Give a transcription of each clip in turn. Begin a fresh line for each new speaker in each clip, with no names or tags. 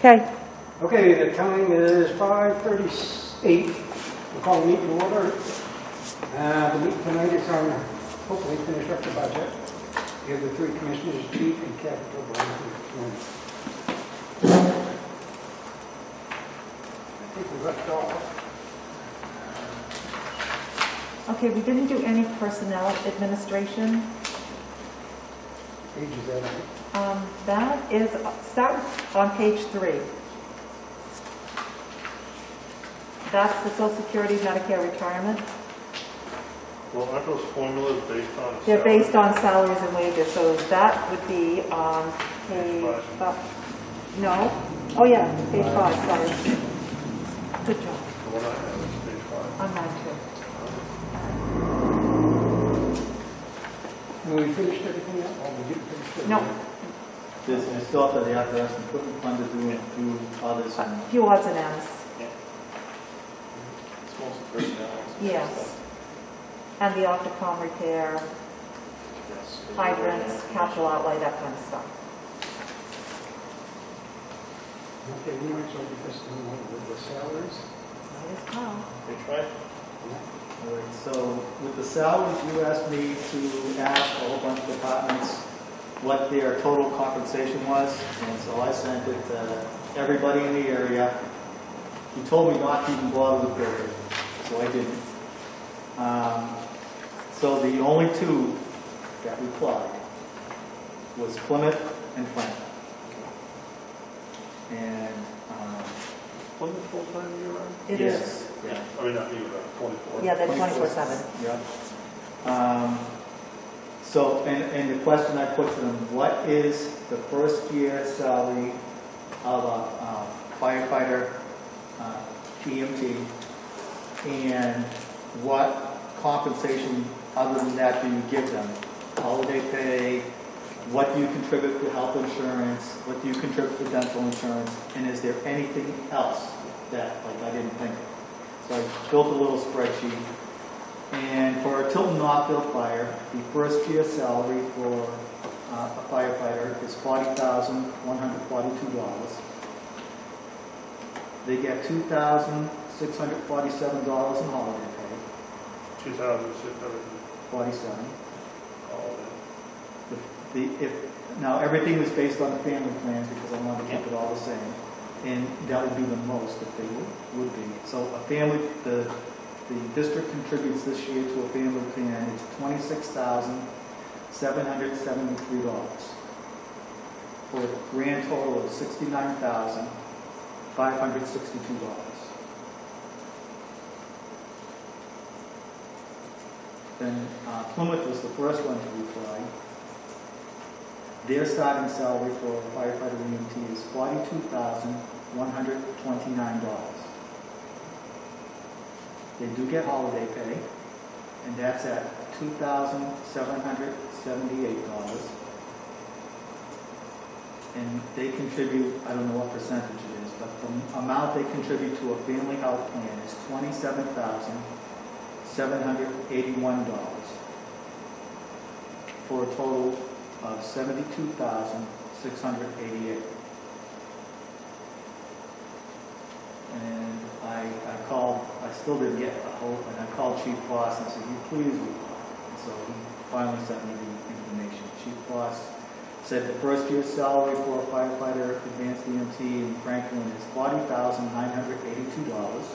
Okay.
Okay, the time is 5:38. We'll call the meeting to order. The meeting tonight is on, hopefully finish up the budget. We have the three commissioners, chief and capital. I think we left off.
Okay, we didn't do any personnel administration.
Page is that on?
That is, start on page 3. That's the Social Security, Medicare, retirement.
Well, aren't those formulas based on?
They're based on salaries and wages, so that would be on page, no? Oh yeah, page 5, sorry. Good job.
The one I have is page 5.
On mine too.
Have we finished everything yet? Oh, we didn't finish everything.
No.
There's still up to the after us and equipment fund to do and a few others.
A few odds and ends.
It's mostly personnel.
Yes. And the Octocom repair,
Yes.
hydrants, capital outlay, that kind of stuff.
Okay, we might as well get this done with the salaries.
Might as well.
Page 5?
All right, so with the salaries, you asked me to ask a whole bunch of departments what their total compensation was, and so I sent it to everybody in the area. He told me not to even bother with building, so I didn't. So the only two that replied was Plymouth and Franklin. And
Wasn't it full-time year round?
It
yes,
is.
yeah.
I mean, not year round, 24.
Yeah, they're 24/7.
Yeah. So, and the question I put to them, what is the first year salary of a firefighter, EMT, and what compensation other than that do you give them? Holiday pay, what do you contribute for health insurance, what do you contribute for dental insurance, and is there anything else that, like, I didn't think of? So I built a little spreadsheet. And for a Tilton Northfield fire, the first year salary for a firefighter is $40,142. They get $2,647 in holiday pay,
2,600.
47.
All
Now everything was based on the family plans because I wanted to keep it all the same, and that would be the most if they would be. So a family, the district contributes this year to a family plan. It's $26,773 for a grand total of $69,562. Then Plymouth was the first one to reply. Their starting salary for a firefighter EMT is $42,129. They do get holiday pay, and that's at $2,778. And they contribute, I don't know what percentage it is, but the amount they contribute to a family health plan is $27,781 for a total of $72,688. And I called, I still didn't get a hold, and I called Chief Foss and said, "You please reply." And so he finally sent me the information. Chief Foss said the first year's salary for a firefighter advanced EMT in Franklin is $40,982.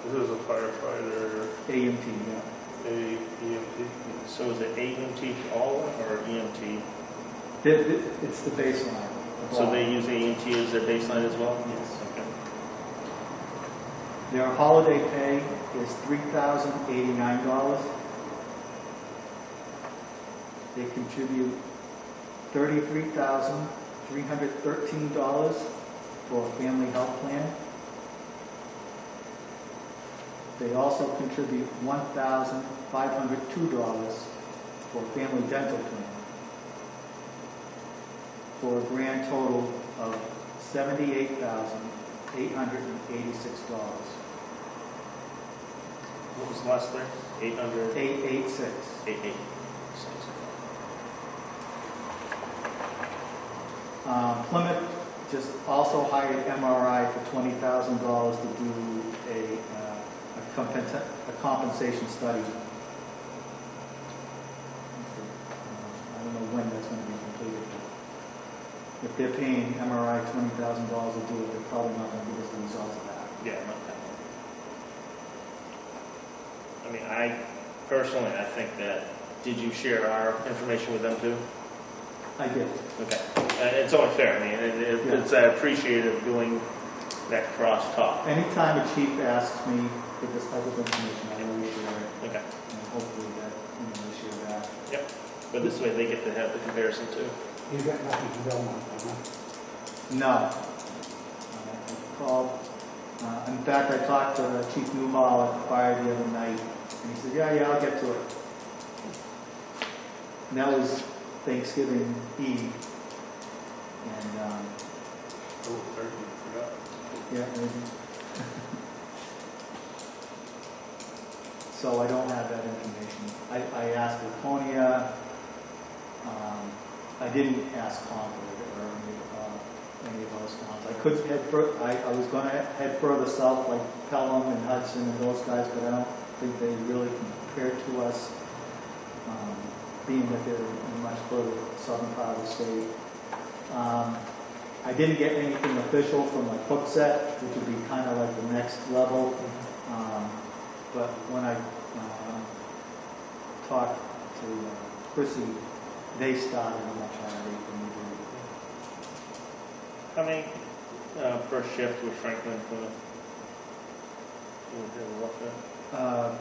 This is a firefighter,
AMT, yeah.
EMT.
So is it AMT all or EMT?
It's the baseline.
So they use AMT as their baseline as well?
Yes.
Okay.
Their holiday pay is $3,089. They contribute $33,313 for a family health plan. They also contribute $1,502 for a family dental plan, for a grand total of $78,886.
What was the last thing? 800?
886.
88.
Plymouth just also hired MRI for $20,000 to do a compensation study. I don't know when that's going to be completed. If they're paying MRI $20,000 to do it, they're probably not going to give us the results of that.
Yeah, not that one. I mean, personally, I think that, did you share our information with them too?
I did.
Okay. It's only fair, I mean, it's appreciated doing that cross-talk.
Anytime a chief asks me for this type of information, I always share it,
Okay.
and hopefully that, they share that.
Yep. But this way they get to have the comparison too.
You've got nothing to go on, huh?
No. I called, in fact, I talked to Chief Newhall at the fire the other night, and he said, yeah, I'll get to it. And that was Thanksgiving Eve. And,
Oh, turkey, forgot.
yeah, maybe. So I don't have that information. I asked Laconia, I didn't ask Concord or any of those towns. I could head I was going to head further south, like Pelham and Hudson and those guys, but I don't think they really compared to us, being that they're in much further southern part of the state. I didn't get anything official from like Hookset, which would be kind of like the next level. But when I talked to Chrissy, they started a much higher rate than we did.
How many per shift would Franklin put?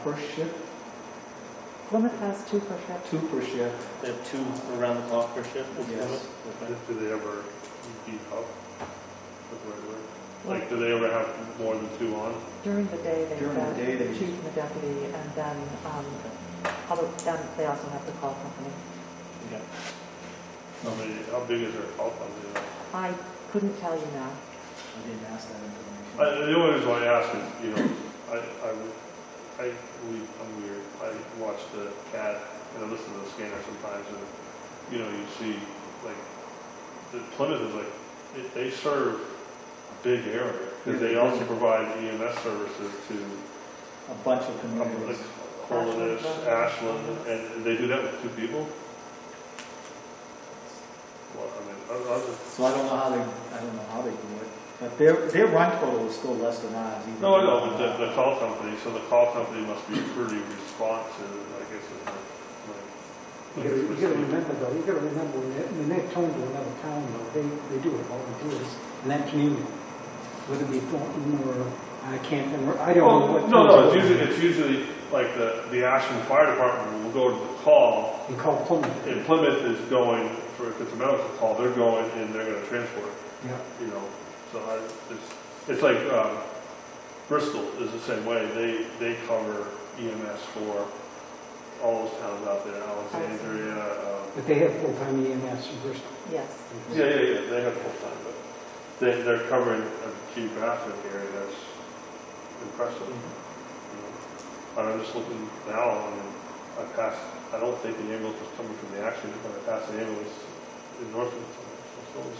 Per shift,
Plymouth has 2 per shift.
2 per shift.
They have 2 around the clock per shift?
Yes.
Okay.
Do they ever beef up with regular? Like, do they ever have more than 2 on?
During the day, they've
During the
got
day,
the
they-
chief and the deputy, and then they also have the call company.
Okay.
How big is their call company?
I couldn't tell you now.
I didn't ask that information.
The only reason why I ask is, I'm weird. I watch the CAT and I listen to the scanner sometimes, and you see like the Plymouth is like they serve a big area because they also provide EMS services to
A bunch of communities.
like Holiness, Ashland, and they do that with 2 people. Well, I mean,
So I don't know how they do it. But their run total is still less than ours. even
no, I know,
though-
but the call company. So the call company must be pretty responsive, I guess.
You gotta remember though, when they're towing to another town though, they do it volunteers, and that's needed. Whether it be Thornton or Canton, or I don't know what.
No, it's usually like the Ashland Fire Department will go to the call,
You call Plymouth.
and Plymouth is going, if it's a medical call, they're going and they're gonna transport it,
Yeah.
So it's like, Bristol is the same way, they cover EMS for all those towns out there, Alexandria,
But they have full-time EMS in Bristol.
Yes.
yeah, they have full time, but they're covering a geographic area that's impressive. I'm just looking now, and I don't think the ambulance was coming from the accident, but I passed the ambulance in Northwood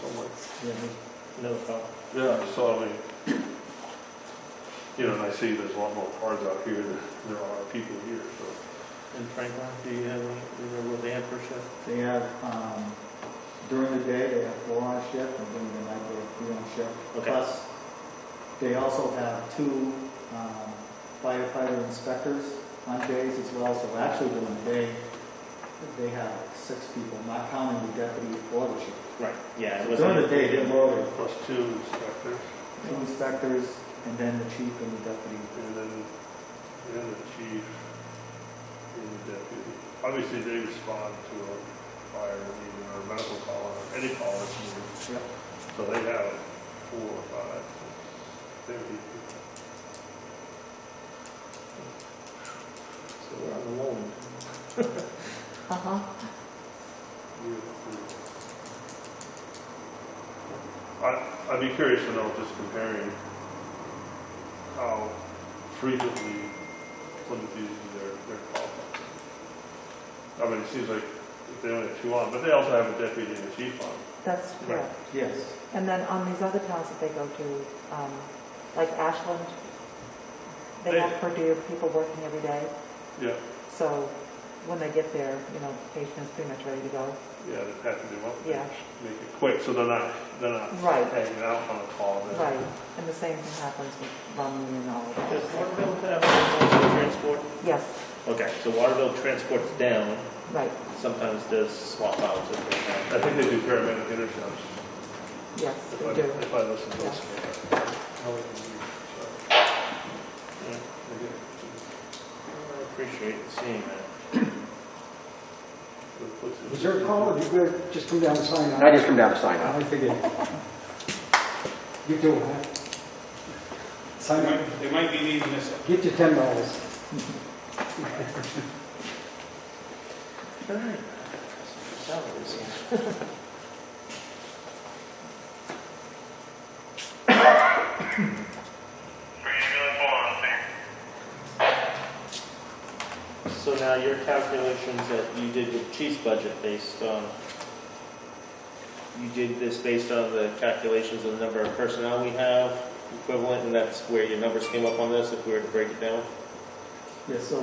somewhere.
Yeah,
No call.
Yeah, so I mean, and I see there's a lot more cars out here than there are people here, so.
And Franklin, do you remember what they had per shift?
they have, during the day, they have 4 on shift, and during the night, they have 3 on shift.
Okay.
Plus, they also have 2 firefighter inspectors on days as well. So actually, during the day, they have 6 people, not counting the deputy or the chief.
Right, yeah. It
During the day, they're loaded.
Plus 2 inspectors,
2 inspectors, and then the chief and the deputy.
and then the chief and the deputy. Obviously, they respond to a fire meeting or a medical call or any call that's needed.
Yep.
So they have 4 or 5, 6, 7 people.
So we're on the low end.
Uh-huh.
I'd be curious to know, just comparing how frequently Plymouth uses their call. I mean, it seems like if they only have 2 on, but they also have a deputy and a chief on.
That's correct.
Yes.
And then on these other towns that they go to, like Ashland, they have per diem people working every day.
Yeah,
So when they get there, the patient is pretty much ready to go.
yeah, they have to do what?
Yeah.
Make it quick, so they're not
Right.
hanging out on a call.
Right. And the same thing happens with Romney and all of that.
Does Waterville have also transport?
Yes,
Okay, so Waterville transports down,
right,
sometimes does swap out if they
I
have.
think they do paramedic intercepts.
yes,
If
they
I,
do.
if I listen to this.
Yeah, I appreciate seeing that.
Was there a call, or did you guys just come down and sign up?
I just come down to sign up.
I figured. You do, huh? Sign up,
They might be needing this.
get your $10.
All right. Salaries. So now your calculations that you did with Chief's budget based on, you did this based on the calculations of the number of personnel we have equivalent, and that's where your numbers came up on this, if we were to break it down?
Yeah, so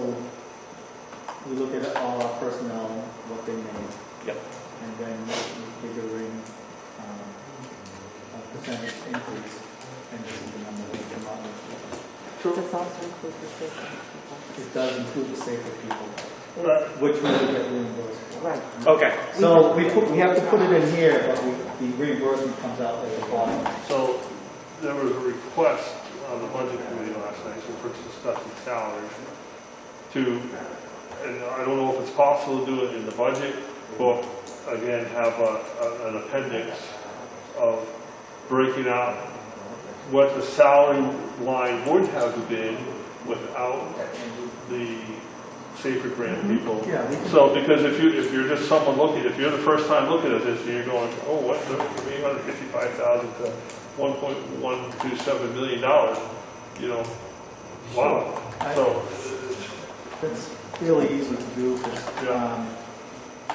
we look at all our personnel, what they made.
Yep.
And then we figure in a percentage increase, and this is the number that we come up with.
Does this also include the safety people?
It does include the safer people,
Right.
which we will get reimbursed for.
Right.
Okay,
So we have to put it in here, but the reimbursement comes out at the bottom.
So there was a request on the budget committee last night, so for discussing salaries, to, and I don't know if it's possible to do it in the budget, but again, have an appendix of breaking out what the salary line would have been without the safer grant people.
Yeah, we can-
So, because if you're just someone looking, if you're the first time looking at this and you're going, oh, what, from $855,000 to $1.127 million, wow. So,
That's really easy to do, because
Yeah.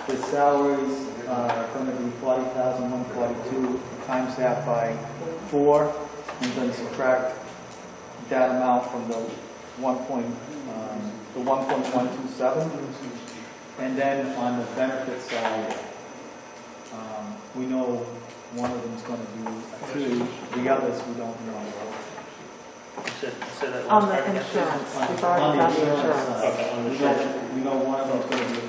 the salaries are going to be 40,142, times that by 4, and then subtract that amount from the 1.127. And then on the benefit side, we know one of them's going to be a 2, the others we don't know.
say that
On
last
the
part again.
insurance, we've
On
already
the
done the
insurance
insurance.
side,
Okay, on the insurance.
we know one of them's going to be a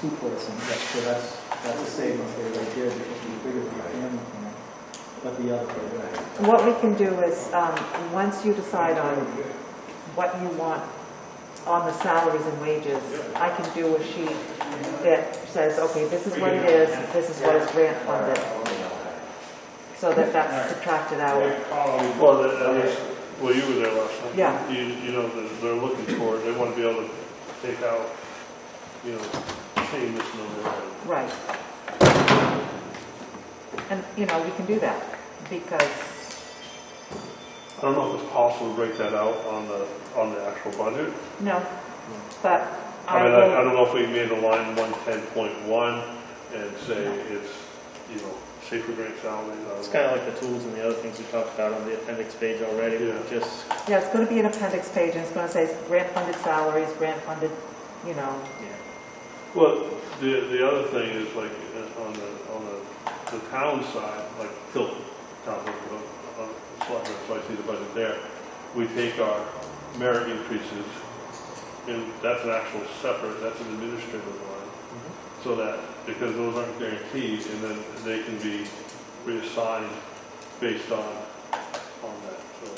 two-person, so that's a savings there right there, because we figured the family plan, but the other way.
What we can do is, once you decide on what you want on the salaries and wages, I can do a sheet that says, okay, this is what it is, this is what is grant funded. So that that's subtracted out.
well, well, you were there last night.
Yeah.
They're looking for it, they want to be able to take out, change this number around.
Right. And, we can do that, because,
I don't know if it's possible to break that out on the actual budget.
no, but
I
I
mean, I
will,
don't know if we made a line 110.1 and say it's, safer grant salaries.
It's kind of like the tools and the other things we talked about on the appendix page already,
Yeah.
just,
yeah, it's going to be an appendix page, and it's going to say grant funded salaries, grant funded,
yeah.
Well, the other thing is like on the town side, like Tilton, town, so I see the budget there. We take our merit increases, and that's an actual separate, that's an administrative line. So that, because those aren't guaranteed, and then they can be reassigned based on that. So,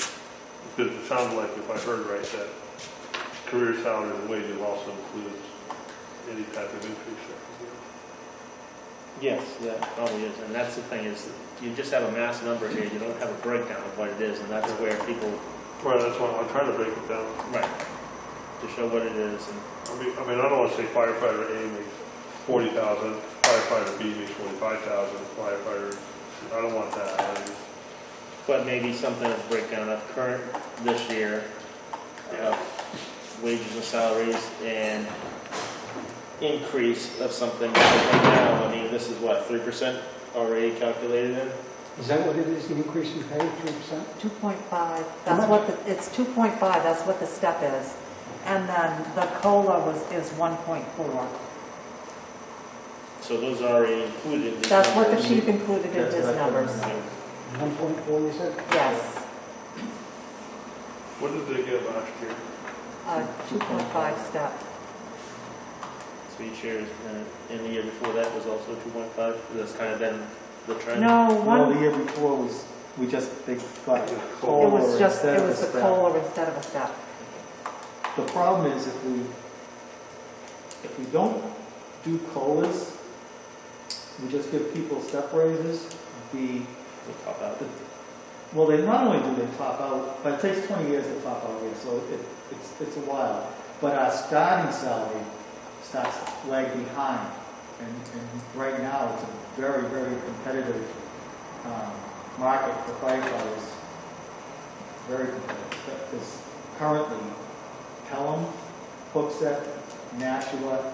because it sounds like, if I heard right, that career salaries and wages also includes any type of increase there.
Yes, that probably is, and that's the thing, is you just have a mass number here, you don't have a breakdown of what it is, and that's where people,
Right, that's why I'm trying to break it down.
right, to show what it is, and
I mean, I don't want to say firefighter A makes 40,000, firefighter B makes 45,000, firefighter, I don't want that.
but maybe something to break down of current this year, wages and salaries, and increase of something, because right now, I mean, this is what, 3%? already calculated in?
Is that what it is, the increase in pay, 3%?
2.5, that's what it's 2.5, that's what the step is. And then the COLA is 1.4.
So those are already included in this
That's what the
number.
chief included in
That's
his
what I put in
numbers.
there.
1.4, you said?
Yes,
What did they get last year?
2.5 step.
So each year, and the year before that was also 2.5, that's kind of been the trend?
No,
Well, the
one,
year before was, they got a
it
COLA
was just,
instead
it
of a
was the
step.
COLA instead of a step.
The problem is if we don't do COLAs, we just give people step raises,
We'll top out.
well, they not only do they top out, but it takes 20 years to top out here, so it's a while. But our starting salary starts to lag behind, and right now it's a very, very competitive market for firefighters. Very competitive, because currently Pelham, Hooksett, Nashua,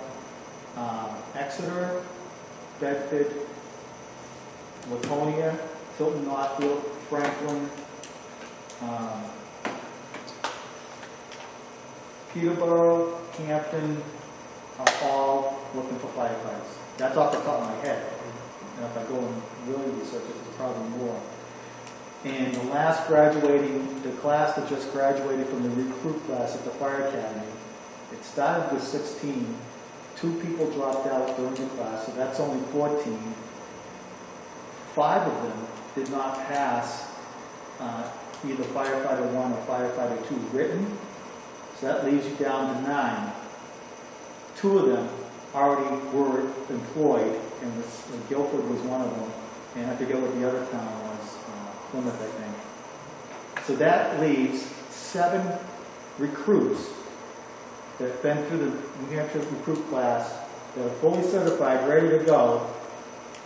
Exeter, Bedford, Laconia, Tilton, Northfield, Franklin, Peterborough, Hampton are all looking for firefighters. That's off the top of my head. And if I go and really research it, there's probably more. And the class that just graduated from the recruit class at the fire academy, it started with 16. 2 people dropped out during the class, so that's only 14. 5 of them did not pass either firefighter 1 or firefighter 2 written, so that leaves you down to 9. 2 of them already were employed, and Guilford was one of them, and I forget what the other town was, Plymouth, I think. So that leaves 7 recruits that have been through the New Hampshire recruit class that are fully certified, ready to go,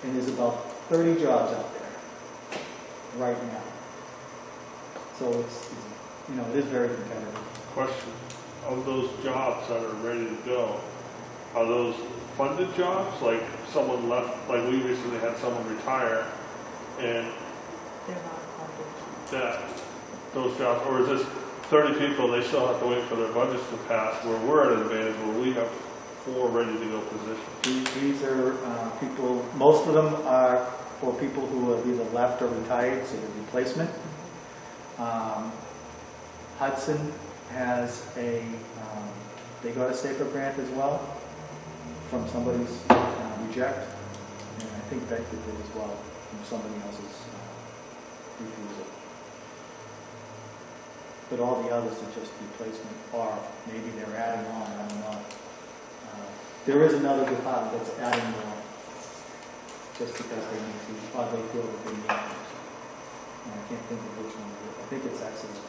and there's about 30 jobs out there right now. So it is very competitive.
Question, of those jobs that are ready to go, are those funded jobs? Like someone left, like we recently had someone retire and
They're not funded.
that, those jobs, or is this 30 people, they still have to wait for their budgets to pass, where we're at an advantage where we have 4 ready to go positions?
These are people, most of them are for people who have either left or retired, so the replacement. Hudson has they got a SAFER grant as well from somebody's reject, and I think Bedford did as well from somebody else's refusal. But all the others are just replacement, or maybe they're adding on, I don't know. There is another department that's adding more, just because they need to, or they feel that they need to. And I can't think of which one it is. I think it's Exeter.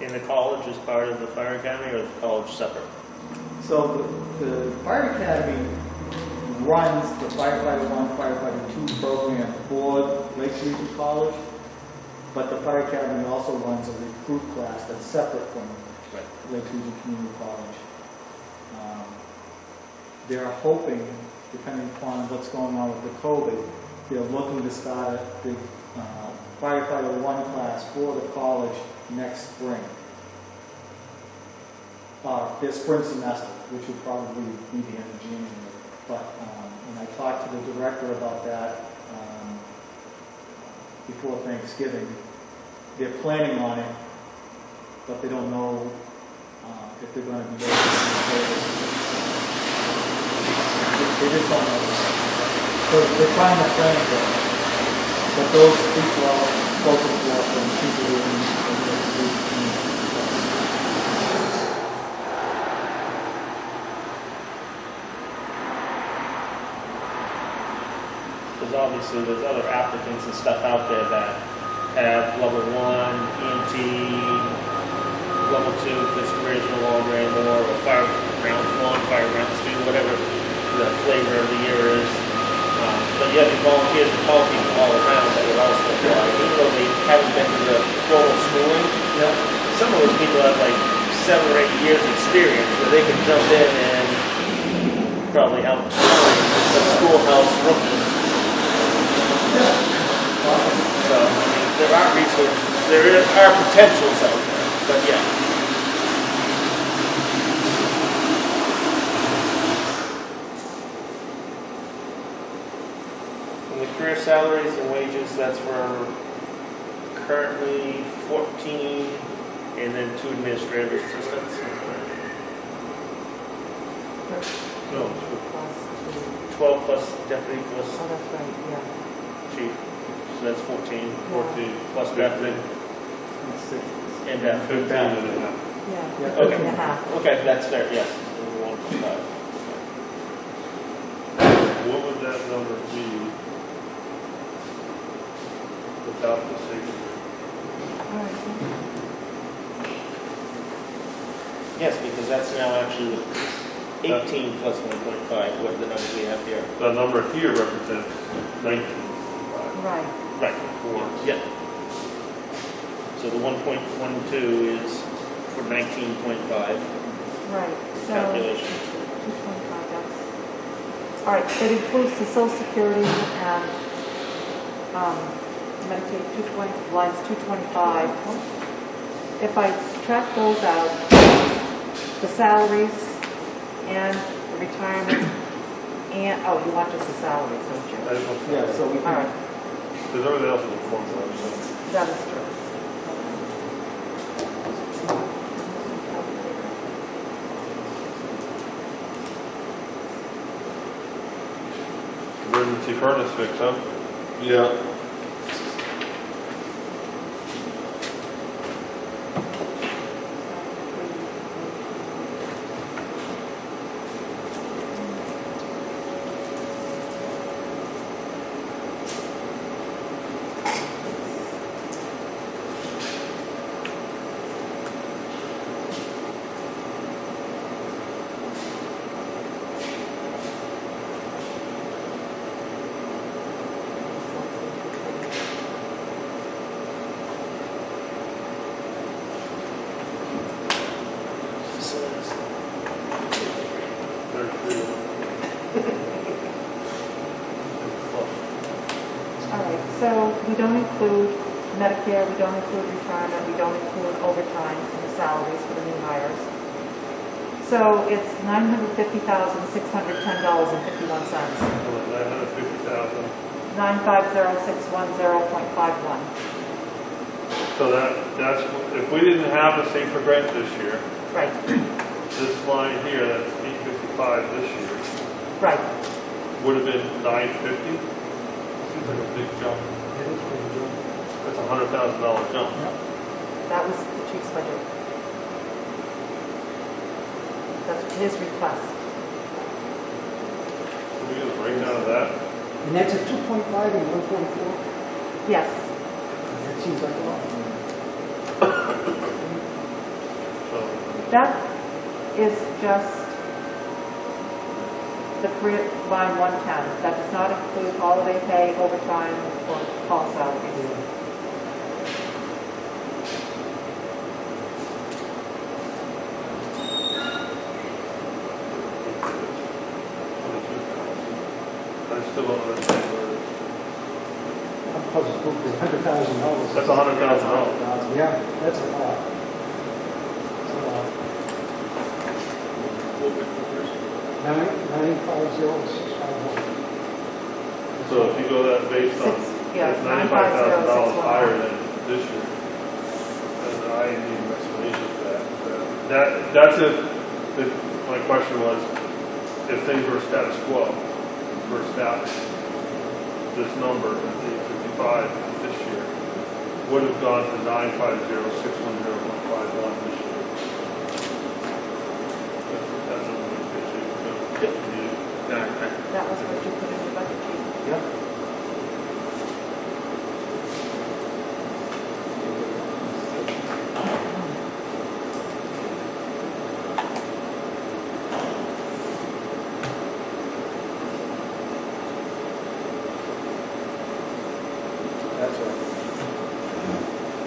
And the college is part of the fire academy, or is the college separate?
So the fire academy runs the firefighter 1, firefighter 2 program for Lake Region College, but the fire academy also runs a recruit class that's separate from Lake Region Community College. They're hoping, depending upon what's going on with the COVID, they're looking to start the firefighter 1 class for the college next spring. Their spring semester, which will probably be the end of January. But when I talked to the director about that before Thanksgiving, they're planning on it, but they don't know if they're going to be able to do it. They just don't know. So they're trying to plan for it. But those people are focused on people who are in the
Because obviously there's other applicants and stuff out there that have level 1, EMT, level 2, if this career is no longer anymore, or fire rounds 1, fire rounds 2, whatever the flavor of the year is. But you have the volunteers and call people all around that would also apply, even though they haven't been to the formal schooling. Some of those people have like 7 or 8 years experience where they can jump in and probably help the schoolhouse room. So, I mean, there are resources, there are potentials out there, but yeah. And the career salaries and wages, that's for currently 14, and then 2 administrative assistants.
No,
Plus two.
12 plus deputy plus
Oh, that's right, yeah.
chief, so that's 14,
14,
plus deputy and that.
15 and a half.
Yeah,
Yeah,
15
okay.
and a half.
Okay, that's fair, yes, 1.5.
What would that number be without the signature?
All right.
Yes, because that's now actually 18 plus 1.5, what the number we have here.
The number here represents 19.
Right,
Right.
Four.
Yeah. So the 1.12 is for 19.5
right. So,
calculation.
225, that's, all right, it includes the social security and Medicaid 220, lines 225. If I subtract those out, the salaries and the retirement, and, oh, you want just the salaries, don't you?
Yeah, so we
All
can,
right,
Because everything else is a formula, so.
that is true.
Emergency furnace fix, huh? Yeah.
All right, so we don't include Medicare, we don't include retirement, we don't include overtime in the salaries for the new hires. So it's $950,610.51.
950,000.
950,610.51.
So that's, if we didn't have the safer grant this year,
Right,
this line here, that's 855 this year,
right.
would have been 950. Seems like a big jump.
It is pretty good.
That's a $100,000 jump.
That was the chief's budget. That's his request.
Can we get a breakdown of that?
And that's a 2.5 and 1.4?
Yes,
That seems like a lot.
So,
that is just the career line 110. That does not include holiday pay, overtime, or call salaries.
I still don't understand where it is.
I'm puzzled, it's $100,000.
That's $100,000.
Yeah, that's a lot. That's a lot. 950,651.
So if you go that based on,
Yeah,
it's $95,000
950,651.
higher than this year. And I need an explanation for that. That's my question was, if things were status quo for staffing, this number, 855 this year, would have gone to 950,610.51 this year. That's a really good shape.
That was what you put in the budget sheet.
yeah. That's right.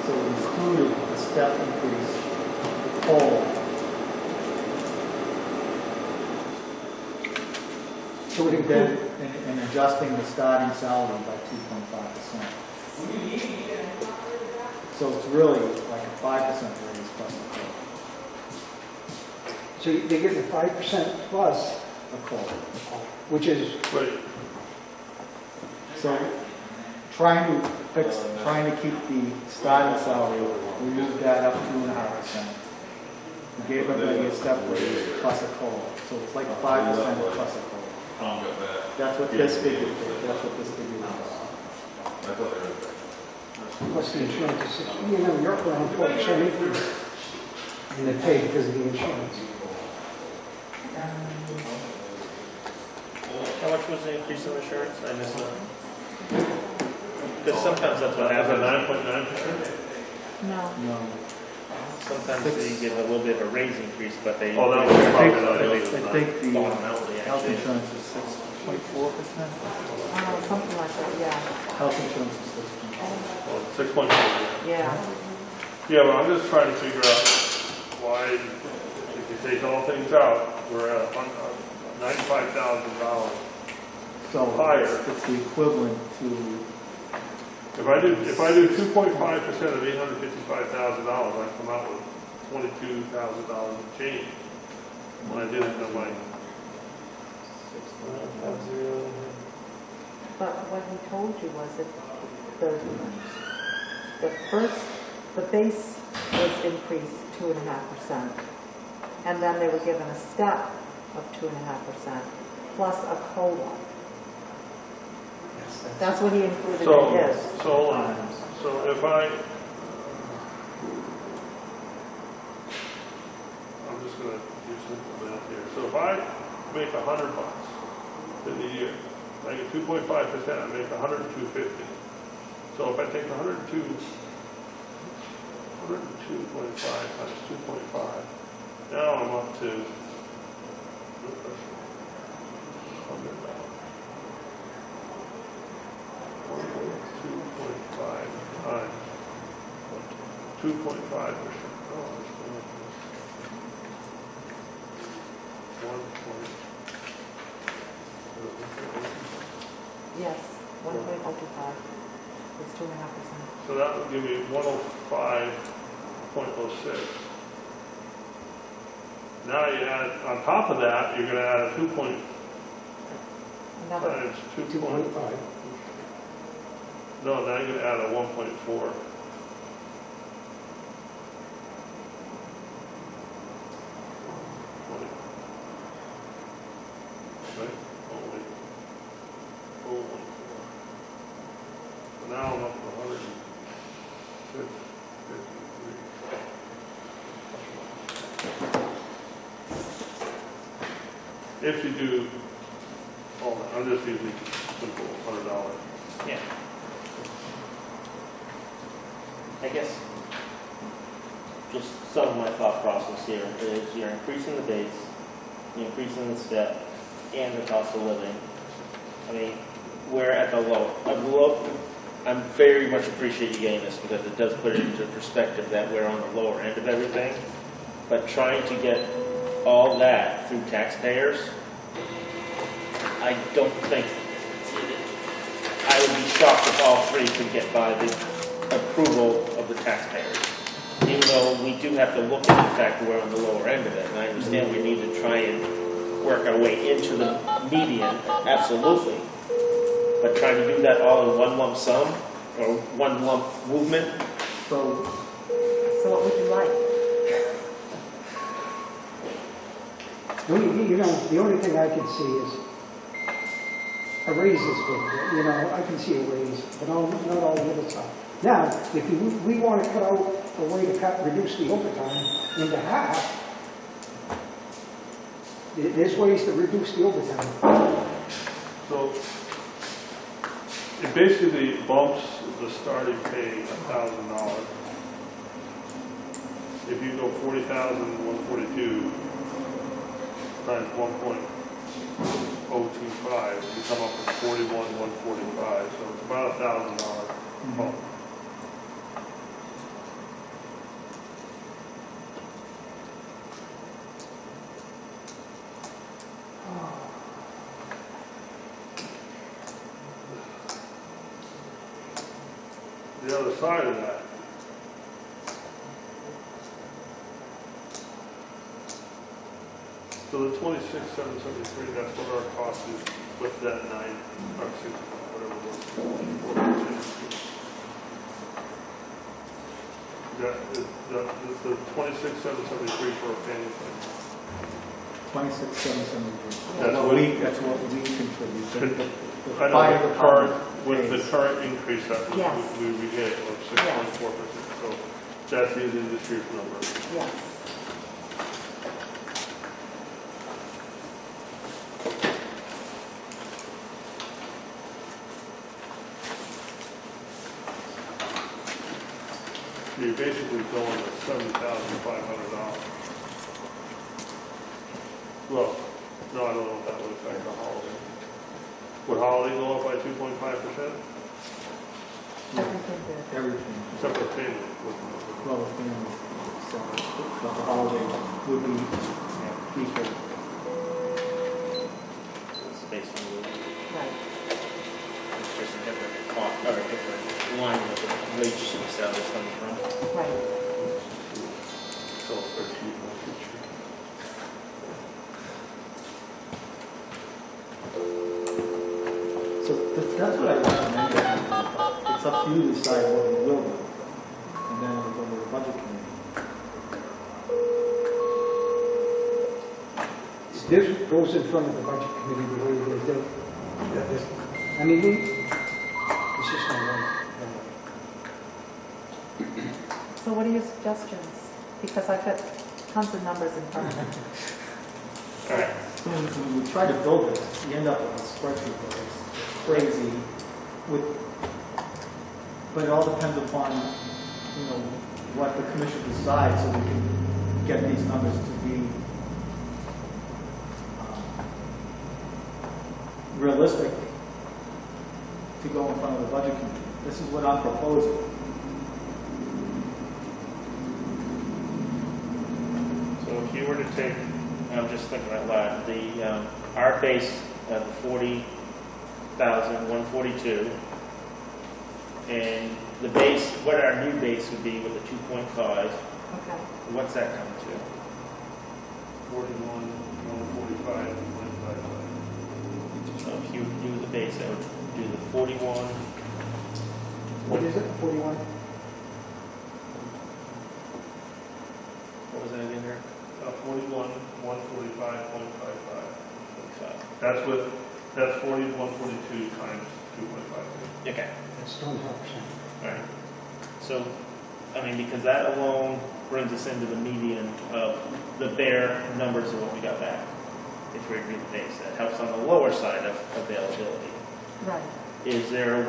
So we included the step increase, the COLA.
So it
then,
includes,
and adjusting the starting salary by 2.5%. So it's really like a 5% raise plus a COLA.
so they get the 5% plus,
A COLA.
which is,
Wait,
So trying to keep the starting salary, we moved that up 2.5%. We gave everybody a step raise plus a COLA, so it's like 5% plus a COLA. That's what this figure is, that's what this figure is.
plus the insurance is 6, you know, you're up around 4% increase in the pay because of the insurance.
How much was the increase in insurance? I missed that. Because sometimes that's what
that's a
happens.
9.9%?
No.
No.
Sometimes they give a little bit of a raise increase, but they.
Oh, that was
they-
probably
they-
not-
I think the
bottom out, they
health
actually-
insurance is 6.4%.
Something like that, yeah.
Health insurance is 6.4%.
Well, 6.4.
Yeah.
Yeah, but I'm just trying to figure out why, if you take all things out, we're at $95,000.
So
Higher.
it's the equivalent to,
If I do 2.5% of $855,000, I come out with $22,000 in change. When I did it, I'm like,
But what he told you was that the base was increased 2.5%. And then they were given a step of 2.5% plus a COLA. That's what he included in his.
so if I'm just gonna do simple math here. So if I make $100 in the year, I get 2.5%, I make $102.50. So if I take 102.5 times 2.5, now I'm up to $100. 2.5 times 2.5%.
Yes, 1.025. It's 2.5%.
So that would give me 105.06. Now you add, on top of that, you're gonna add a 2
Another,
times 2
2.5.
no, now you're gonna add a 1.4. Right? Oh, wait. Oh, 1.4. So now I'm up to 106.53. If you do, all that, I'm just using simple $100.
Yeah. I guess, just some of my thought process here is you're increasing the base, you're increasing the step, and the cost of living. I mean, we're at the I'm very much appreciate you getting this because it does put it into perspective that we're on the lower end of everything. But trying to get all that through taxpayers, I don't think, I would be shocked if all three could get by the approval of the taxpayers. Even though we do have to look at the fact that we're on the lower end of it, and I understand we need to try and work our way into the median, absolutely. But trying to do that all in one lump sum, or one lump movement,
so
what would you like?
The only thing I can see is a raise is good. You know, I can see a raise, but not all the other stuff. Now, if we want to cut out a way to reduce the overtime into half, there's ways to reduce the overtime.
So it basically bumps the starting pay $1,000. If you go 40,142 times 1.025, you come up with 41,145. So it's about $1,000 bump. the other side of that. So the 26,773, that's what our cost is with that 9, or 6, whatever it was. The 26,773 for a family plan.
26,773.
That's
That's what we contribute. The
I know,
fire
the
department
current, with the
pays.
current increase that
Yes.
we get of 6.4%, so that's the industry's number.
Yes.
You're basically going to $7,500. Well, no, I don't know if that would affect the holiday. Would holiday go up by 2.5%?
Everything did.
Everything.
Except for payment.
Well, the family, so, but the holiday would be equal.
It's based on the,
Right.
it's just a different cost, or a different line that the wage salaries coming from.
Right.
So for cheap, no future.
So that's what I recommend. It's up to you to decide what you will do. And then we go to the budget committee.
This goes in front of the budget committee the way it is. I mean, it's just not right.
So what are your suggestions? Because I've got tons of numbers in front of me.
All right.
When we try to build this, you end up with a spreadsheet that is crazy but it all depends upon, what the commission decides so we can get these numbers to be realistic to go in front of the budget committee. This is what I'm proposing.
So if you were to take, I'm just thinking out loud, our base of 40,142, and the base, what our new base would be with the 2.5,
Okay.
what's that come to?
41, 145,
So if you do the base, that would do the 41,
What is it, 41?
what was that again there?
41, 145.55.
45.
That's 40, 142 times 2.5.
Okay.
It's 25%.
All right. So, I mean, because that alone brings us into the median of the bare numbers of what we got back. If we agree with the base, that helps on the lower side of availability.
Right.
Is there a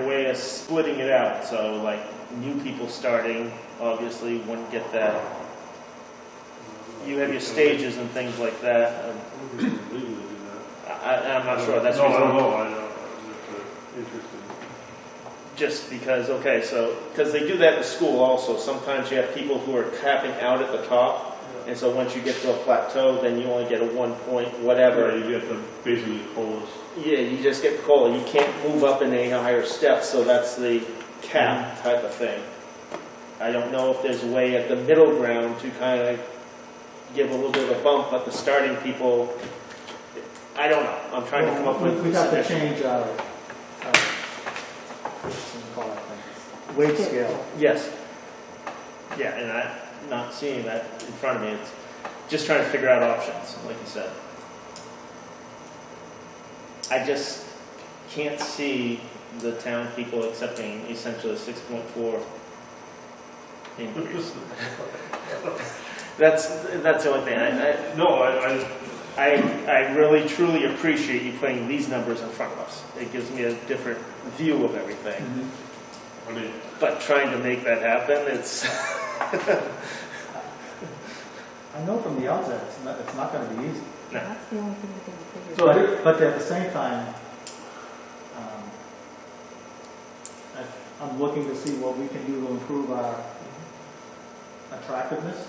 way of splitting it out? So, like, new people starting, obviously, wouldn't get that. You have your stages and things like that.
Legally do that.
I'm not sure. That's
no,
reason-
I don't know. I'm just interested.
Just because, okay, so, because they do that in school also. Sometimes you have people who are capping out at the top, and so once you get to a plateau, then you only get a 1 point whatever.
Yeah, you get the basically colas.
Yeah, you just get COLA. You can't move up in any higher steps, so that's the cap type of thing. I don't know if there's a way at the middle ground to kind of give a little bit of a bump, but the starting people, I don't know. I'm trying to come up with
We have to
suggestions.
change our wage scale.
Yes. Yeah, and I'm not seeing that in front of me. It's just trying to figure out options, like you said. I just can't see the town people accepting essentially a 6.4 increase. That's the only thing. I really truly appreciate you putting these numbers in front of us. It gives me a different view of everything.
Mhm.
I mean,
But trying to make that happen, it's
I know from the outset, it's not going to be easy.
no.
That's the only thing we can figure out.
But at the same time, I'm looking to see what we can do to improve our attractiveness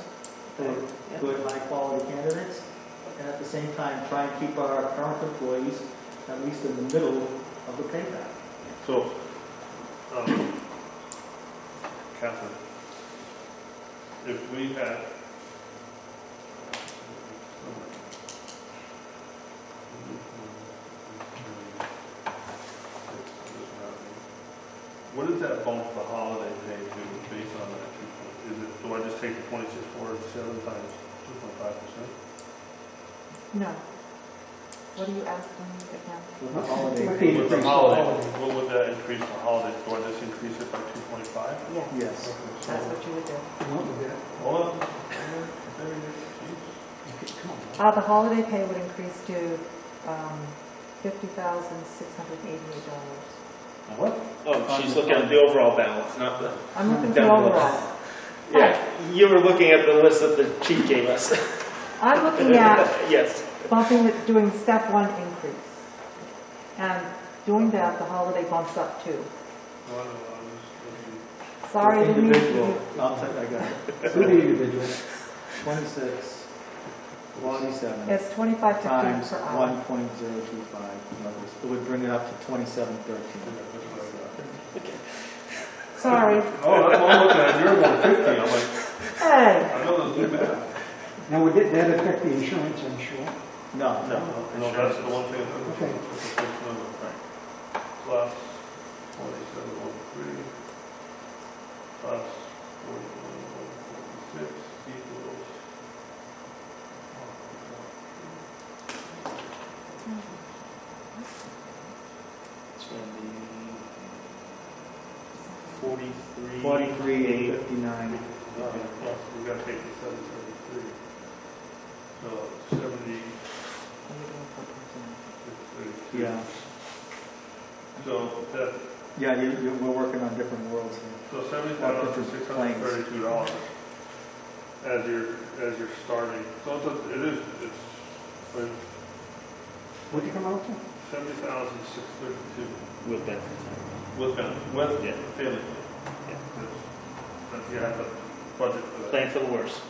for good, high-quality candidates. and at the same time, try and keep our current employees at least in the middle of the pay pack.
So, Catherine, if we had, what does that bump the holiday pay to based on that 2 point? Is it, do I just take the 26,407 times 2.5%?
No. What are you asking me again?
With the holiday.
With
pay.
With the
Increase the
holiday,
holiday.
what would that increase the holiday? Do I just increase it by 2.5?
Yes,
Yes.
that's what you would do.
What was that?
Well,
Come on.
The holiday pay would increase to $50,688.
what?
Oh, she's looking at the overall balance, not the,
I'm looking for
Down below.
overall.
yeah, you were looking at the list that the chief gave us.
I'm looking at
Yes.
bumping it, doing step one increase. And doing that, the holiday bumps up too. Sorry, I didn't mean
Individual,
to.
I'll take, I got it.
Who the individual?
26, 47
It's $25.15
times
per hour.
1.025. It would bring it up to 27.13.
Sorry.
Oh, that's what I'm looking at, you're 150, I'm like,
Hey,
I know those do math.
Now, would that affect the insurance, I'm sure?
No,
No.
No, that's the one thing.
Okay.
Plus 27.03 plus 41.46 equals.
It's going to be 43.
43.59.
Plus, we gotta take the 773. So 70.
Yeah,
So that,
yeah, we're working on different worlds here.
so $70,632 as you're starting. So it's
What'd you come out to?
70,632
With benefits.
with benefit, with
Yeah.
family.
Yeah.
But you have to budget for that.
Plan for the worst.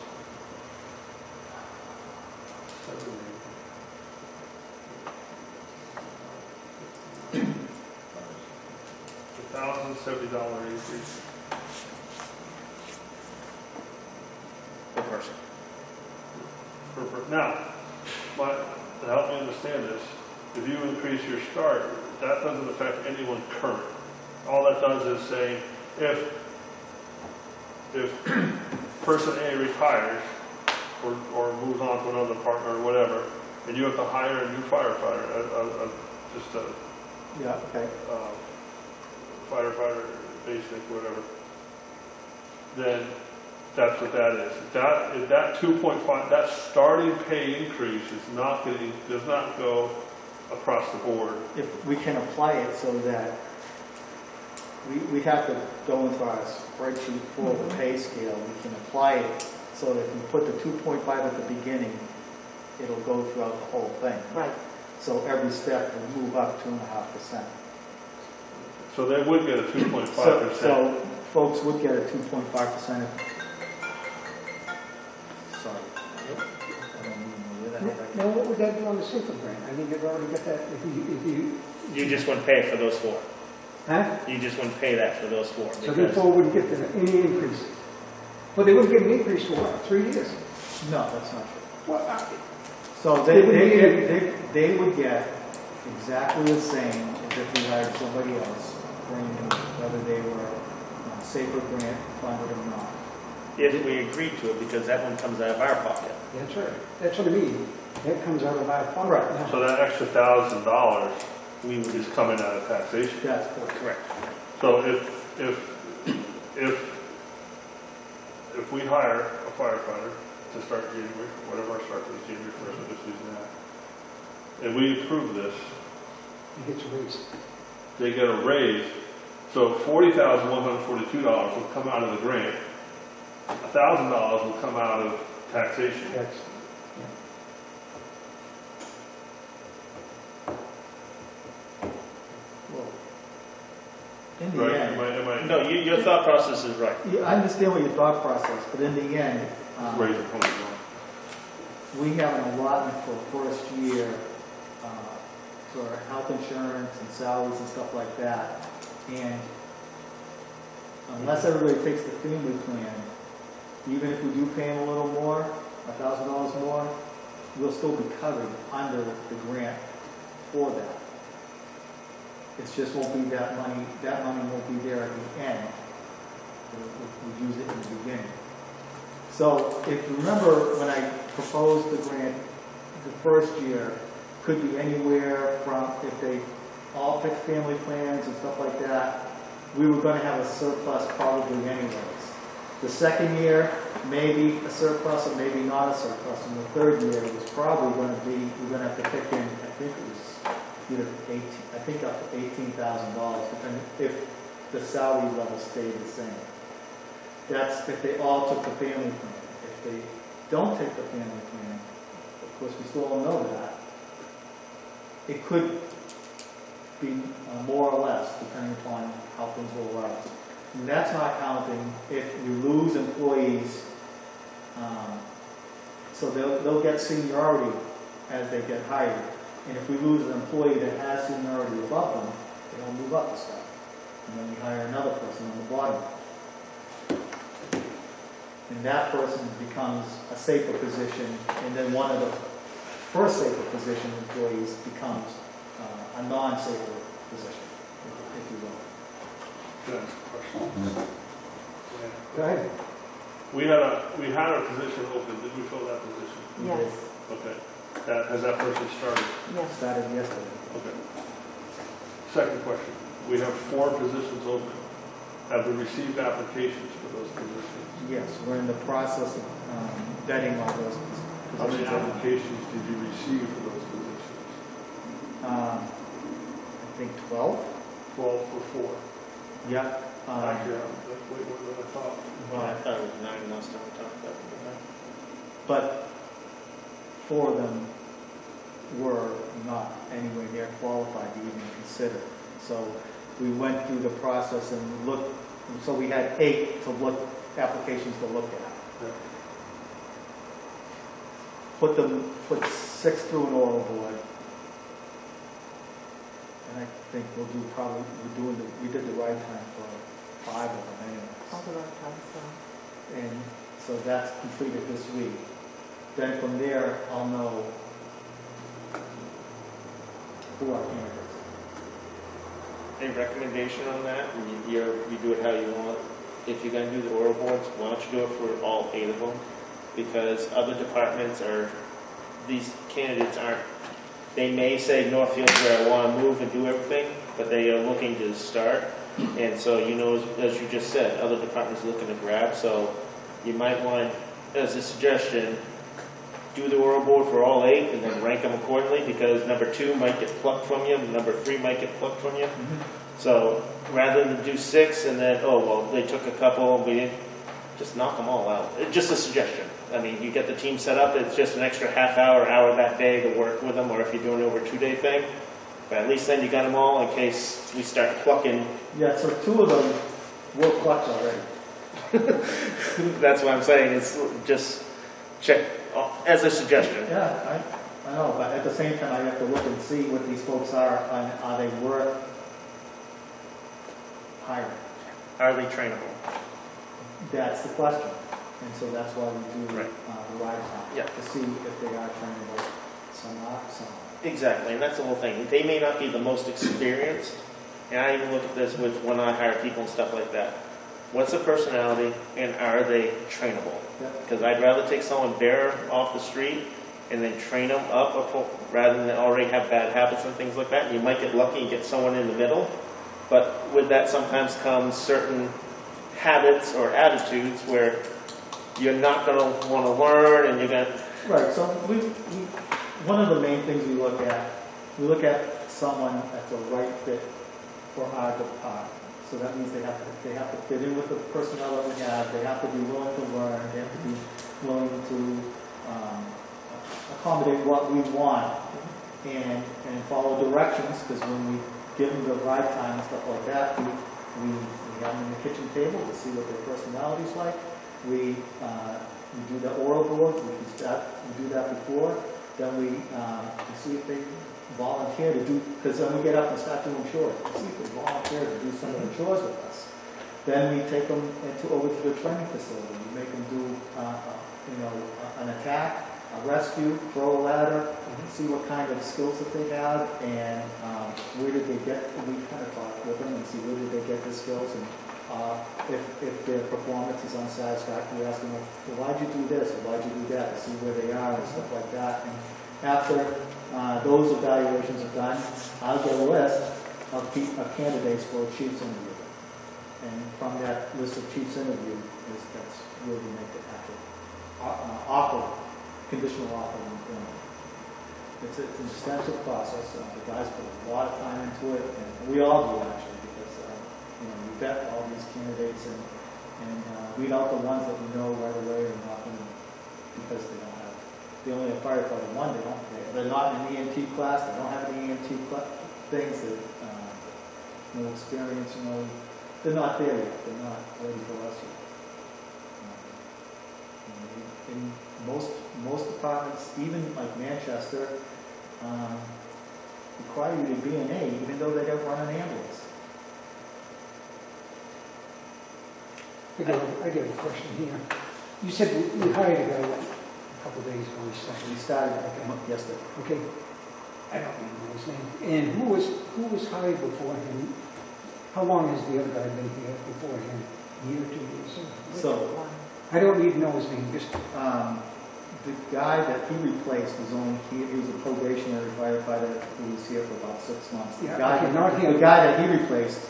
$1,070 increase. Per person.
Now, to help me understand this, if you increase your start, that doesn't affect anyone current. All that does is say, if person A retires or moves on to another partner or whatever, and you have to hire a new firefighter, just a
Yeah, okay.
firefighter, basic, whatever, then that's what that is. That 2.5, that starting pay increase does not go across the board.
If we can apply it so that we have to go into our spreadsheet for the pay scale. We can apply it so that if we put the 2.5 at the beginning, it'll go throughout the whole thing.
right.
So every step will move up 2.5%.
So they would get a 2.5%.
So folks would get a 2.5%. Sorry. I don't even know where that is.
Now, what would that do on the safer grant? I think you've already got that, if you,
You just wouldn't pay it for those four.
huh?
You just wouldn't pay that for those four.
So
because-
therefore, wouldn't get any increase. Well, they wouldn't get an increase for what, 3 years?
No, that's not true.
Well,
So
They wouldn't
they would get exactly the same as if we hired somebody else, brand new, whether they were safer grant funded or not.
If we agreed to it, because that one comes out of our pocket.
that's right. That's what I mean. That comes out of our fund.
Right.
now.
So that extra $1,000 is coming out of taxation.
That's correct.
Correct.
So if we hire a firefighter to start January, whatever our start date is, January 1st, I'm just using that, and we approve this,
It gets raised.
they get a raise. So $40,142 will come out of the grant. $1,000 will come out of taxation.
That's,
Well, in the
Right?
end,
Am I
No, your thought process is right.
I understand what your thought process, but in the end,
raise the point?
we have an allotment for first year for health insurance and salaries and stuff like that. And unless everybody takes the family plan, even if we do pay them a little more, $1,000 more, we'll still be covered under the grant for that. It just won't be that money won't be there at the end. We use it in the beginning. So if you remember when I proposed the grant, the first year could be anywhere from, if they all pick family plans and stuff like that, we were going to have a surplus probably anyways. The second year, maybe a surplus or maybe not a surplus. And the third year was probably going to be, we're going to have to pick in, I think it was either up to $18,000, depending if the salary level stayed the same. That's if they all took the family plan. If they don't take the family plan, of course we still don't know that, it could be more or less depending upon how things roll out. And that's not counting if we lose employees, so they'll get seniority as they get hired. And if we lose an employee that has seniority above them, they'll move up the step. And then we hire another person on the bottom. And that person becomes a safer position, and then one of the first safer position employees becomes a non-safer position, if you will.
Can I ask a question?
Go ahead.
We had a position open. Did we fill that position?
Yes,
Okay. Has that person started?
yes.
Started yesterday.
Okay. Second question. We have 4 positions open. Have we received applications for those positions?
Yes, we're in the process of vetting all those
How many
positions.
applications did you receive for those positions?
I think 12.
12 for 4.
Yeah.
Actually, that's way more than I thought.
I thought it was 9 last time we talked about it.
But 4 of them were not anywhere near qualified to even consider. So we went through the process and looked, so we had 8 applications to look at.
Yeah.
Put 6 through an oral board. And I think we did the right time for 5 of them anyways.
All the right time, so.
And so that's completed this week. Then from there, I'll know who our candidates are.
Any recommendation on that? You do it how you want. If you're going to do the oral boards, why don't you do it for all 8 of them? Because other departments these candidates aren't, they may say Northfield's where I want to move and do everything, but they are looking to start. And so, as you just said, other departments are looking to grab. So you might want, as a suggestion, do the oral board for all 8 and then rank them accordingly, because number 2 might get plucked from you, number 3 might get plucked from you. So rather than do 6 and then, oh, well, they took a couple, we didn't, just knock them all out. It's just a suggestion. I mean, you get the team set up, it's just an extra half hour that day to work with them, or if you're doing it over a 2-day thing. But at least then you got them all in case we start plucking.
Yeah, so 2 of them were plucked already.
That's what I'm saying, it's just check as a suggestion.
Yeah, I know, but at the same time, I have to look and see what these folks are, and are they worth hiring?
Are they trainable?
That's the question. And so that's why we do
Right.
the ride time,
Yeah.
to see if they are trainable. Some are, some aren't.
Exactly, and that's the whole thing. They may not be the most experienced, and I even look at this with when I hire people and stuff like that. What's the personality, and are they trainable?
Yep.
Because I'd rather take someone bare off the street and then train them up rather than already have bad habits and things like that. You might get lucky and get someone in the middle, but with that sometimes comes certain habits or attitudes where you're not going to want to learn, and you're going to...
Right, so one of the main things we look at someone that's a right fit for our department. So that means they have to fit in with the personnel that we have, they have to be willing to learn, they have to be willing to accommodate what we want and follow directions, because when we give them the ride time and stuff like that, we have them in the kitchen table to see what their personality's like. We we do the oral board, we do that before, then we see if they volunteer to do, because then we get up and start doing chores, we see if they volunteer to do some of the chores with us. Then we take them over to the training facility, we make them do, an attack, a rescue, throw a ladder, see what kind of skills that they have, and where did they get, we kind of talk with them and see where did they get the skills, and if their performance is unsatisfactory, we ask them, well, why'd you do this, or why'd you do that, to see where they are and stuff like that. And after those evaluations are done, I'll get a list of candidates for a chief's interview. And from that list of chief's interview, that's where we make the actual offer, conditional offer of employment. It's an extensive process. The guys put a lot of time into it, and we all do actually, because we vet all these candidates and weed out the ones that we know right away are not going to, because they only have firefighter one. They're not in an EMT class. They don't have any EMT things. That no experience. They're not there yet. They're not ready for us yet. In most departments, even like Manchester, require you to be an A, even though they don't run an ambulance.
I got a question here. You said you hired a guy a couple of days ago.
We started yesterday.
Okay. I don't know his name. And who was hired before him? How long has the other guy been here before him? A year, 2 years?
So,
I don't need to know his name. Just
the guy that he replaced was he was a probationary firefighter who was here for about 6 months.
Yeah, okay, not him.
The guy that he replaced.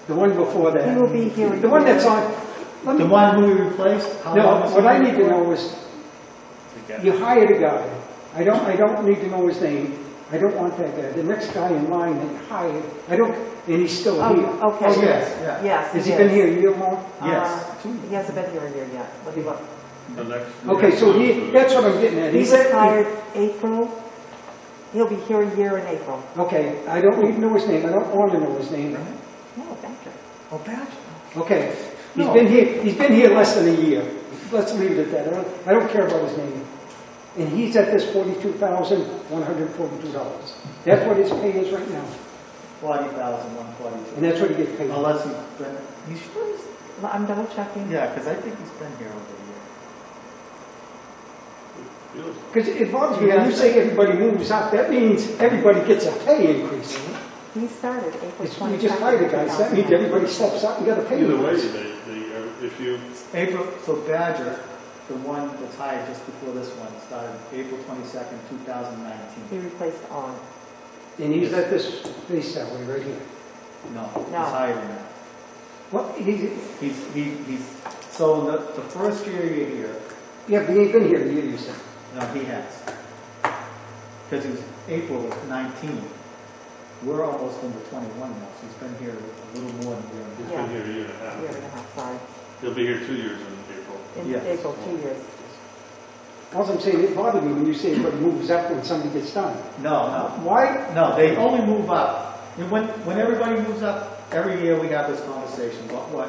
The one before that.
He will be here.
The one that's on.
The one who we replaced?
No, what I need to know is, you hired a guy. I don't need to know his name. I don't want that guy. The next guy in line that you hired, and he's still here.
Okay.
Oh, yes, yeah.
Yes.
Has he been here a year more?
Yes.
He hasn't been here a year yet. Let me look.
Okay, so that's what I'm getting at.
He was hired April. He'll be here a year in April.
Okay, I don't need to know his name. I don't want to know his name.
No, Badger.
Oh, Badger.
Okay, he's been here less than a year. Let's leave it at that. I don't care about his name. And he's at this $42,142. That's what his pay is right now.
40,142.
And that's what he gets paid.
Unless he's sure
I'm double checking.
yeah, because I think he's been here over a year.
Because it bothers me, when you say everybody moves up, that means everybody gets a pay increase.
He started April 22nd.
We just hired a guy, so that means everybody steps up and got a pay
Either way,
increase.
if you,
So Badger, the one that's hired just before this one, started April 22nd, 2019.
He replaced On.
And he's at this base salary right here.
No, he's
No.
higher than that.
Well,
He's so the first year you're here,
yeah, but he ain't been here a year, you said.
no, he has. Because he was April of 19. We're almost into 21 now, so he's been here a little more than a year.
he's
Yeah.
been here a year and a half.
Year and a half, sorry.
He'll be here 2 years in April.
In
Yes.
April, 2 years.
All I'm saying, it bothered me when you say everybody moves up when somebody gets done.
No,
Why?
no, they only move up. And when everybody moves up, every year we have this conversation about what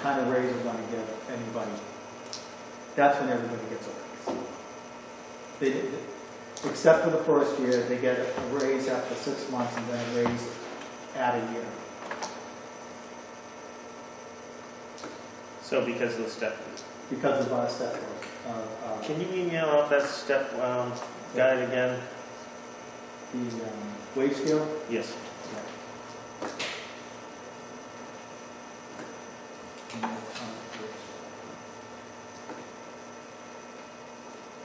kind of raise we're going to give anybody. That's when everybody gets a raise. Except for the first year, they get a raise after 6 months and then a raise at a year.
So because of the step,
Because of our step.
can you email out that step guide again?
The wage scale?
Yes.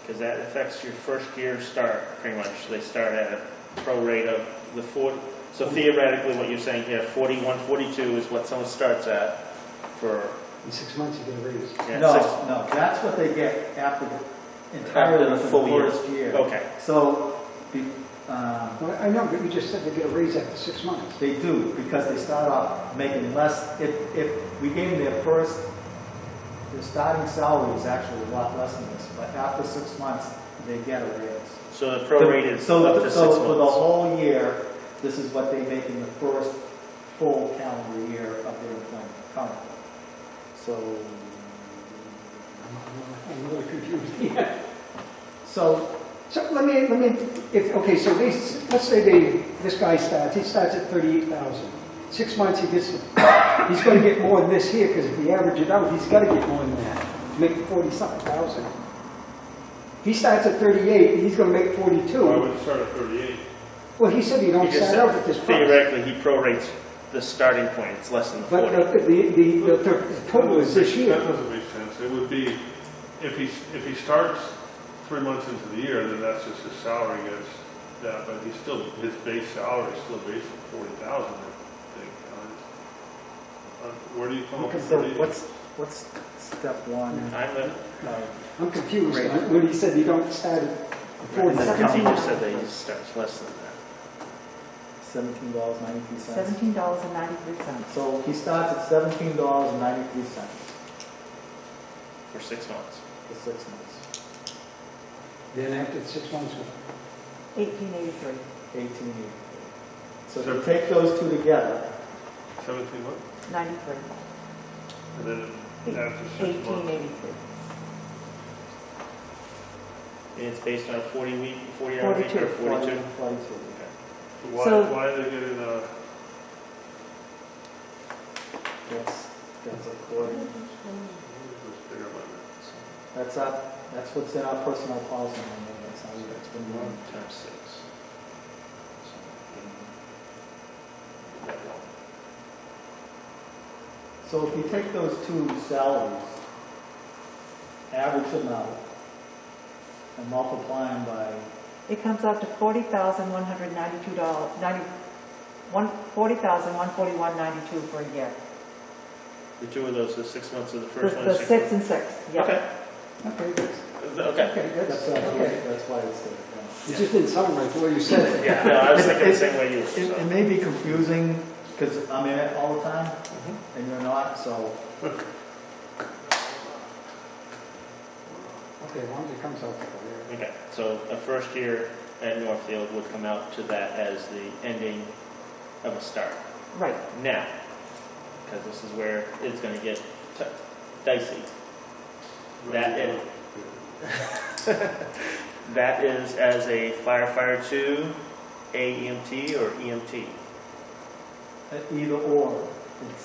Because that affects your first year start, pretty much. They start at a pro rate of the 40. So theoretically, what you're saying here, 41, 42 is what someone starts at for.
In 6 months, you get a raise.
Yeah,
No, that's what they get after the entirely
After the full year.
first year.
Okay.
So,
Well, I know, but you just said they get a raise after 6 months.
they do, because they start off making less. If we gave them their starting salary is actually a lot less than this, but after 6 months, they get a raise.
So the prorated
So
up to 6
so
months.
for the whole year, this is what they make in the first full calendar year of their employment currently. So
I'm a little confused.
So,
So let me, okay, so let's say this guy he starts at 38,000. 6 months he gets, he's gonna get more than this here, because if we average it out, he's gotta get more than that to make 40-something thousand. If he starts at 38, he's gonna make 42.
Why would it start at 38?
Well, he said he don't
He just
start out at this
said,
price.
theoretically, he prorates the starting point, it's less than the
But
40.
the total is this
That
year.
doesn't make sense. It would be, if he starts 3 months into the year, then that's just his salary gets that, but his base salary is still based on 40,000, I think. Where do you come up with
so
38?
what's step one?
I'm confused
Great.
when he said you don't start at
And the
40.
company just said that he starts less than that.
$17.93.
$17.93.
So he starts at $17.93
For 6 months.
for 6 months.
Then after 6 months,
1883.
1883. So if you take those two together,
17 what?
93.
And then after 6 months.
1883.
And it's based on a 40-hour week or 42?
42.
Why,
So-
why are they getting
That's according. That's what's in our personnel policy manual. That's how it's been run.
Times 6.
So if you take those two salaries, average them out, and multiply them by,
It comes out to $40,192, $40,141.92 for a year.
The two of those, the 6 months of the first one?
The
6
6
months?
and 6, yeah.
Okay,
okay, that's,
okay.
okay,
that's why it's there.
it just didn't sound right the way you said it.
Yeah, no, I was thinking the same way you were.
It
so.
may be confusing, because I'm in it all the time,
Mhm.
and you're not, so.
Okay, as long as it comes out clear.
Okay, so a first year at Northfield would come out to that as the ending of a start.
Right.
Now, because this is where it's going to get dicey. That is, that is as a firefighter 2, AEMT, or EMT.
Either or,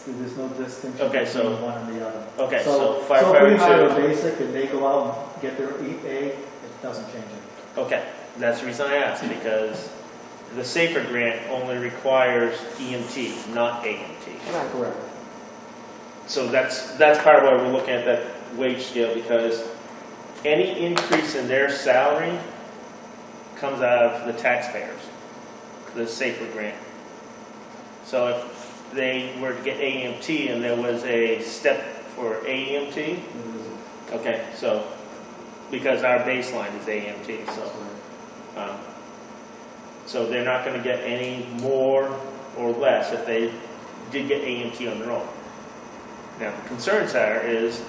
there's no distinction
Okay, so-
between one and the other.
Okay,
So
so
if we
firefighter
hire a
2.
basic and they go out and get their EA, it doesn't change it.
Okay, that's the reason I asked, because the SAFER grant only requires EMT, not AMT.
Right.
Correct.
So that's part of why we're looking at that wage scale, because any increase in their salary comes out of the taxpayers, the SAFER grant. So if they were to get AMT and there was a step for AMT, okay, so, because our baseline is AMT, so they're not going to get any more or less if they did get AMT on their own. Now, the concerns are is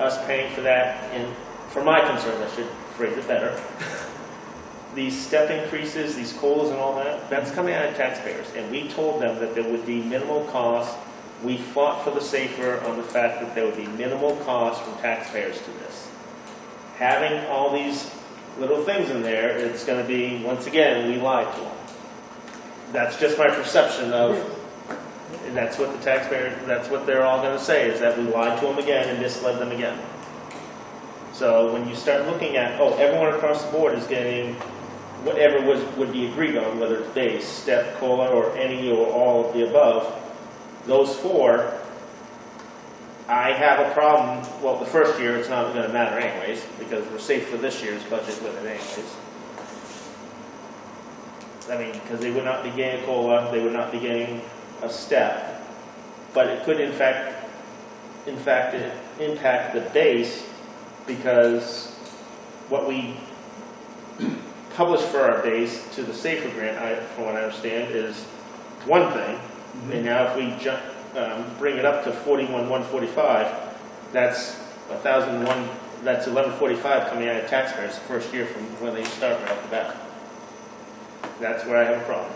us paying for that, and for my concerns, I should phrase it better, these step increases, these COLAs and all that, that's coming out of taxpayers. And we told them that there would be minimal cost. We fought for the SAFER on the fact that there would be minimal cost from taxpayers to this. Having all these little things in there, it's going to be, once again, we lied to them. That's just my perception of, and that's what the taxpayer, that's what they're all going to say, is that we lied to them again and misled them again. So when you start looking at, oh, everyone across the board is getting whatever would be agreed on, whether it's base, step, COLA, or any or all of the above, those four, I have a problem. Well, the first year it's not going to matter anyways, because we're safe for this year's budget with it anyways. I mean, because they would not be getting a COLA, they would not be getting a step, but it could in fact impact the base, because what we publish for our base to the SAFER grant, from what I understand, is one thing, and now if we bring it up to 41,145, that's 1,001. That's 1145 coming out of taxpayers the first year from when they start right off the bat. That's where I have a problem.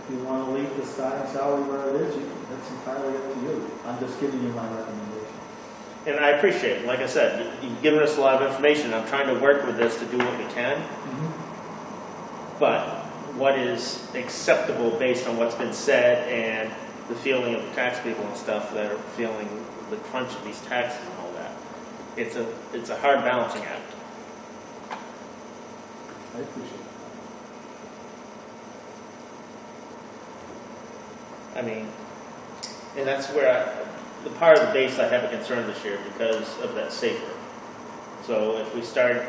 If you want to leave the starting salary where it is, that's entirely up to you. I'm just giving you my recommendation.
And I appreciate it. Like I said, you've given us a lot of information. I'm trying to work with this to do what we can. But what is acceptable based on what's been said and the feeling of the tax people and stuff that are feeling the crunch of these taxes and all that. It's a hard balancing act.
I appreciate it.
I mean, and that's where the part of the base I have a concern this year because of that safer. So if we start,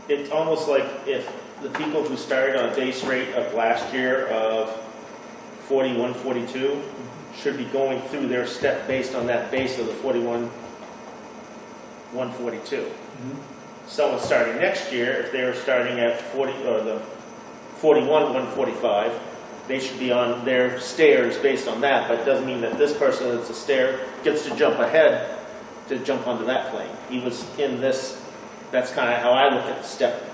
it's almost like if the people who started on a base rate of last year of 41, 42 should be going through their step based on that base of the 41, 142. Someone starting next year, if they were starting at 40 or the 41, 145, they should be on their stairs based on that, but it doesn't mean that this person that's a stair gets to jump ahead to jump onto that plane. He was in this, that's kind of how I look at the step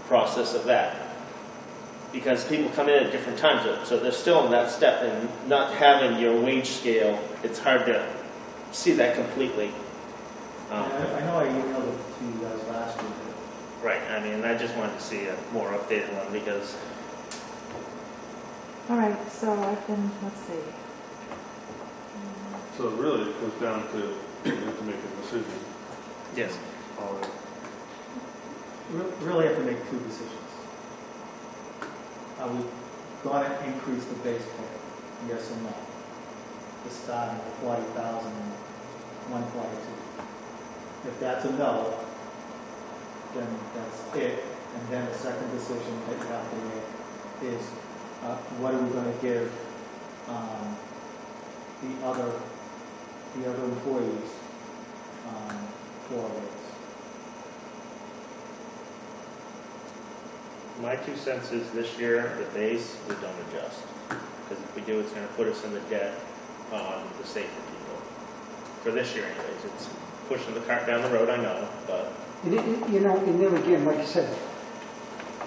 process of that. Because people come in at different times, so they're still in that step, and not having your wage scale, it's hard to see that completely.
I know I emailed it to you guys last week.
Right, I mean, I just wanted to see a more updated one because
All right, so I've been, let's see.
So really it goes down to, you have to make a decision.
yes,
on it.
Really have to make two decisions. Are we going to increase the base pay? Yes or no? The starting at 40,000 and 142. If that's a no, then that's it. And then the second decision that you have to make is what are we going to give the other employees for a raise?
my 2 cents is this year, the base, we don't adjust. Because if we do, it's going to put us in the debt on the safer people. For this year anyways, it's pushing the cart down the road, I know, but
You know, and then again, like you said,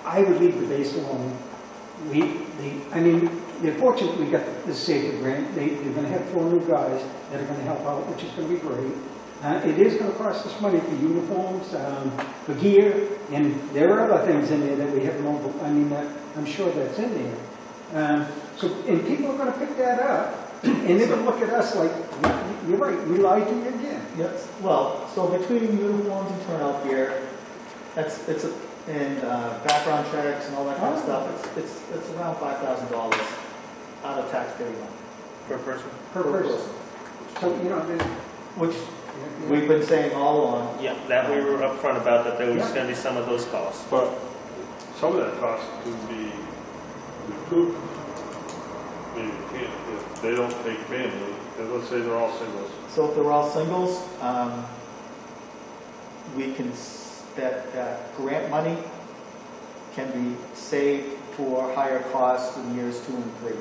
I would leave the base alone. I mean, they're fortunate we got this safer grant. They're going to have 4 new guys that are going to help out, which is going to be great. It is going to cost us money for uniforms, for gear, and there are other things in there that we haven't over. I mean, I'm sure that's in there. And people are going to pick that up, and they're going to look at us like, you're right, we lied to you again.
Yes. Well, so between uniforms and turnout gear, and background checks and all that kind of stuff, it's around $5,000 out of taxpayer money
per person.
Per person. So, you know,
which we've been saying all along.
Yeah, that we were upfront about, that there was
Yeah.
going to be some of those costs.
But some of that cost can be recouped. Maybe you can't, if they don't take family, and let's say they're all singles.
So if they're all singles, we can, that grant money can be saved for higher costs in years 2 and 3.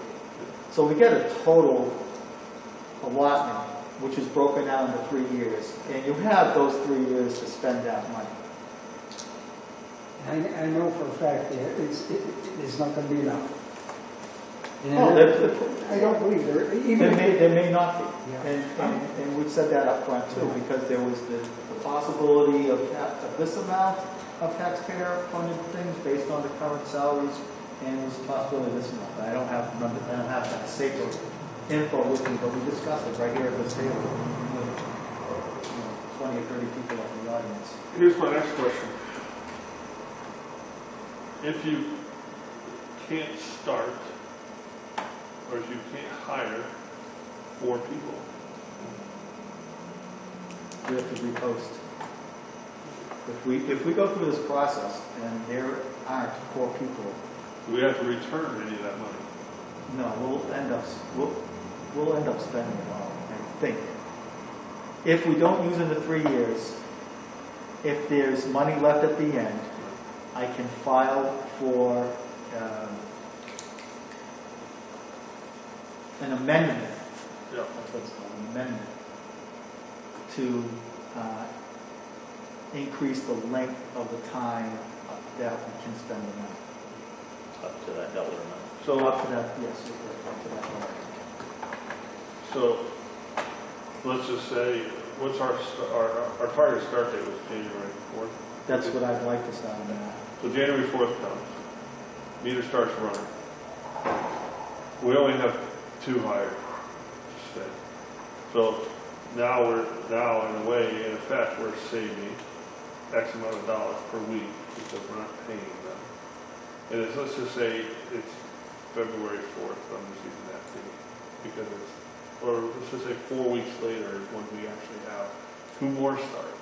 So we get a total allotment, which is broken down into 3 years, and you have those 3 years to spend that money.
I know for a fact that it's not going to be enough.
Oh,
I don't believe there.
there may not be,
Yeah.
and we said that up front too, because there was the possibility of this amount of taxpayer funded things based on the current salaries, and there's a possibility of this amount. I don't have that safer info with me, but we discussed it right here at this table with 20 or 30 people in the audience.
Here's my next question. If you can't start, or if you can't hire 4 people,
We have to repost. If we go through this process and there aren't 4 people,
do we have to return any of that money?
no, we'll end up spending it all, I think. If we don't use it in the 3 years, if there's money left at the end, I can file for an amendment.
Yeah.
That's what it's called, an amendment, to increase the length of the time that we can spend the money.
up to that dollar amount.
So,
Up to that, yes, you're correct, up to that point.
so, let's just say, what's our target start date was January 4th?
That's what I'd like to start on that.
So January 4th comes, meter starts running. We only have 2 hired, just say. So now in a way, in effect, we're saving X amount of dollars per week because we're not paying them. And it's, let's just say it's February 4th, I'm just using that date, because it's, or let's just say 4 weeks later is when we actually have 2 more start.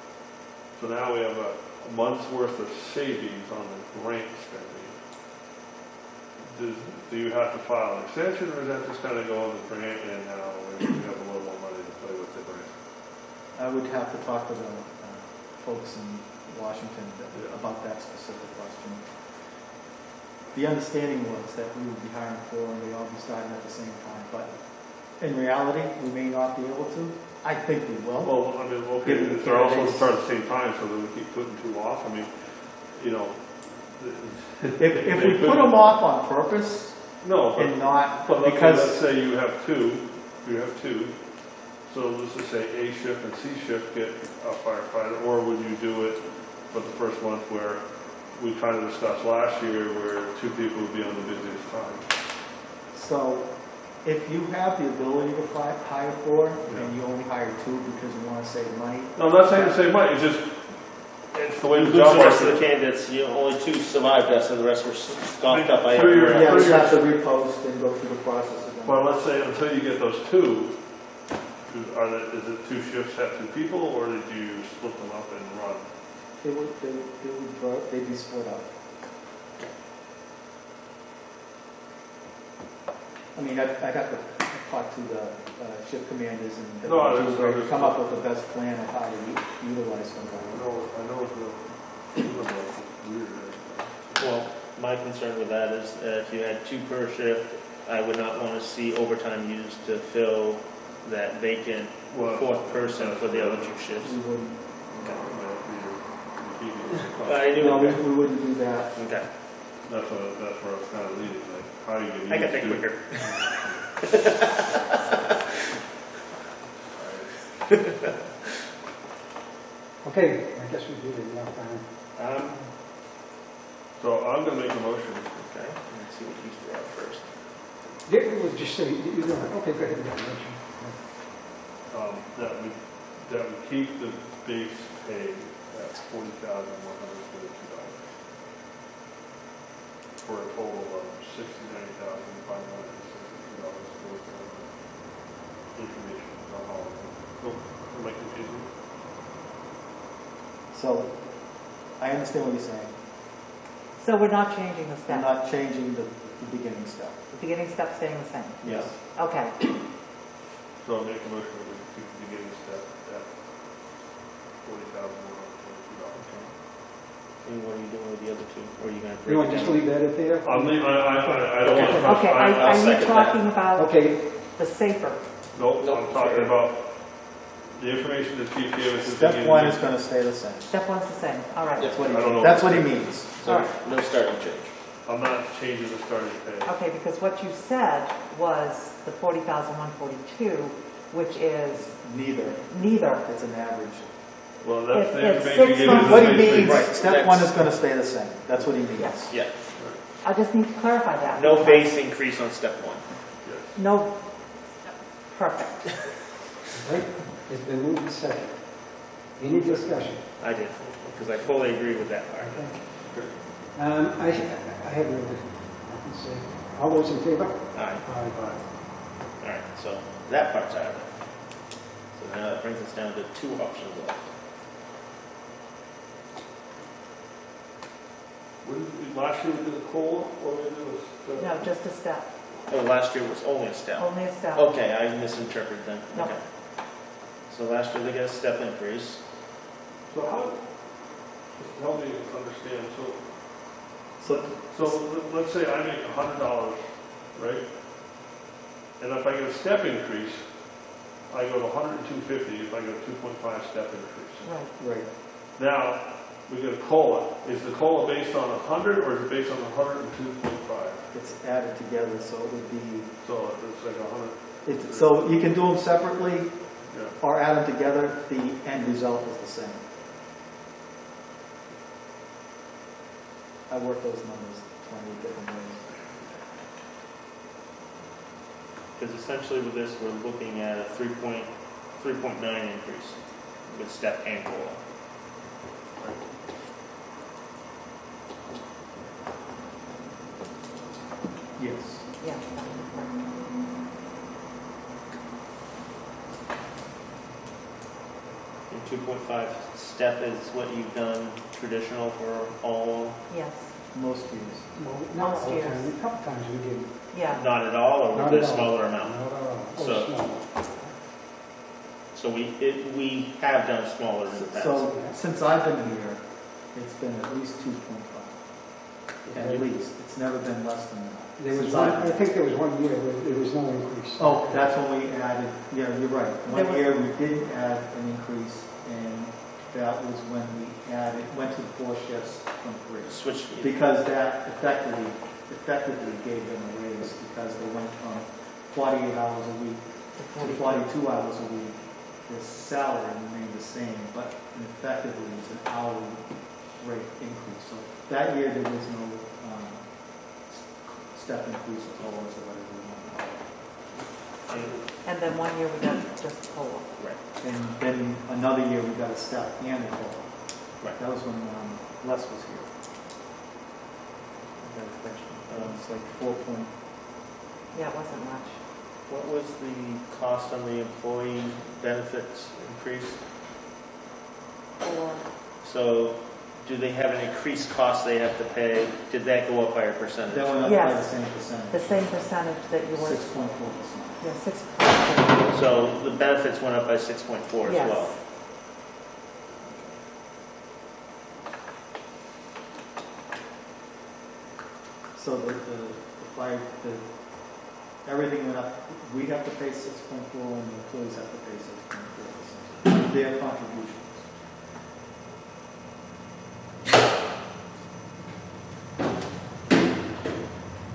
So now we have a month's worth of savings on the grant spending. Do you have to file an extension, or is that just kind of go on the grant and now we have a little more money to play with the grant?
I would have to talk to the folks in Washington about that specific question. The understanding was that we would be hiring 4 and they'd all be starting at the same time, but in reality, we may not be able to. I think we will.
Well, I mean, okay,
Given the
if they're all supposed to
candidates.
start at the same time, so that we keep putting 2 off, I mean, you know.
If we put them off on purpose
No, but,
and not,
but let's
because,
say you have 2, so let's just say A shift and C shift get a firefighter, or would you do it for the first month where we kind of discussed last year where 2 people would be on the busiest time?
so if you have the ability to hire 4 and you only hire 2 because you want to save money,
No, I'm not saying to save money, it's just, it's the way
You
the
lose
job
the rest of
market.
the candidates, you know, only 2 survived us, and the rest were scoffed up by
Through your-
everyone
yeah,
else.
you have to repost and go through the process again.
Well, let's say until you get those 2, is it 2 shifts have 2 people, or did you split them up and run?
They'd be split up. I mean, I'd have to talk to the shift commanders and
No, I understand.
come up with the best plan of how to utilize them.
I know it's weird.
Well, my concern with that is if you had 2 per shift, I would not want to see overtime used to fill that vacant
Well,
4th person for the other 2 shifts.
We wouldn't,
I knew.
no, we wouldn't do that.
Okay,
That's where I was kind of leading, like, how you get.
I got that
used to-
quicker.
Okay, I guess we did it enough time.
So I'm gonna make a motion.
Okay, let's see what you threw out first.
Yeah, we'll just say, you're going to, okay, go ahead, Rich.
That we keep the base pay at $40,142 for a total of $69,562 for information on all of them. So, am I confusing?
So, I understand what you're saying.
So we're not changing the
We're
step?
not changing the beginning step.
The beginning step staying the same?
Yes.
Okay.
So I'll make a motion that we keep the beginning step at $40,142.
And what are you doing with the other 2? Or are you going to break
You want to
it
just
down?
leave that at there?
I don't want to touch.
Okay,
I'll
are you
second that.
talking about
Okay,
the safer?
Nope,
Nope,
I'm talking
sorry.
about the information the chief gave us. at the
Step
beginning.
1 is going to stay the same.
Step 1's the same, all right.
That's what
I don't know.
that's what he means.
So, no starting change.
I'm not changing the starting pay.
Okay, because what you said was the 40,142, which is
Neither.
neither.
It's an average.
Well, that's the
It's
information
6
you gave
months.
us.
What
at
he
the base
means,
pay.
Right,
step 1 is going to stay the same. That's what he means.
Yes.
Yeah,
I just need to clarify that.
no base increase on step 1.
Yes.
No, perfect.
right, it's been moved to second. Any discussion?
I did, because I fully agree with that part.
I have no, nothing to say. All those in favor?
Alright,
Aye.
alright, so that part's out of it. So now that brings us down to 2 options left.
Last year we did a COLA, what we did was.
No, just a step,
Oh, last year was only a step.
only a step.
Okay, I misinterpreted then.
No.
Okay. So last year they got a step increase.
So how, just help me understand, so let's say I make $100, right? And if I get a step increase, I go to $102.50 if I get a 2.5 step increase.
Right.
Right.
Now, we get a COLA. Is the COLA based on 100 or is it based on 102.5?
it's added together, so it would be,
So it's like 100,
so you can do them separately
yeah.
or add them together, the end result is the same. I work those numbers 20 different ways.
Because essentially with this, we're looking at a 3.9 increase with step and COLA.
Yes.
Yeah.
And 2.5 step is what you've done traditional for all,
Yes,
Most years.
Well, not
Most
all the
years.
time, a couple times we did.
yeah.
not at all, or
Not
with a
at all.
smaller amount?
Not at all. Or
So-
small.
So we have done smaller in the past.
So since I've been here, it's been at least 2.5. At least. It's never been less than that.
There was
Since
one,
I've
I
been-
think there was 1 year where there was no increase.
Oh, that's when we added, yeah, you're right.
There
One
was-
year we didn't add an increase, and that was when we added, went to 4 shifts from 3.
Switch,
Because that effectively gave them a raise, because they went from 48 hours a week to 42 hours a week. Their salary remained the same, but effectively it was an hourly rate increase. So that year there was no step increase or COLAs or whatever you want to call it.
And then 1 year we got just COLA.
right,
And then another year we got a step and a COLA.
right.
That was when Les was here. It's like 4 point.
Yeah, it wasn't much.
What was the cost on the employee benefits increase?
Or,
So do they have an increased cost they have to pay? Did that go up by a percentage?
That went up by the
Yes.
same percentage.
the same percentage that you were,
6.4%.
yeah, 6%.
So the benefits went up by 6.4 as
Yes.
well?
So the fire, everything went up. We have to pay 6.4 and the employees have to pay 6.4%. Their contributions.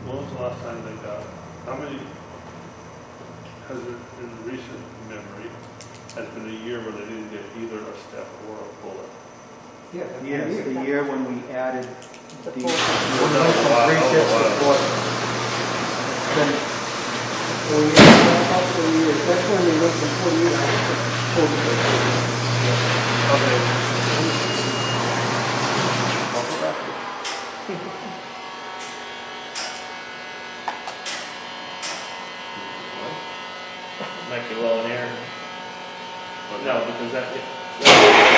When was the last time they got, how many, has it, in recent memory, has been a year where they didn't get either a step or a COLA?
Yeah. that
Yes,
one year.
the year when we added
The
the,
four.
we went from 3 shifts to 4. It's been
4 years, about 4 years. That's when we went from 48 hours to 40.
Okay.
Might be low in air. No, because that,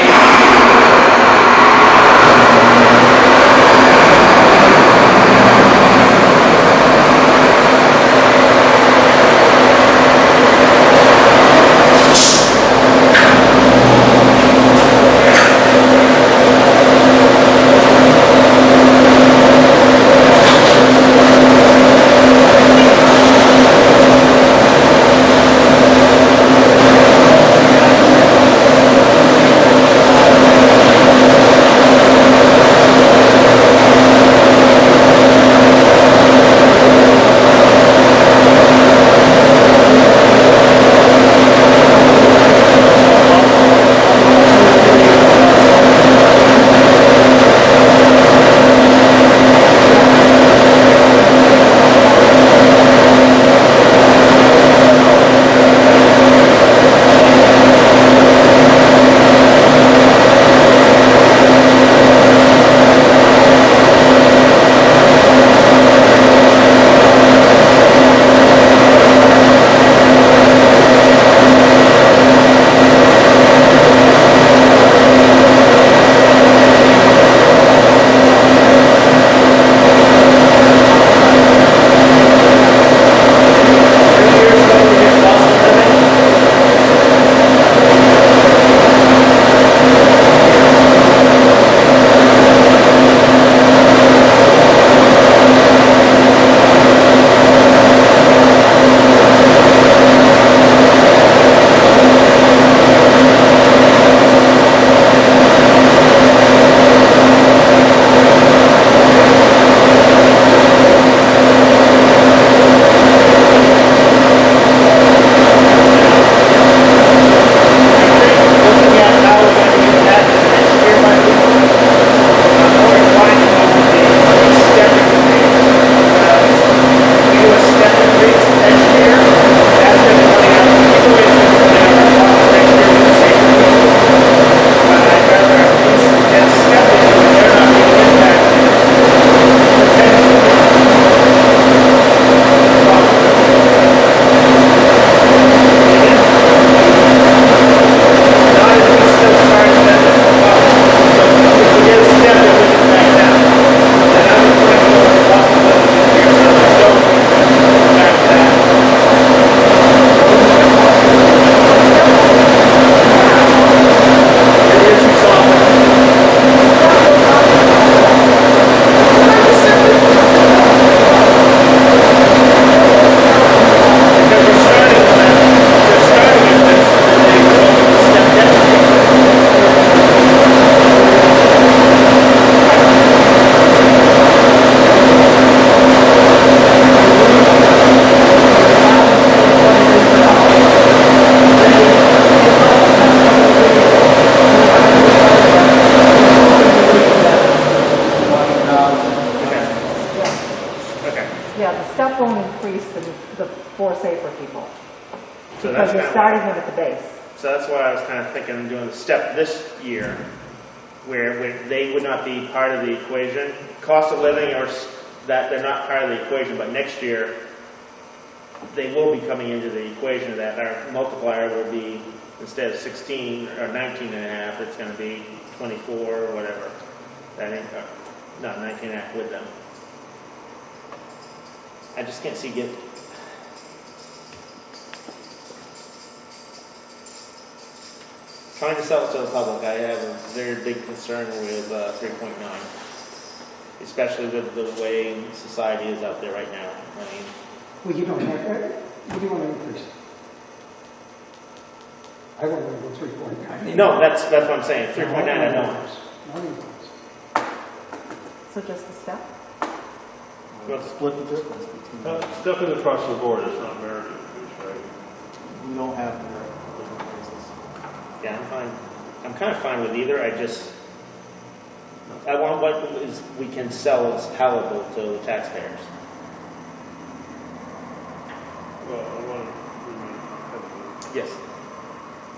for safer people.
So
Because
that's
you're
kind
starting
of,
them at the base.
so that's why I was kind of thinking of doing the step this year, where they would not be part of the equation. Cost of living or that they're not part of the equation, but next year they will be coming into the equation. That our multiplier will be, instead of 16 or 19 and a half, it's going to be 24 or whatever. I think, not 19 and a half with them. I just can't see trying to sell it to the public. I have a very big concern with 3.9, especially with the way society is out there right now. I mean,
Well, you don't have, what do you want to increase? I want to go 3.9.
no, that's what I'm saying. 3.9, I know.
No increase.
So just the step?
We'll split the difference between them.
Stepping across the board is not merit increase, right?
We don't have the different places.
Yeah, I'm fine. I'm kind of fine with either. I want what is we can sell as palatable to the taxpayers.
Well, I want to remain competitive
Yes.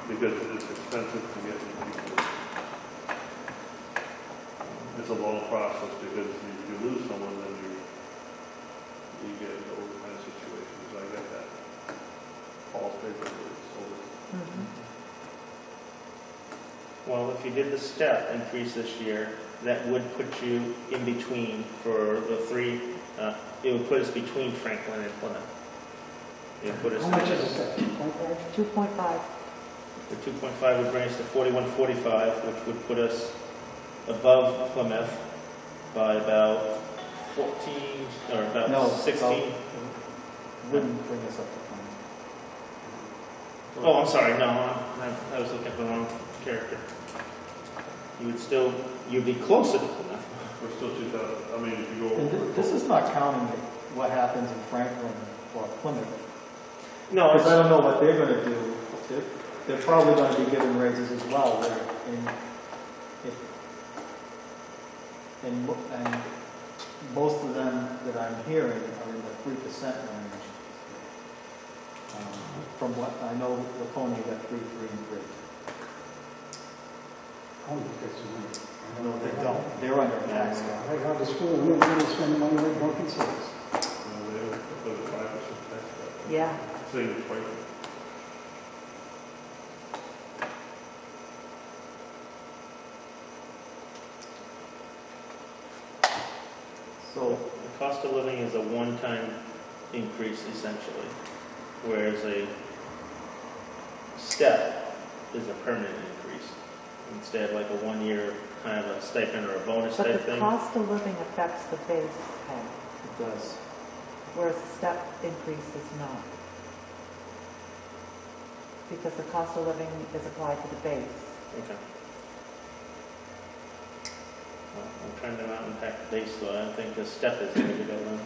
because it's expensive to get these people. It's a long process because if you lose someone, then you get into all kinds of situations. I get that. All paper is over.
Mhm.
Well, if you did the step increase this year, that would put you in between for the three. It would put us between Franklin and Plymouth. It would put us.
How much is it, 2.5?
2.5.
The 2.5 would bring us to 4145, which would put us above Plymouth by about 14 or about
No,
16.
Wouldn't bring us up to
Oh, I'm sorry. No, I was looking at the wrong character. You'd be closer to Plymouth.
We're still 2,000. I mean, if you go
And
over.
this is not counting what happens in Franklin or Plymouth.
No,
Because I
it's,
don't know what they're going to do. They're probably going to be given raises as well. And most of them that I'm hearing are in the 3% range. From what I know, Laconia got 3, 3, and 3.
Oh, because you
No, they don't. They're under tax cap.
Right out of school, we're going to spend money like drunken sailors.
They put a 5% tax cut.
Yeah.
Same as Franklin.
So,
the cost of living is a one-time increase essentially, whereas a step is a permanent increase. Instead, like a one-year kind of a stipend or a bonus
But
type
the
thing.
cost of living affects the base pay,
it does.
whereas the step increase does not. Because the cost of living is applied to the base.
Okay. Well, I'm trying to not impact the base, so I don't think the step is going to go in.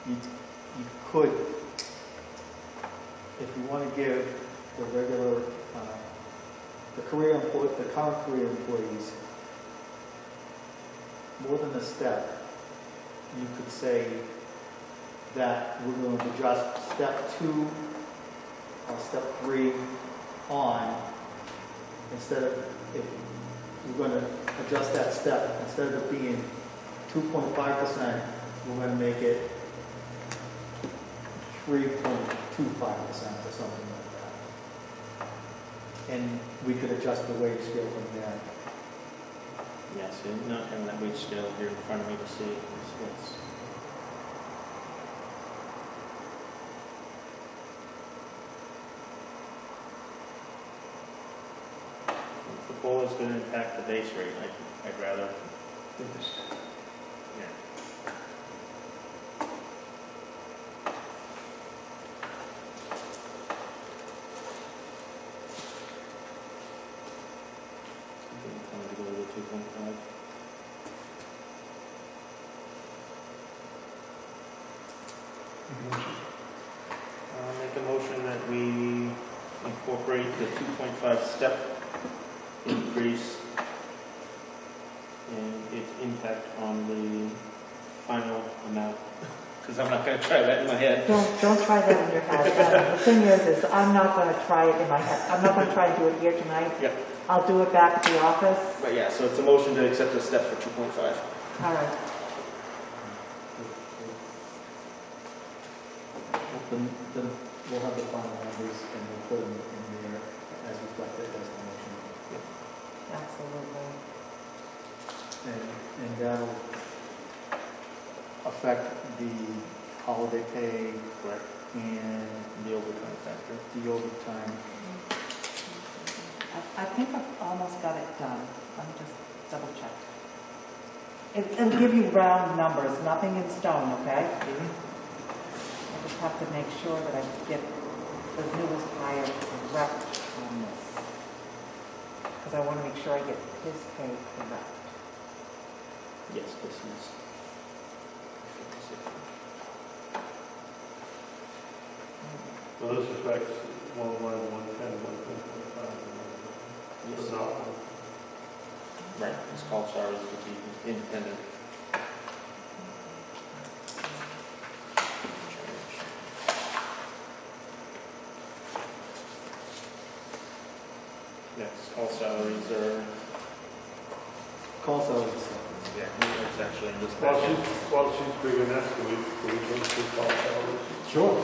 You could, if you want to give the regular, the current career employees more than a step, you could say that we're going to adjust step 2 or step 3 on, instead of, if we're going to adjust that step, instead of it being 2.5%, we're going to make it 3.25% or something like that. And we could adjust the wage scale from there.
Yes, yeah, not having that wage scale here in front of me to see. Yes. If the COLA is going to impact the base rate, I'd rather, yeah. I'm going to go with 2.5. I'll make a motion that we incorporate the 2.5 step increase and its impact on the final amount, because I'm not gonna try that in my head.
Don't try that in your head. The thing is I'm not gonna try it in my head. I'm not gonna try to do it here tonight.
Yep.
I'll do it back at the office.
But yeah, so it's a motion to accept the step for 2.5.
All right.
Then we'll have the final numbers and we'll put them in there as reflected as the motion.
Absolutely.
And that'll affect the holiday pay
Correct.
and
The overtime factor.
the overtime.
I think I've almost got it done. Let me just double check. It'll give you round numbers, nothing in stone, okay? I just have to make sure that I get the newest hire correct on this. Because I want to make sure I get his pay correct.
Yes, this is.
So this affects 111, 110, 110.5.
Yes.
But not
Right, it's called salaries to be independent. Next, call salaries are,
Call salaries.
yeah, it's actually in this
While
packet.
she's big enough, can we go through call salaries?
Sure.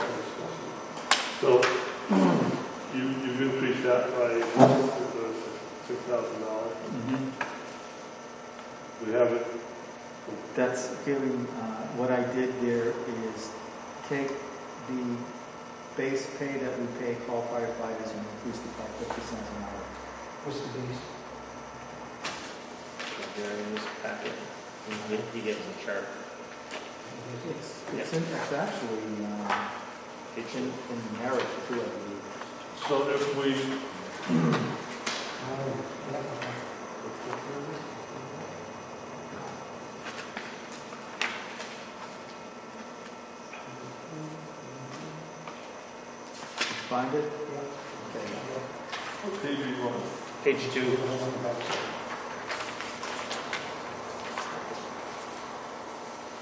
So, you've increased that by $6,000. We have it,
That's giving, what I did there is take the base pay that we pay call firefighters and increase it by 50 cents an hour.
What's the base?
They're in this packet. He gives a chart.
It's actually,
It's
in the narrative too, I believe.
so if we,
Find it? Okay.
what page do you want?
Page 2.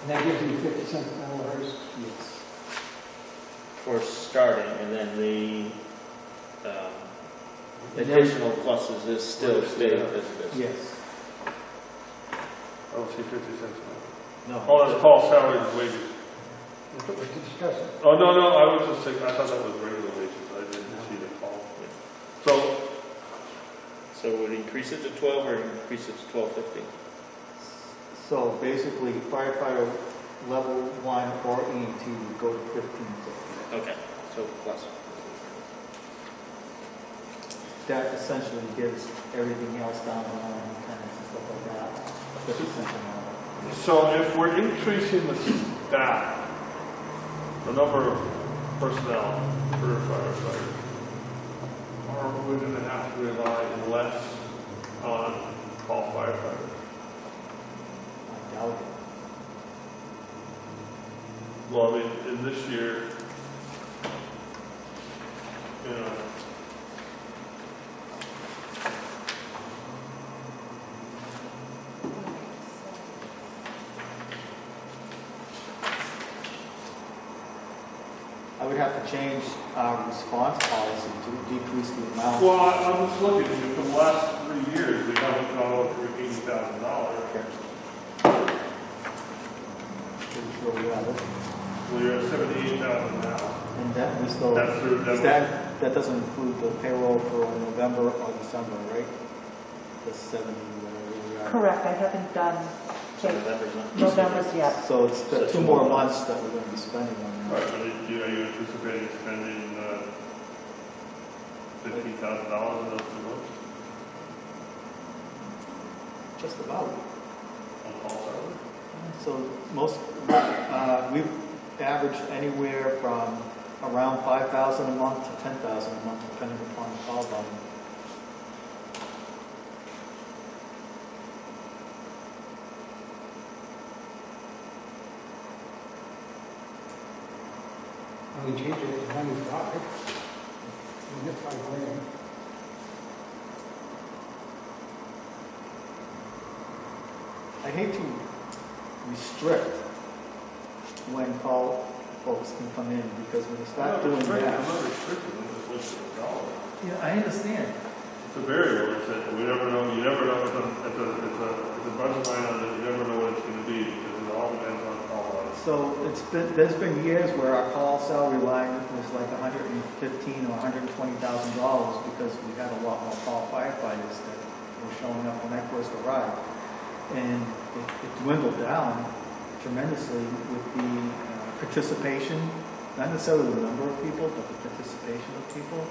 And that gives you 50 cents an hour.
Yes.
For starting, and then the additional pluses is still staying as it is.
Yes.
I don't see 50 cents an
No.
hour. Oh, that's call salaries and wages.
We can discuss it.
Oh, no, I was just thinking, I thought that was regular wages, I didn't see the call. So,
So would increase it to 12 or increase it to 12.50?
So basically firefighter level 1 or EMT would go to 1550.
Okay, so plus.
That essentially gives everything else down the line, mechanics and stuff like that, 50 cents an hour.
so if we're increasing the staff, the number of personnel for firefighters, are we gonna have to rely less on call firefighters?
I doubt it.
Well, I mean, in this year, you know,
I would have to change our response policy to decrease the amount.
well, I'm just looking, for the last 3 years, we haven't gone over $80,000.
Pretty sure we have it.
Well, you're at 78,000 now.
And that we still,
That's through
is that doesn't include the payroll for November or December, right? The 70, whatever we are.
Correct, I haven't done
So November's not.
November's yet.
So it's
So
the 2
2
more
more
months that we're going to be spending on
Right,
that.
but are you anticipating spending $50,000 in those 2 months
Just about.
on call salary?
So most, we've averaged anywhere from around 5,000 a month to 10,000 a month, depending upon the call volume.
And we changed it to 95. And that's $5 grand.
I hate to restrict when call folks can come in, because when you start doing
I'm
that,
not restricted, I'm just looking at the dollar.
yeah, I understand.
It's a variable, it's a, we never know, you never know, it's a budget line on it, you never know what it's gonna be, because it all depends on call line.
So there's been years where our call salary line was like $115,000 or $120,000 because we had a lot more call firefighters that were showing up when I first arrived. And it dwindled down tremendously with the participation, not necessarily the number of people, but the participation of people.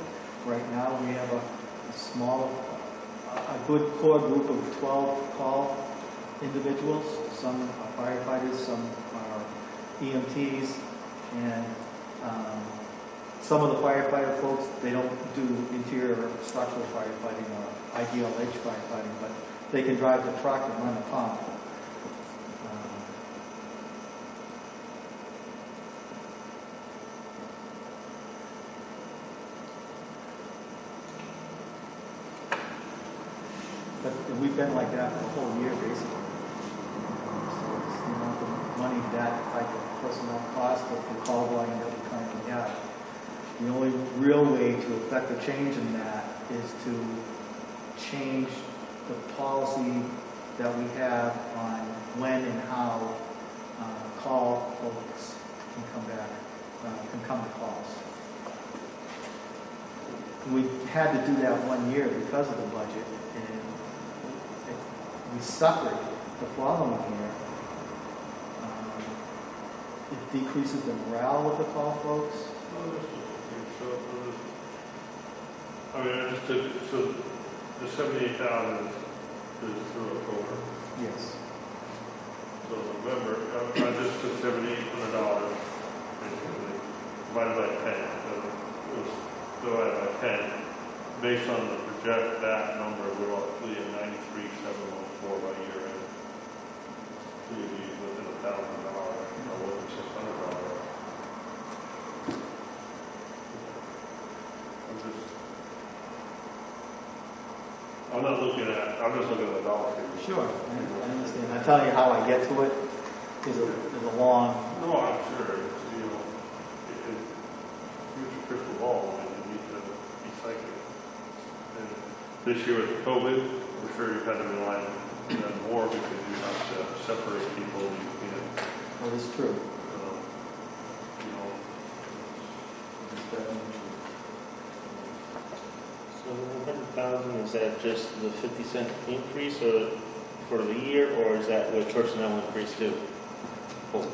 Right now, we have a good core group of 12 call individuals. Some are firefighters, some are EMTs, and some of the firefighter folks, they don't do interior structural firefighting or IDLH firefighting, but they can drive the truck and run the pump. But we've been like that for the whole year, basically. So it's the amount of money that type of personnel cost of the call volume that we currently have. The only real way to affect a change in that is to change the policy that we have on when and how call folks can come back, can come to calls. We had to do that 1 year because of the budget, and we suffered the following year. It decreases the morale of the call folks.
I mean, I just took, so the 78,000 is through October.
Yes.
So November, I just took $7,800, basically, divided by 10. So it was divided by 10. Based on the project, that number, we're roughly at 93,714 by year end. So you'd be within $1,000, or within $600. I'm not looking at, I'm just looking at the dollar figure.
Sure, I understand. I'm telling you how I get to it is a long.
No, I'm sure, it's, you know, use your crystal ball and you need to be psychic. And this year with COVID, I'm sure you've had to rely on more because you have to separate people, you can't,
That is true.
you know.
It's definitely true.
So 100,000, is that just the 50-cent increase or for the year, or is that with personnel increase too? Oh,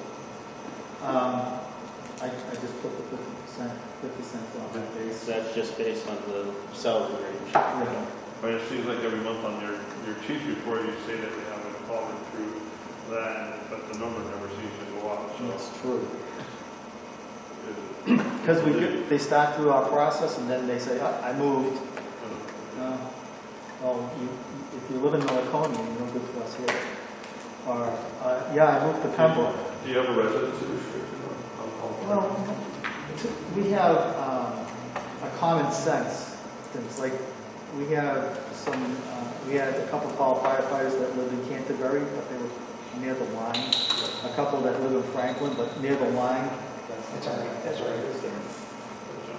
I just put the 50 cents on that base.
that's just based on the salary range.
Yeah.
But it seems like every month on your chief report, you say that they haven't followed through that, but the number never seems to go up, so.
That's true.
it-
Because they start through our process and then they say, I moved. Well, if you live in Laconia, you're no good to us here. Or, yeah, I moved to Pembroke.
Do you have a residency restriction on call?
Well, we have a common sense things like we have we had a couple of call firefighters that lived in Canterbury, but they were near the line. A couple that live in Franklin, but near the line.
That's all right, that's all right.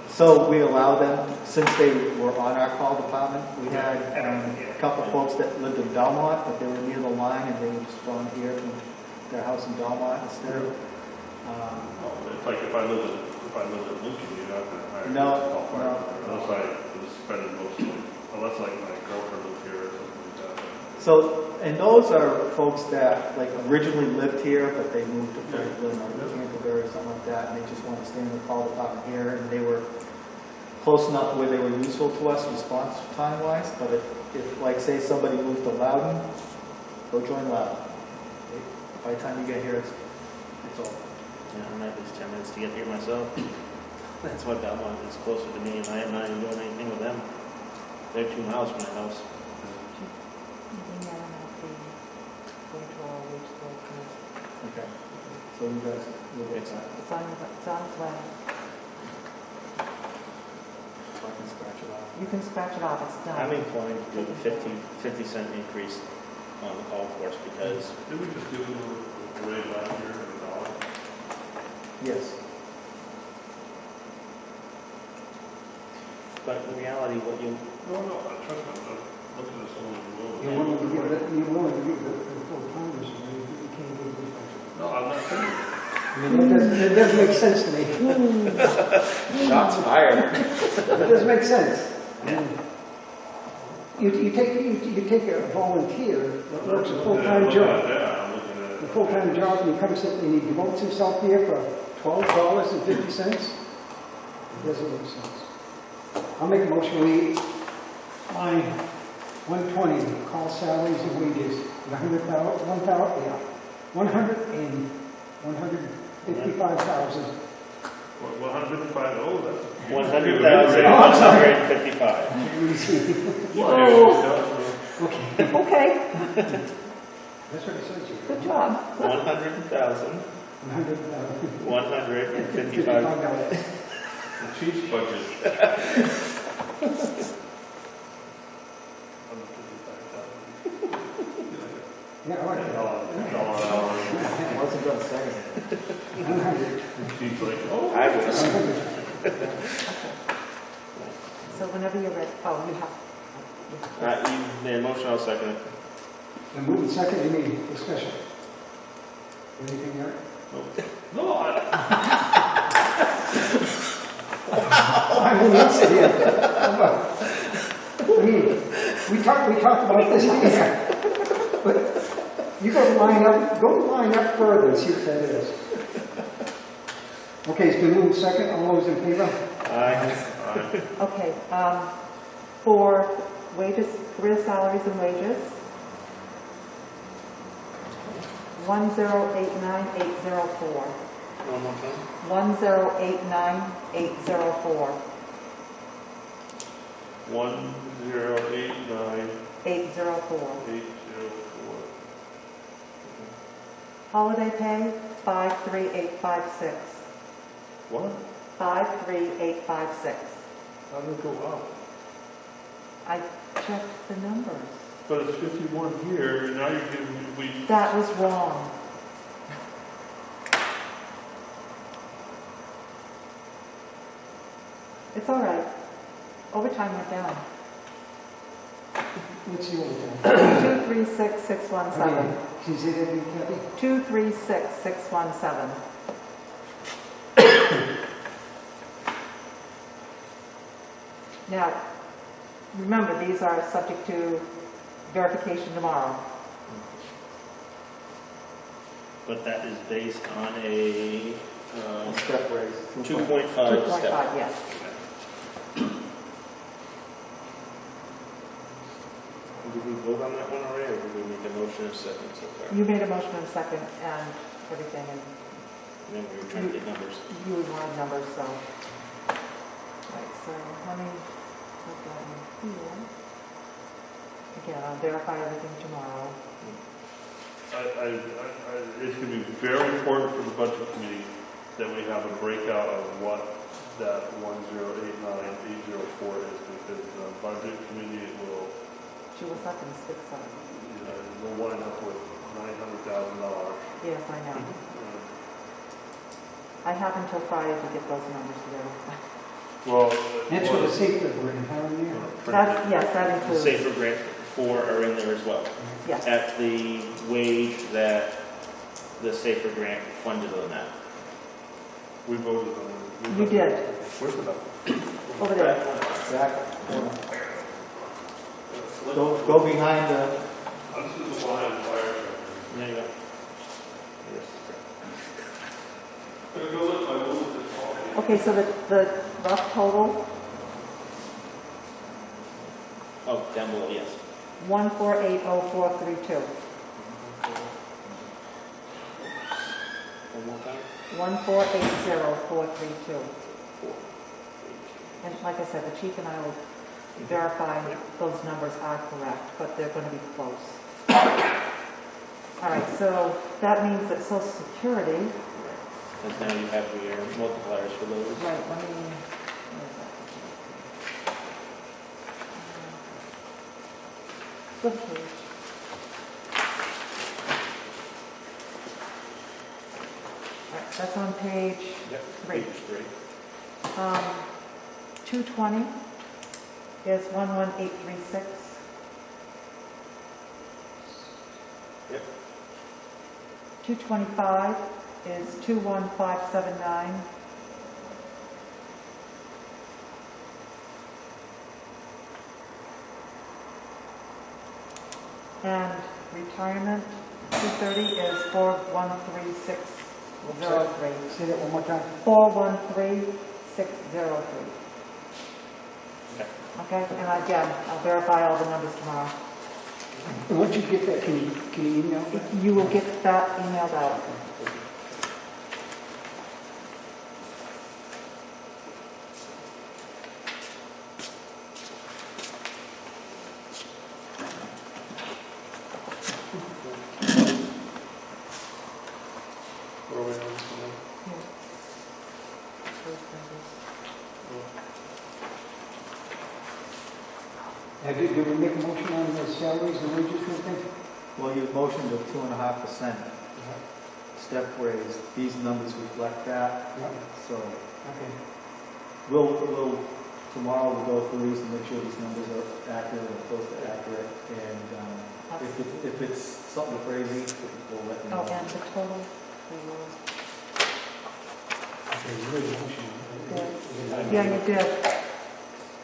So we allow them, since they were on our call department, we had a couple of folks that lived in Belmont, but they were near the line and they would just phone here from their house in Belmont instead.
It's like if I live in Lincoln, you're not going to hire
No,
a call
no.
firefighter, unless I was spending most of it, unless like my girlfriend lives here or something like that.
So, and those are folks that like originally lived here, but they moved to Franklin or Canterbury or something like that, and they just want to stay in the call department here, and they were close enough where they were useful to us response time-wise, but if like, say, somebody moved to Loudon, go join Loudon. By the time you get here, it's over.
Yeah, I'm at least 10 minutes to get here myself. That's why Belmont is closer to me, and I am not even doing anything with them. They're 2 miles from my house.
Okay. So you guys, you'll get that.
It's on the plan.
So I can scratch it off.
You can scratch it off, it's done.
I'm inclined to do the 50-cent increase on the call force because
Did we just do a raise last year of $1?
Yes.
But in reality, what you,
No, trust me, I'm looking at some of the
You're willing to give the full-timers, you can't give these guys.
No, I'm not saying.
I mean, that does make sense to me.
shots fired.
It does make sense. I mean, you take a volunteer that works a full-time job,
Yeah, I'm looking at
a
it.
full-time job, and he comes in and he devotes himself here for $12.50. It doesn't make sense. I'll make a motion, we line 120, call salaries and wages, 155,000.
What, 155, oh, that's.
100,155.
Okay,
Okay,
that's what it says here.
good job.
100,000,
100,000.
155.
$55.
The chief's budget.
Yeah, I like that.
$1 an hour.
I wasn't going to say it.
100.
The chief's like, oh.
I was.
So whenever you're ready, oh, you have.
You made a motion, I'll second it.
And moving second, any discussion? Anything there?
No,
I mean, that's it, yeah. I mean, we talked about this here. But you go line up further and see what that is. Okay, it's been moved second, all those in favor?
Aye.
Okay, for wages, career salaries and wages, 1089804.
One more time.
1089804.
1089.
804.
804.
Holiday pay, 53856.
What?
53856.
How did it go up?
I checked the numbers.
But it's 51 here, and now you're giving me,
That was wrong. It's all right. Overtime went down.
What's the overtime?
236,617.
Can you say that again, Kathy?
236,617. Now, remember, these are subject to verification tomorrow.
But that is based on a
Step raise.
2.5
2.5,
step.
yes.
Did we vote on that one already, or did we make a motion in second so far?
You made a motion in second and everything, and
And then we were trying to get numbers.
you wanted numbers, so. Right, so let me put that in here. Again, I'll verify everything tomorrow.
it's going to be very important for the budget committee that we have a breakout of what that 1089804 is, because the budget committee will,
She was up in 6
will wind up with $900,000.
Yes, I know. I have until Friday to get those numbers together.
Well,
That's for the safety grant, how many years?
That's, yes, that
The
includes,
Safer Grant 4 are in there as well,
yes.
at the wage that the Safer Grant funded on that.
we voted on it.
You did,
Where's the number?
over there.
Exactly. Go behind the,
This is the line of fire.
There you go.
Okay, so the rough total,
Oh, down below, yes.
1480432.
One more time?
1480432.
4.
And like I said, the chief and I will verify those numbers are correct, but they're going to be close. All right, so that means that Social Security,
And now you have your multipliers for those.
right, let me, where is that? Flip page. All right, That's on page
Yep.
3.
Page 3.
220 is 11836.
Yep.
225 is 21579. And retirement, 230 is 413603.
Say that one more time.
413603.
Okay.
Okay, and again, I'll verify all the numbers tomorrow.
And once you get that, can you email that?
You will get that emailed out.
Where are we on this one?
Did we make a motion on the salaries and wages for the thing?
Well, you motioned to 2.5% step raise. These numbers reflect that,
Yeah.
so
Okay.
we'll tomorrow we'll go through these and make sure these numbers are accurate or close to accurate. And if it's something crazy, we'll let you know.
Oh, and the total for
Okay, you made a motion.
yours. Yeah, you did.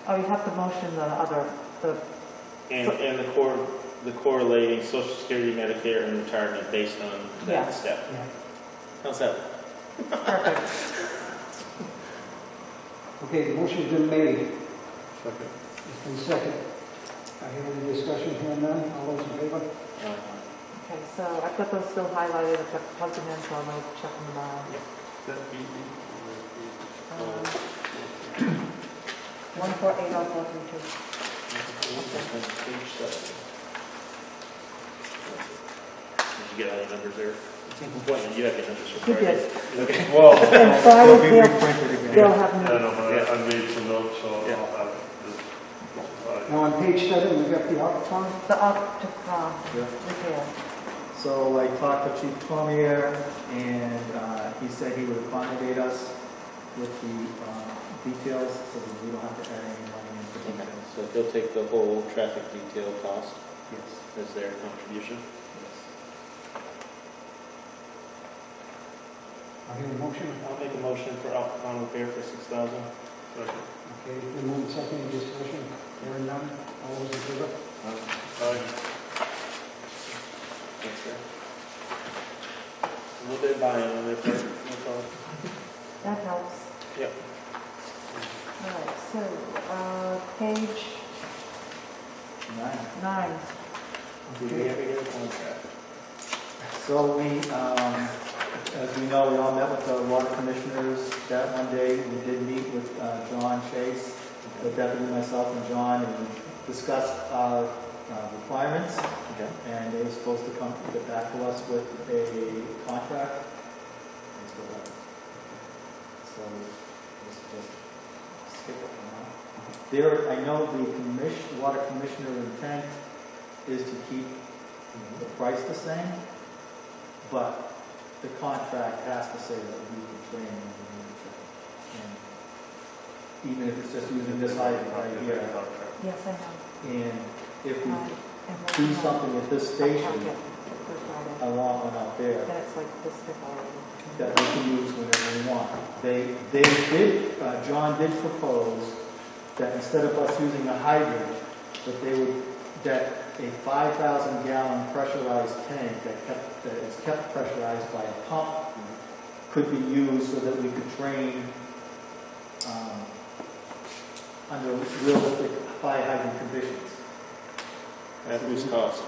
Oh, you have to motion the other,
And the correlating Social Security, Medicare, and retirement based on that
Yes.
step.
Yeah.
How's that?
perfect.
Okay, the motion's been made.
Second.
It's been second. I have any discussion here and none? All those in favor?
Okay, so I've got those still highlighted, I've got plugged them in, so I'm going to check them tomorrow. Um, 1480432.
Page 7. Did you get all the numbers there? What, you have the numbers for
You
Friday?
did.
Okay.
Well,
And
They'll
Friday,
be
they'll
reprinted again.
have
I
new.
know, but I made some notes, so
Yeah.
I'll have this.
Now on page 7, we've got the Opticon.
The up to
Yeah.
repair.
So I talked to Chief Cormier, and he said he would accommodate us with the details, so that we don't have to add any money into the
Okay,
details.
so they'll take the whole traffic detail cost
Yes,
as their contribution.
yes.
I hear a motion.
I'll make a motion for Alcon repair for 6,000.
Second.
Okay, the moving second, any discussion? Hearing none. All those in favor?
Aye.
That's fair. A little bit of buy-in on their part, no problem.
That helps.
Yep.
All right, so, page 9.
Do we ever get a contract?
So we, as we know, we all met with the water commissioners that one day. We did meet with John Chase, the deputy, myself, and John, and discussed our requirements.
Okay.
And they were supposed to get back to us with a contract. They still haven't. So let's just skip it for now. I know the water commissioner intent is to keep the price the same, but the contract has to say that we can train and we need to train. And even if it's just using this item right here,
Yes, I know.
and if we
And
do something at this
I'll
station
check it for Friday.
along and out there,
Then it's like this thick already.
that we can use whenever we want. John did propose that instead of us using a hydrant, that a 5,000 gallon pressurized tank that is kept pressurized by a pump could be used so that we could train under realistic fire hydrant conditions.
At whose cost?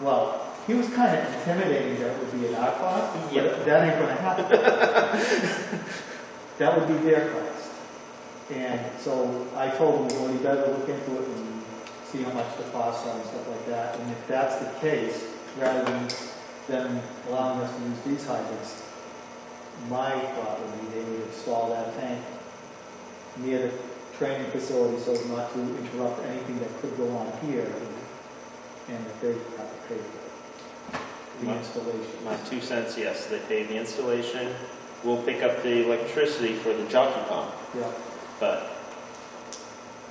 Well, he was kind of intimidating that it would be at our cost,
Yeah.
but that ain't gonna happen. That would be their cost. And so I told him, well, you better look into it and see how much the costs are and stuff like that. And if that's the case, rather than them allowing us to use these hydrants, my thought would be they would install that tank near the training facility so as not to interrupt anything that could go on here, and that they have to pay for the installation.
My 2 cents, yes, they pay the installation, we'll pick up the electricity for the jockey pump.
Yeah.
But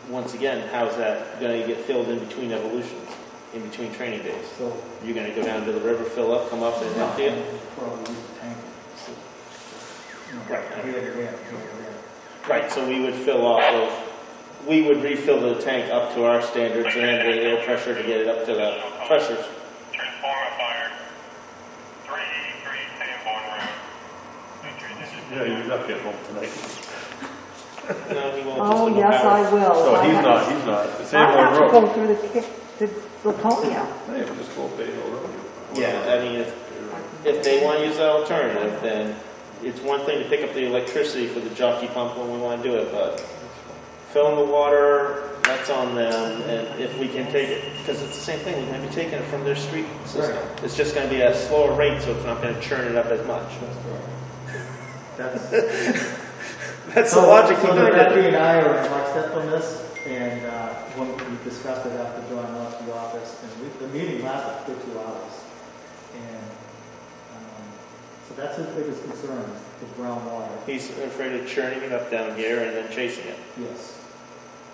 once again, how's that going to get filled in between evolutions, in between training days?
So.
You're going to go down to the river, fill up, come up and empty it?
Probably use the tank.
Right.
Here.
Right, so we would fill off of, we would refill the tank up to our standards and then the air pressure to get it up to the pressures.
Transformer fired. 3 Sanborn Road.
Yeah, you're not getting home tonight.
No, he won't.
Oh,
just in the
yes,
power.
I will.
So
I
he's
have-
not. The
I
Sanborn
have to
Road.
go through the Laconia.
Hey, just go Bay Hill Road.
Yeah, I mean, if they want to use that alternative, then it's one thing to pick up the electricity for the jockey pump when we want to do it, but filling the water, that's on them, and if we can take it, because it's the same thing, we're going to be taking it from their street system.
Right.
It's just going to be at a slower rate, so it's not going to churn it up as much.
That's
That's the logic
So
behind
Becky
it.
and I are in lockstep on this, and when we discussed it after John left the office, and the meeting lasted for 2 hours. And so that's his biggest concern, is the groundwater.
He's afraid of churning it up down here and then chasing it,
Yes,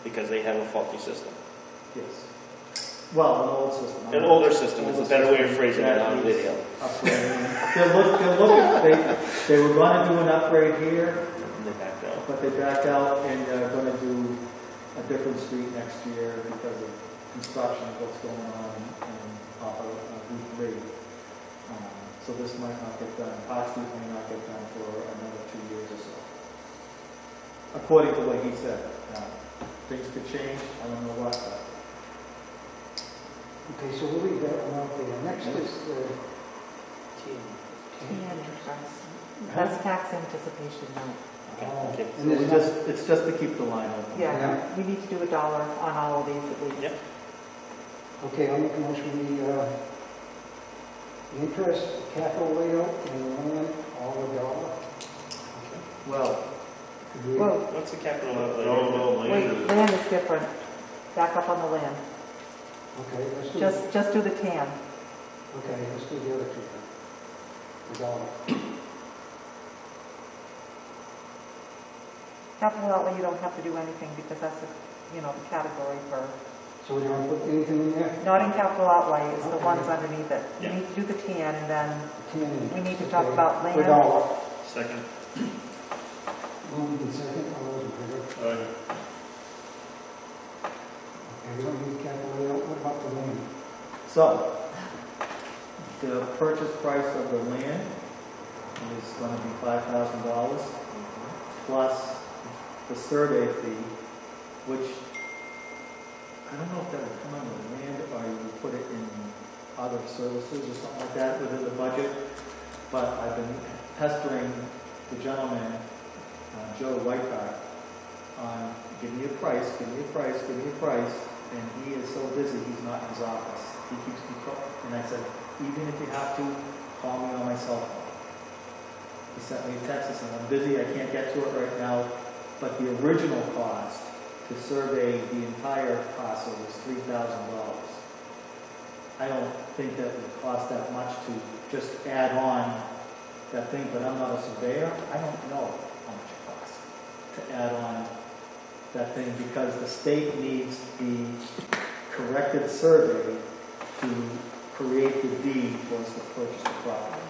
because they have a faulty system.
yes. Well, an old system.
An older system is a better way of phrasing it on video.
Upgrade. They were going to do an upgrade here,
And they backed out.
but they backed out, and they're going to do a different street next year because of construction, what's going on off of Route 3. So this might not get done. Park Street may not get done for another 2 years or so. According to what he said. Things could change, I don't know what, but
Okay, so we'll leave that one out there. Next is the
That's tax anticipation note.
Oh,
Okay.
and there's
it's just to keep the line open.
Yeah, we need to do $1 on all of these at least.
Yep.
Okay, I'll make a motion, the interest, capital layout, and land, all $1.
Well,
Could we-
Whoa,
What's the capital outlay?
No, land
wait,
is-
land is different. Back up on the land.
Okay, let's do,
Just do the tan.
okay, let's do the other two then. $1.
Capital outlay, you don't have to do anything because that's the category for,
So we don't put anything in there?
not in capital outlay, it's the
Okay.
ones underneath it. You
Yeah.
need to do the tan and then
$10.
we need to talk
Okay.
about land.
$1.
Second.
Moved and second, all those in favor?
Aye.
Okay, we don't need capital layout, what about the land?
so, the purchase price of the land is going to be $5,000 plus the survey fee, which I don't know if that would come under the land or you would put it in other services or something like that within the budget. But I've been pestering the gentleman, Joe Whitehart, on give me a price, give me a price, give me a price. And he is so busy, he's not in his office. He keeps me calling. And I said, even if you have to, call me on my cell phone. He sent me a text and said, I'm busy, I can't get to it right now. But the original cost to survey the entire parcel was $3,000. I don't think that would cost that much to just add on that thing, but I'm not a surveyor. I don't know how much it costs to add on that thing because the state needs the corrected survey to create the deed for us to purchase the property.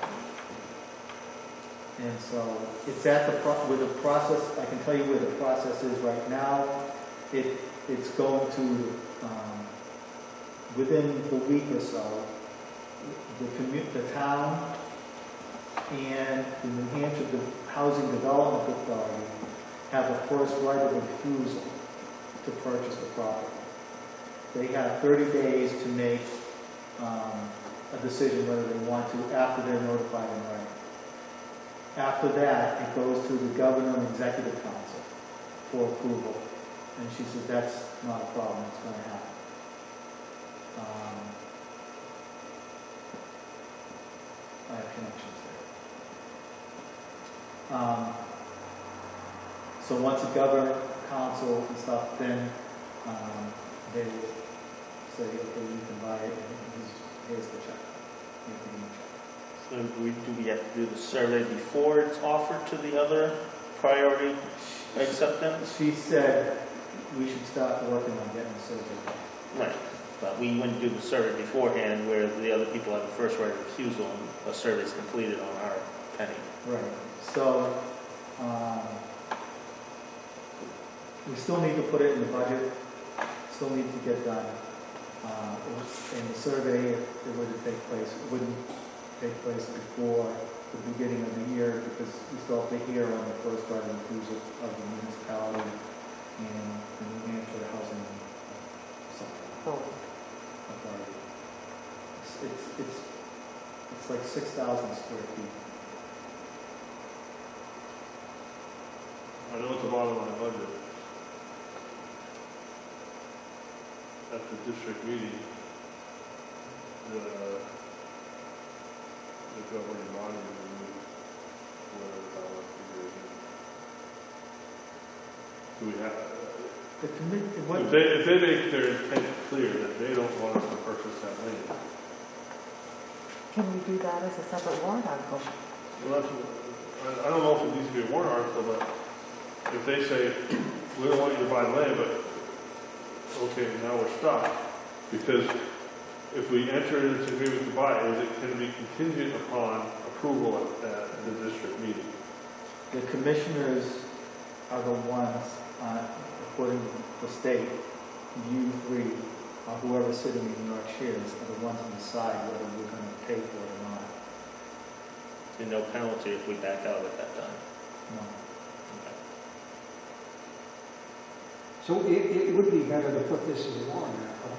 And so it's at with the process, I can tell you where the process is right now. It's going to, within the week or so, the town and the New Hampshire Housing Development Authority have a first right of refusal to purchase the property. They have 30 days to make a decision whether they want to after they're notified in writing. After that, it goes to the Governor and Executive Council for approval. And she said, that's not a problem, it's going to happen. I have connections there. So once the Governor, Council and stuff, then they will say, okay, you can buy it, and here's the check. You can give me a check.
So And do we have to do the survey before it's offered to the other priority acceptance?
She said we should start working on getting the survey done.
Right, but we wouldn't do the survey beforehand where the other people have a first right of refusal and a survey's completed on our penny.
Right, so, we still need to put it in the budget, still need to get done. And the survey, if it were to take place, it wouldn't take place before the beginning of the year because we still have to hear on the first right of refusal of the municipality and the New Hampshire Housing
Oh,
Authority. It's like 6,000 square feet.
I know it's the bottom of my budget. At the district meeting, the governing body removed whatever dollar figure it is. Do we have,
The committee, what,
if they make their intent clear that they don't want us to purchase that land,
can we do that as a separate warrant article?
well, that's, I don't know if it needs to be a warrant article, but if they say, we don't want you to buy land, but, okay, now we're stuck, because if we enter into agreement to buy it, can it be contingent upon approval at the district meeting?
the commissioners are the ones, according to the state, you three, or whoever's sitting in New York shares, are the ones to decide whether we're going to pay for it or not.
And no penalty if we back out at that time.
No.
Okay.
So it would be better to put this as a warrant article.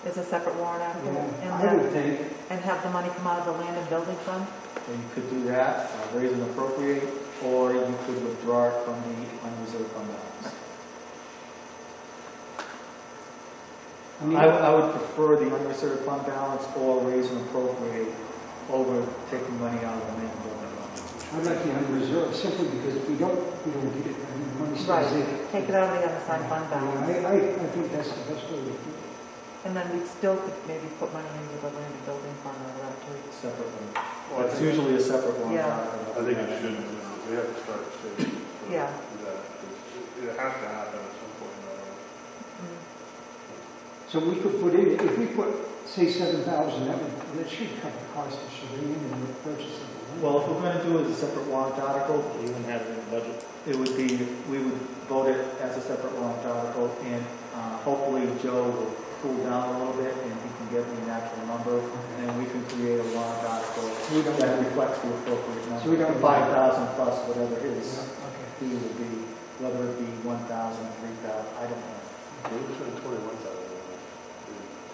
As a separate warrant article?
Yeah, I would think.
And have the money come out of the land and building fund?
So you could do that, raise and appropriate, or you could withdraw it from the unreserved fund balance.
I mean,
I would prefer the unreserved fund balance or raise and appropriate over taking money out of the land and building fund.
I'd like the unreserved simply because if we don't get it, then the money
Right,
stays in.
take it out of the unassigned fund balance.
I think that's the best way to do it.
And then we still could maybe put money into the land and building fund or that too.
Separately.
Well, I
That's
think-
usually a separate one.
Yeah.
I think it should, we have to start saving.
Yeah.
That, it has to happen at some point in our life.
Mm.
So we could put in, if we put, say, 7,000, that should cover the cost of surveying and the purchase of the land.
Well, if we're going to do it as a separate warrant article,
You wouldn't have it in the budget.
it would be, we would vote it as a separate warrant article, and hopefully Joe will cool down a little bit and he can get me an actual number, and we can create a warrant article that reflects the appropriate number.
So we don't-
5,000 plus whatever
Yeah,
his
okay.
fee would be, whether it be 1,000, 3,000, I don't know.
We were spending 21,000 in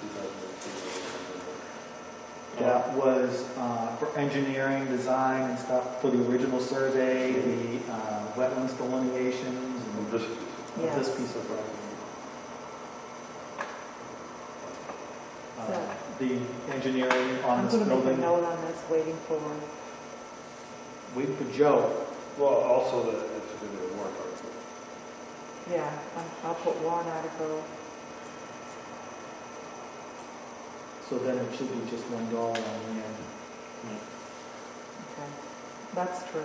2018.
That was for engineering, design and stuff, for the original survey, the wetlands delineations, and
This,
Yeah.
this piece of property. The engineering on
I'm
this
going to make a
building,
note on this, waiting for,
waiting for Joe.
well, also that it's going to be a warrant article.
yeah, I'll put warrant article.
So then it should be just $1 on the end.
Okay, that's true.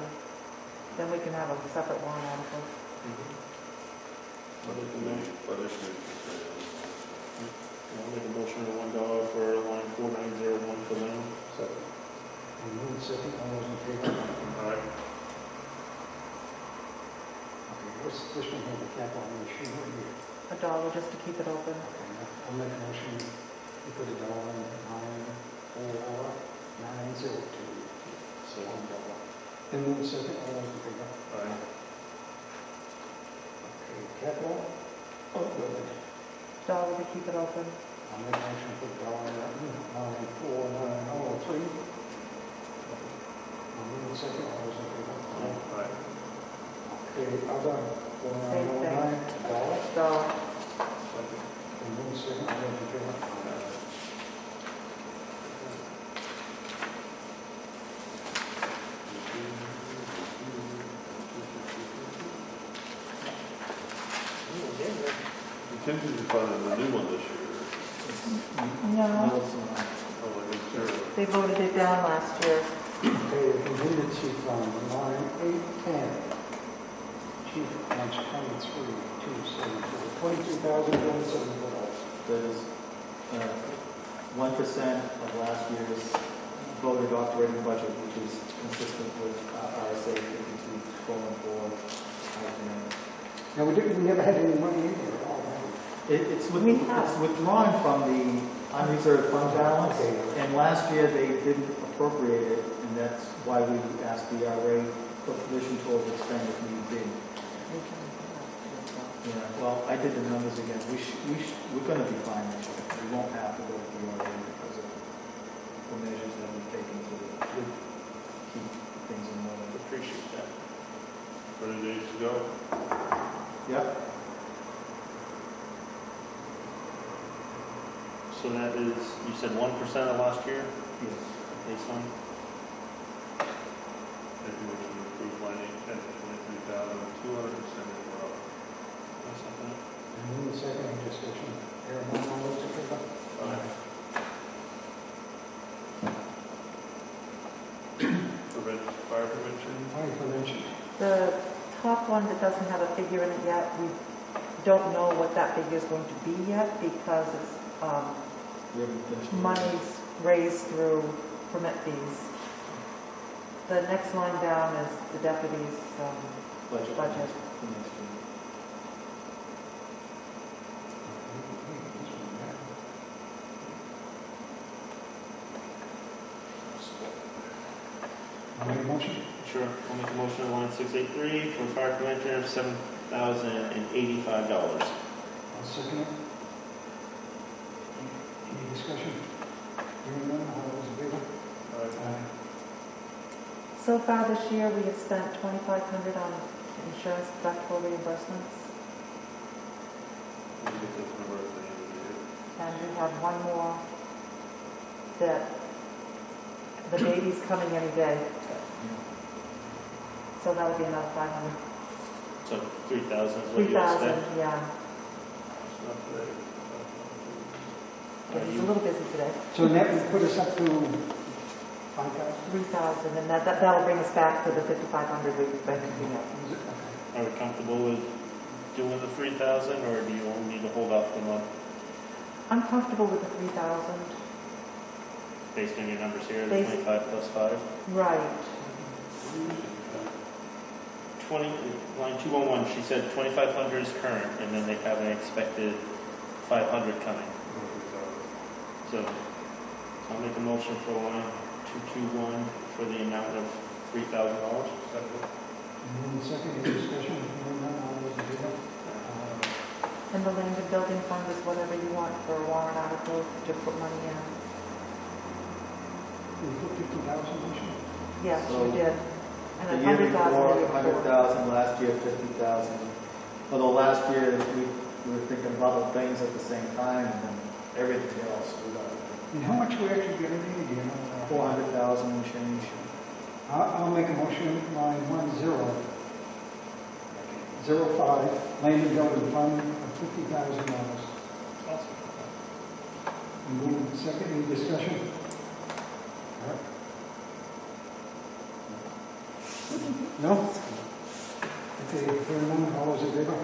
Then we can have a separate warrant article.
I'll make a motion.
I'll make a motion of $1 for line 4901 for them.
Second.
And move second, all those in favor?
All right.
Okay, this one has a cap on the machine right here.
$1 just to keep it open.
Okay, I'll make a motion, we put $1 in 944-902.
So $1.
And move second, all those in favor?
All right.
Okay, capital, building.
$1 to keep it open.
I'll make a motion to put $1 in 94903. I'll move second, all those in favor?
All right.
Okay, other,
Same thing.
$49,
$1.
and move second, all those in favor?
Contingency fund is the new one this year.
No,
No, it's not.
Oh, I think so.
they voted it down last year.
This is from line 810. Chief, lunch 23, 22,000.
There's 1% of last year's voted operating budget, which is consistent with RSA 52:4.
Now, we never had any money in there at all, have we?
It's
We have.
it's withdrawn from the unreserved fund balance,
Okay.
and last year they didn't appropriate it, and that's why we asked the RA for permission to expend if need be. Yeah, well, I did the numbers again. We're gonna be fine this year. We won't have to go to the RA because of the measures that we've taken to keep things in order.
Appreciate that.
30 days to go.
Yep.
So that is, you said 1% of last year,
Yes.
baseline?
Maybe we can improve line 810 to 23,274.
That's something.
And then the second discussion. There are none, all those in favor?
Fire prevention.
Fire prevention.
The top one that doesn't have a figure in it yet, we don't know what that figure is going to be yet because it's
We haven't finished. the-
monies raised through permit fees. The next line down is the deputy's budget.
budget for next year.
I'll make a motion.
Sure, I'll make a motion on line 683 for fire prevention of $7,085.
I'll second it. Any discussion? Hearing none, all those in favor? Aye.
So far this year, we have spent $2,500 on insurance deductible reimbursements,
We'll get this number at the end of the year.
and we have one more that the baby's coming any day, so that'll be another 500.
So 3,000 is what you expect?
3,000, yeah.
It's not today.
It's a little busy today.
So that would put us up to 5,000?
3,000, and that'll bring us back to the 5,500 we've been keeping up.
Is it? Okay.
Are we comfortable with doing the 3,000, or do you need to hold off the month
I'm comfortable with the 3,000.
based on your numbers here, the
Based-
25 plus 5?
Right.
Line 211, she said 2,500 is current, and then they have an expected 500 coming. So I'll make a motion for line 221 for the amount of $3,000.
And then the second discussion, hearing none, all those in favor?
And the land and building fund is whatever you want for a warrant article to put money in.
We put 50,000 this year?
Yes,
So,
you did. And
The
then
year
100,000
before,
the year before.
100,000, last year 50,000. Although last year, we were thinking about other things at the same time, and then everything else screwed up.
And how much we actually get in here, do you know?
400,000 and change.
I'll make a motion, line 1005, land and building fund of $50,000. Move second, any discussion? All right. No? Okay, hearing none, all those in favor?
I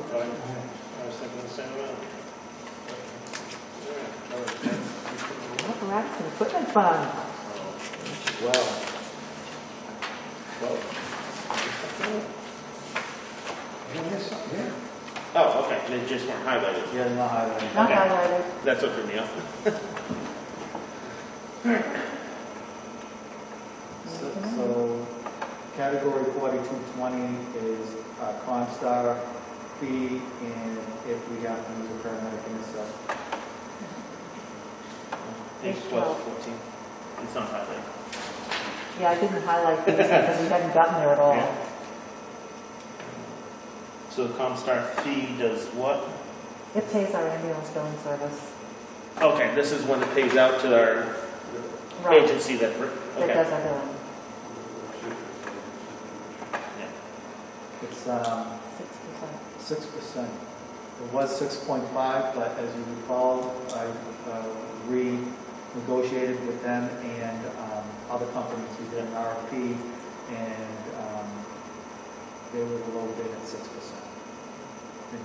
was thinking the same amount.
Apparatus and equipment fund.
Well.
Yeah, yes, yeah.
Oh, okay, they just weren't highlighted.
Yeah, not highlighted.
Not
Okay.
highlighted.
That's what threw me off.
So category 4220 is Comstar fee, and if we have to use a paramedic in this,
Page 12, 14. It's not highlighted.
Yeah, I didn't highlight these because we hadn't gotten there at all.
Yeah. So the Comstar fee does what?
It pays our ambulance billing service.
Okay, this is when it pays out to our
Right.
agency that,
That
okay.
does our billing.
it's
6%.
6%. It was 6.5, but as you recall, I renegotiated with them and other companies. We did an RFP, and they were the low bid at 6%. And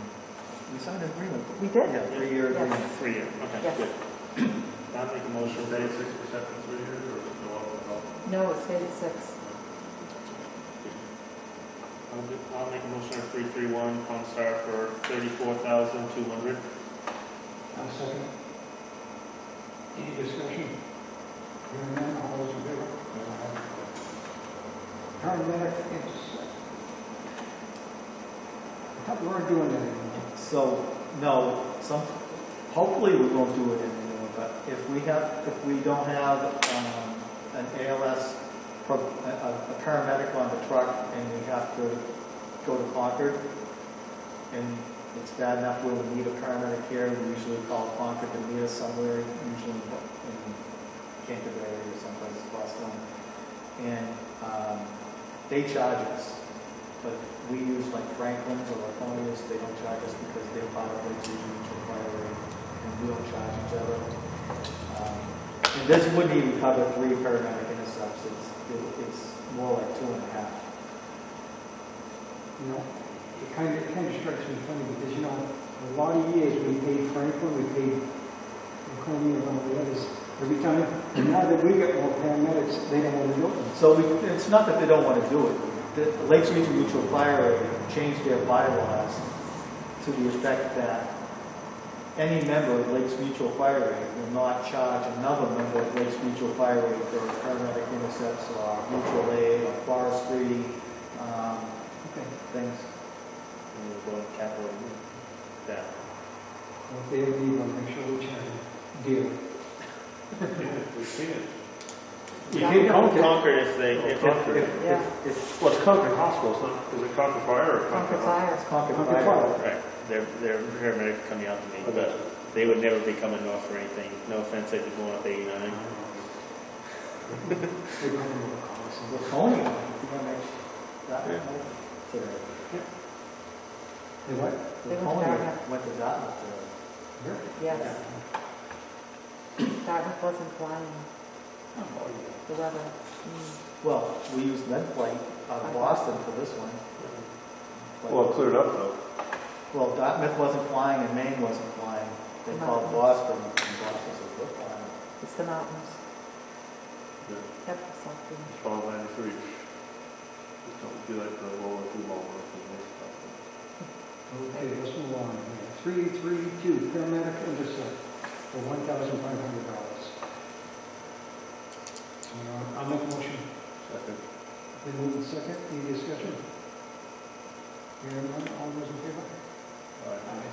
we signed an agreement.
We did.
Yeah, 3-year
Yes.
agreement.
3 year, okay,
Yes.
good. I'll make a motion.
Should they 6% for 3 years, or is it go up and up?
No, it stayed at 6.
I'll make a motion of 331 Comstar for $34,200.
I'll second. Any discussion? Hearing none, all those in favor? Paramedic intercept. I thought we weren't doing that anymore.
So, no, hopefully we won't do it anymore, but if we don't have an ALS, a paramedic on the truck and we have to go to Concord, and it's bad enough where we need a paramedic here, we usually call Concord to meet us somewhere, usually in Canterbury or someplace across town. And they charge us. But we use like Franklin's or Laconia's, they don't charge us because they're part of Lake Region Mutual Fire Rate, and we don't charge each other. And this wouldn't even cover 3 paramedic intercepts, it's more like 2.5.
You know, it kind of strikes me funny because, you know, a lot of years we paid Franklin, we paid Laconia and all the others every time. And now that we get more paramedics, they don't want to do it.
So it's not that they don't want to do it. The Lakes Region Mutual Fire Rate changed their bylaws to the effect that any member of Lakes Mutual Fire Rate will not charge another member of Lakes Mutual Fire Rate for paramedic intercepts or mutual aid or forestry, things.
And we'll go to capital down.
Well, if they ever leave, I'll make sure we charge them. Deal.
We've seen it.
You can't count it.
Concord if they, if
Concord.
Yeah.
Well, it's Concord Hospital, it's not, is it Concord Fire or
Concord
Concord
Fire.
It's Concord
Concord
Fire.
Fire.
right, they're paramedics coming out to me, but they would never be coming north for anything. No offense, they'd be going up 89.
They don't know the cost.
Laconia, you want to make that
Yeah.
today?
They what?
They went to
Laconia
Dartmouth.
went to Dartmouth today.
Yes. Dartmouth wasn't flying, the weather.
Well, we used Medflight out of Boston for this one.
Well, cleared up though.
Well, Dartmouth wasn't flying and Maine wasn't flying. They called Boston, and Boston said, we're flying.
It's the mountains.
Yeah.
Yep, it's like the-
It's all 93. Just don't feel like the lower too long or anything.
Okay, let's move on. 332, paramedic intercept for $1,500. I'll make a motion.
Second.
Then move in second. Any discussion? Hearing none, all those in favor?
Aye.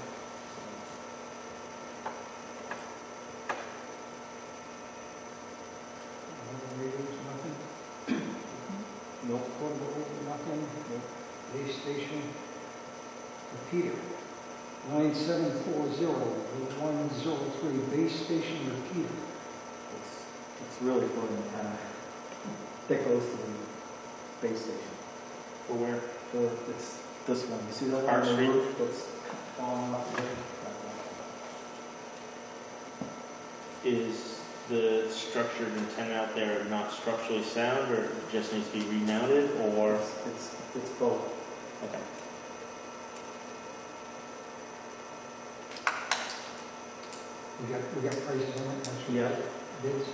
Radios, nothing.
Nope.
Portable, nothing. Base station, repeater. Line 740, 103, base station repeater.
It's really for the antenna that goes to the base station.
For where?
It's this one. You see that
Park
on the
Street?
roof that's falling off there?
Is the structured antenna out there not structurally sound, or just needs to be remounted, or?
It's both.
Okay.
We got prices on it. That's-
Yeah.
Bids.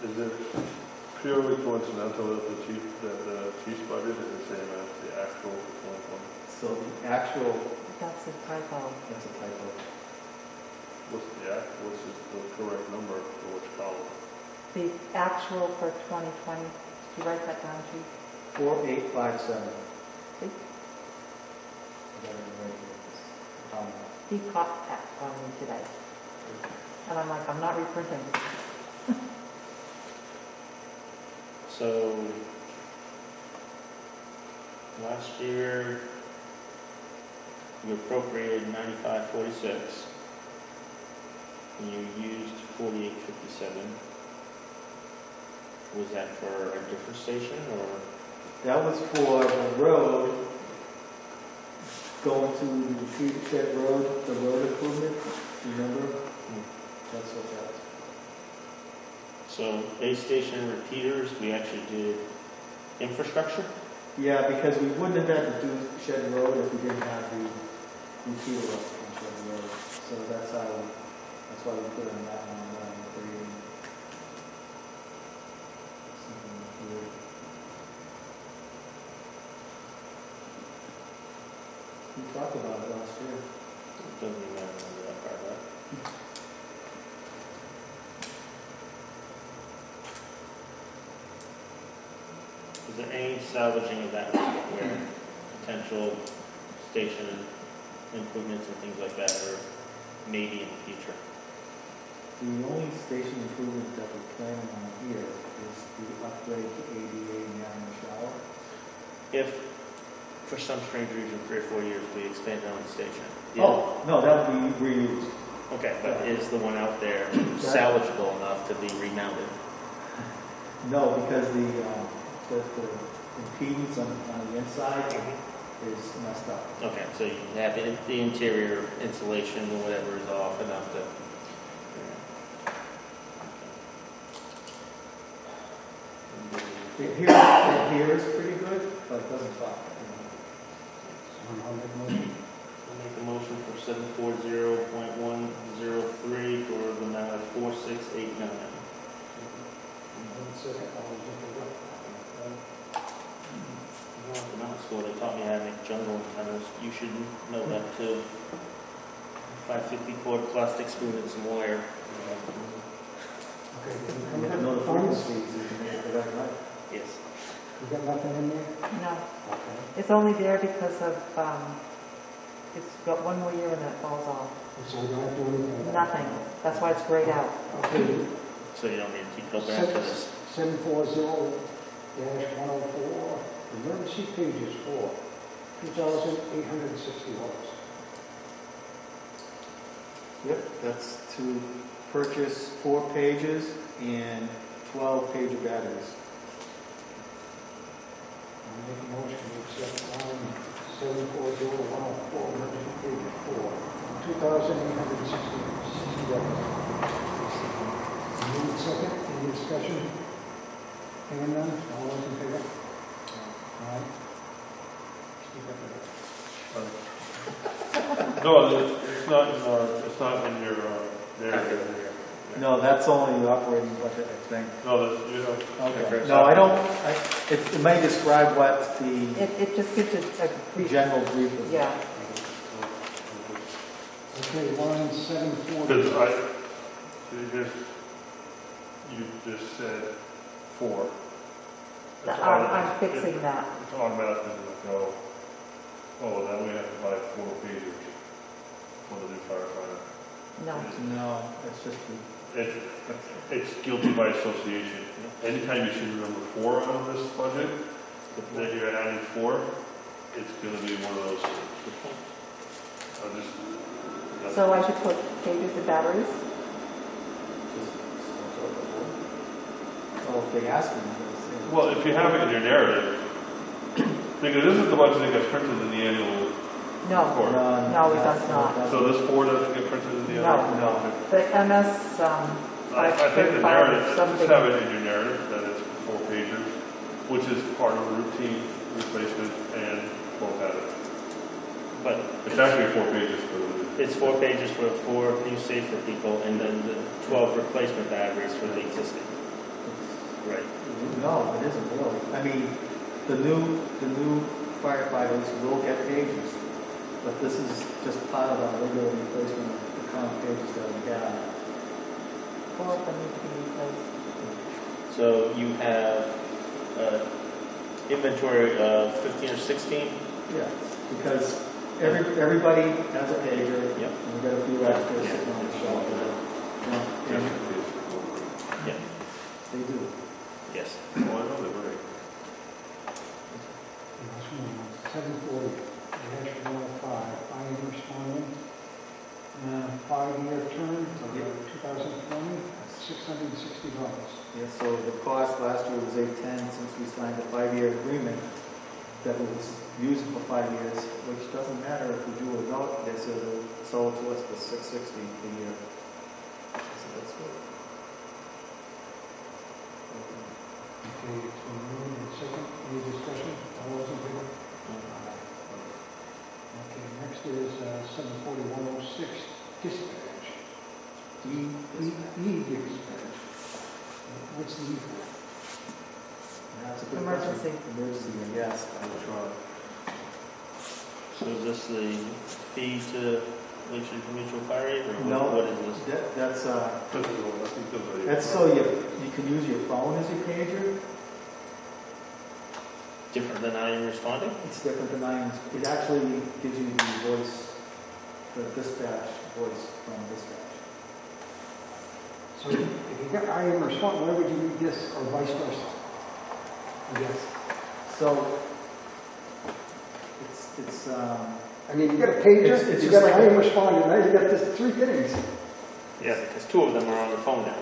Is it purely coincidental that the chief's budget is the same as the actual 2020?
So the actual,
That's a typo.
that's a typo.
What's the correct number for which column?
The actual for 2020, did you write that down, Chief?
4857.
See?
I got it right here.
He caught that on me today. And I'm like, I'm not reprinting.
So, last year, you appropriated 9546, and you used 4857. Was that for a different station, or?
That was for the road going to the Peter Shed Road, the road improvement, remember? That's what that was.
So, base station repeaters, we actually did infrastructure?
Yeah, because we wouldn't have had to do Shed Road if we didn't have the repeater up on Shed Road. So that's why we put it on that one, creating something weird. We talked about it last year.
Doesn't even matter remember that part, right? Is there any salvaging of that where potential station improvements and things like that are maybe in the future?
The only station improvement that we're planning on here is the upgrade to ADA and having a shower.
If, for some strange reason, 3 or 4 years, we expand on the station?
Oh, no, that would be reused.
Okay, but is the one out there salvageable enough to be remounted?
No, because the impedance on the inside is messed up.
Okay, so you have the interior insulation or whatever is off enough to...
It here is pretty good, but it doesn't talk.
Someone want to make a motion?
I'll make a motion for 740.103 for the amount of 4689.
Second, all those in favor?
In high school, they taught me how to make jungle antennas. You should know that too. 550 cord plastic spoon and some wire.
Okay, did
You
we
have to
come
know
up
the
with funds?
frequencies, you can make it the right way.
Yes.
We got nothing in there?
No,
Okay.
it's only there because of, it's got one more year and then it falls off.
So we don't have to do anything?
Nothing. That's why it's grayed out.
Okay,
So you don't need to keep going back to this.
740-104, emergency pages for $2,860.
Yep, that's to purchase 4 pages and 12 pager batteries.
I'll make a motion to accept line 740-104, emergency pages for $2,860. Move second, any discussion? Hearing none, all those in favor? All right. Speak up a bit.
No, it's not in your narrative here.
No, that's only the operating budget, I think.
No, you have.
Okay. No, I don't, it may describe what the
It just gives you a brief,
general brief is.
yeah.
Okay, line 740.
Because you just said 4.
I'm fixing that.
It's automatically going to go, oh, then we have to buy 4 pages for the new firefighter.
No.
No, it's just the,
It's guilty by association. Anytime you see the number 4 on this budget, that you're adding 4, it's going to be one of those things.
So I should put pages and batteries?
well, if they ask me.
Well, if you have it in your narrative, because this is the budget that gets printed in the annual
No,
report.
no, it does not.
So this 4 doesn't get printed in the
No,
annual?
no.
The MS,
I think the
535
narrative,
or
just
something.
have it in your narrative that it's 4 pages, which is part of a routine replacement and 12 batteries.
But
It's actually 4 pages for the.
it's 4 pages for 4 new safer people and then the 12 replacement batteries for the existing. Right.
No, it isn't really. I mean, the new firefighters will get pages, but this is just part of our regular replacement of the current pages that we have.
4 of them need to be replaced.
So you have inventory of 15 or 16?
Yeah, because everybody has a pager,
Yep.
and we've got a few extras sitting on the shelf. And
Yeah.
they do.
Yes.
Oh, I know they're right.
740, dash 105, I am responding. 5-year term, 2020, $660.
Yeah, so the cost last year was $810 since we signed a 5-year agreement that was used for 5 years, which doesn't matter if we do or not. They said they'll sell it to us for $660 per year. So that's good.
Okay, it's been moved and second. Any discussion? All those in favor? Okay, next is 74106, dispatch. E-dispatch. What's the E for?
That's a good
Emergency.
question. Emergency, yes.
So is this the fee to Lake Street Mutual Fire Aid, or
No.
what is this?
That's,
This is all, I think those are.
that's so you can use your phone as your pager.
Different than I am responding?
It's different than mine. It actually gives you the voice, the dispatch voice from dispatch.
So if you got I am response, why would you read this or vice versa?
Yes. So, it's,
I mean, you got a pager,
It's
you
just
got
like
I am responding, now you got this three things.
Yeah, because two of them are on the phone now.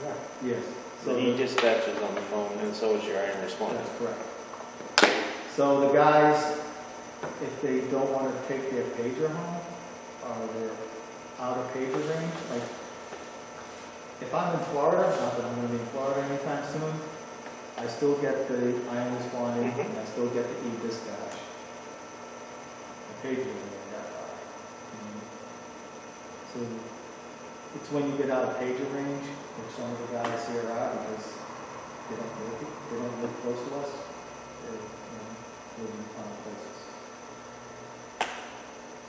Yeah.
yes.
The e-dispatch is on the phone, and so is your I am responding.
That's correct. So the guys, if they don't want to take their pager home, or they're out of pager range, like, if I'm in Florida, not that I'm going to be in Florida anytime soon, I still get the I am responding, and I still get the e-dispatch. The pager isn't that high. So it's when you get out of pager range, which some of the guys here are, because they don't live close to us. They're, living in fun places.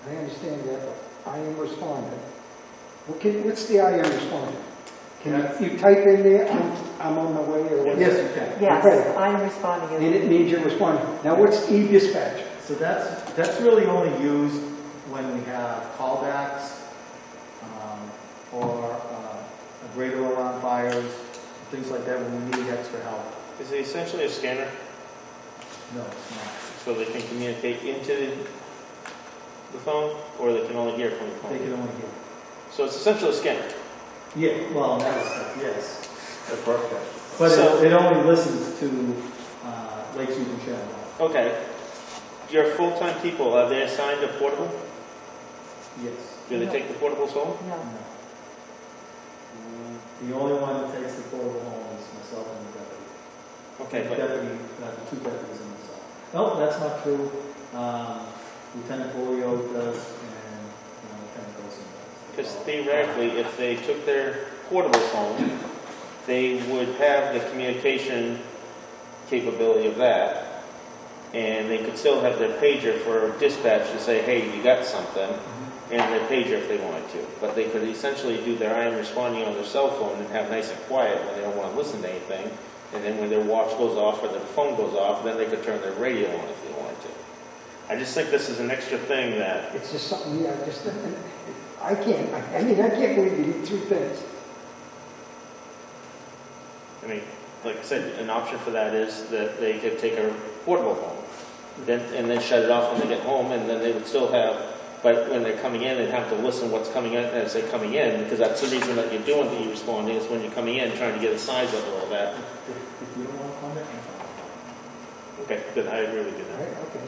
I understand that, but I am responding. What's the I am responding? Can you type in there, I'm on my way, or what?
Yes, you can.
Yes,
Okay.
I am responding.
And it means you're responding. Now, what's e-dispatch?
So that's really only used when we have callbacks, or a greater alarm fires, things like that, when we need extra help.
Is it essentially a scanner,
No, it's not.
so they can communicate into the phone, or they can only hear from the
They
phone?
can only hear.
So it's essentially a scanner.
Yeah, well, that is, yes.
That's broadcast.
But
So-
it only listens to Lake Susan Channel.
Okay. Your full-time people, are they assigned a portable?
Yes.
Do they take the portables home?
No.
No. The only one that takes the portable home is myself and the deputy.
Okay,
The
but
deputy, the two deputies and myself. No, that's not true. Lieutenant Bolio does, and Lieutenant Wilson does.
because theoretically, if they took their portables home, they would have the communication capability of that, and they could still have their pager for dispatch to say, hey, you got something, and their pager if they wanted to. But they could essentially do their I am responding on their cell phone and have nice and quiet when they don't want to listen to anything. And then when their watch goes off or their phone goes off, then they could turn their radio on if they wanted to. I just think this is an extra thing that,
It's just something, yeah, I can't believe you did three things.
I mean, like I said, an option for that is that they could take a portable home, and then shut it off when they get home, and then they would still have, but when they're coming in, they'd have to listen what's coming in as they're coming in, because that's the reason that you're doing the e-responding, is when you're coming in, trying to get a size of all that.
If you don't want to come back,
Okay, good, I agree with you
Right,
now.
okay.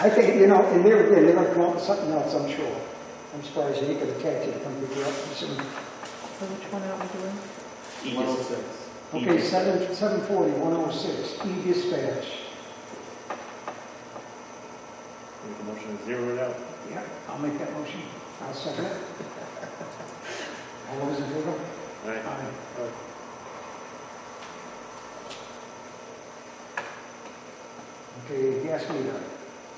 I think, and there again, they're gonna come up with something else, I'm sure. I'm surprised they ain't gonna catch it, come pick you up.
So which one are we doing?
E-dis-
106.
Okay, 740-106, e-dispatch.
Make a motion to zero it out.
Yeah, I'll make that motion. I'll second it. All those in favor?
Right.
Aye. Okay, gas meter,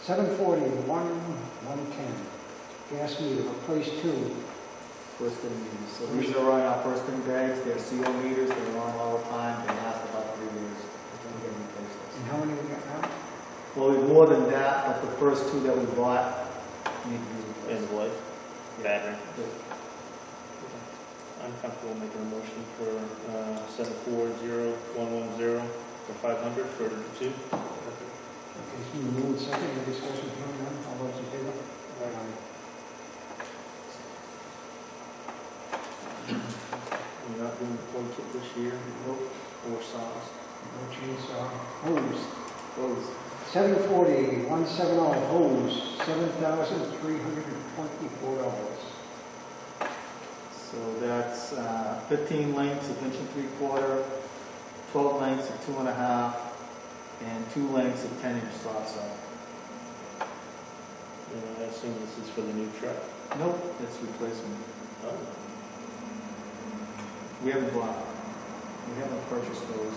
740-110, gas meter, replace two.
First in meters. So these are on our first in bags. They're CO meters. They're on all the time. They last about 3 years. Then we get replaced.
And how many we got now?
Well, we've more than that, but the first two that we bought need to be
End
replaced.
of life, battery.
Good.
I'm comfortable making a motion for 740110 for 500 for two.
Okay, so you move second, the discussion, hearing none, all those in favor? Aye.
We're not doing the plug kit this year, nope, or saws.
No chainsaw, hose,
Those.
740-170, hose, $7,324.
So that's 15 lengths, 1 3/4, 12 lengths of 2.5, and 2 lengths of 10-inch soft side.
And I assume this is for the new truck.
Nope, it's replacement.
Oh.
We haven't bought, we haven't purchased those.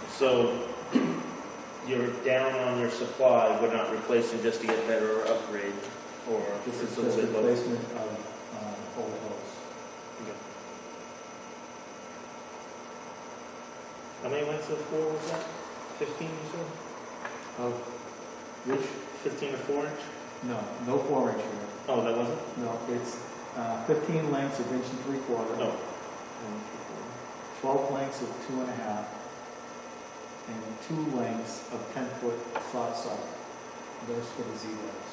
So you're down on your supply, but not replacing just to get better or upgrade, or
This is
it's a
just
little bit low?
replacement of old hose.
Okay. How many lengths of 4 was that? 15 you said?
Of which?
15 or 4 inch?
No 4-inch here.
Oh, that wasn't?
No, it's 15 lengths of 1 3/4.
No.
12 lengths of 2.5, and 2 lengths of 10-foot soft side. Those for the Z-legs.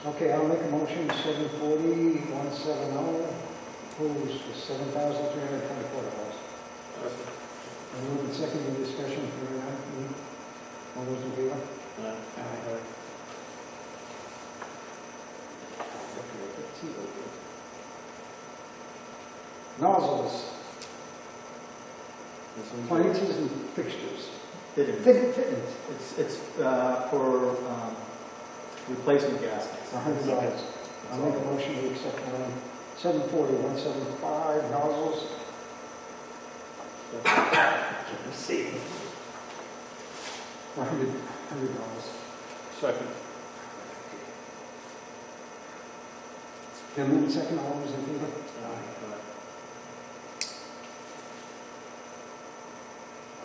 Okay, I'll make a motion, 740, 170, opposed to $7,324. Moved and seconded, discussion for that. All those in favor? Aye. Nozzles, appliances and fixtures.
Fittings.
Fittings.
It's for replacement gaskets.
$100. I'll make a motion to accept one, 740, 175, nozzles.
See.
$100.
Second.
Then move and second, all those in favor?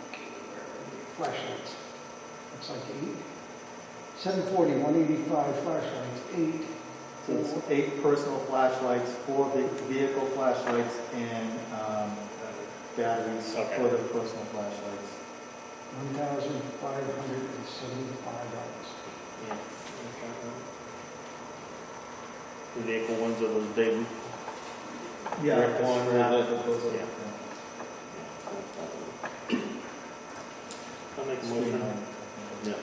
Okay, flashlights. Looks like 8. 740, 185 flashlights, 8.
So it's 8 personal flashlights, 4 vehicle flashlights, and batteries
Okay.
for the personal flashlights.
$1,575.
Yeah. The vehicle ones are those big.
Yeah,
Rip one or
yeah,
the-
those are-
yeah. I'll make a
yeah.
motion. Yeah.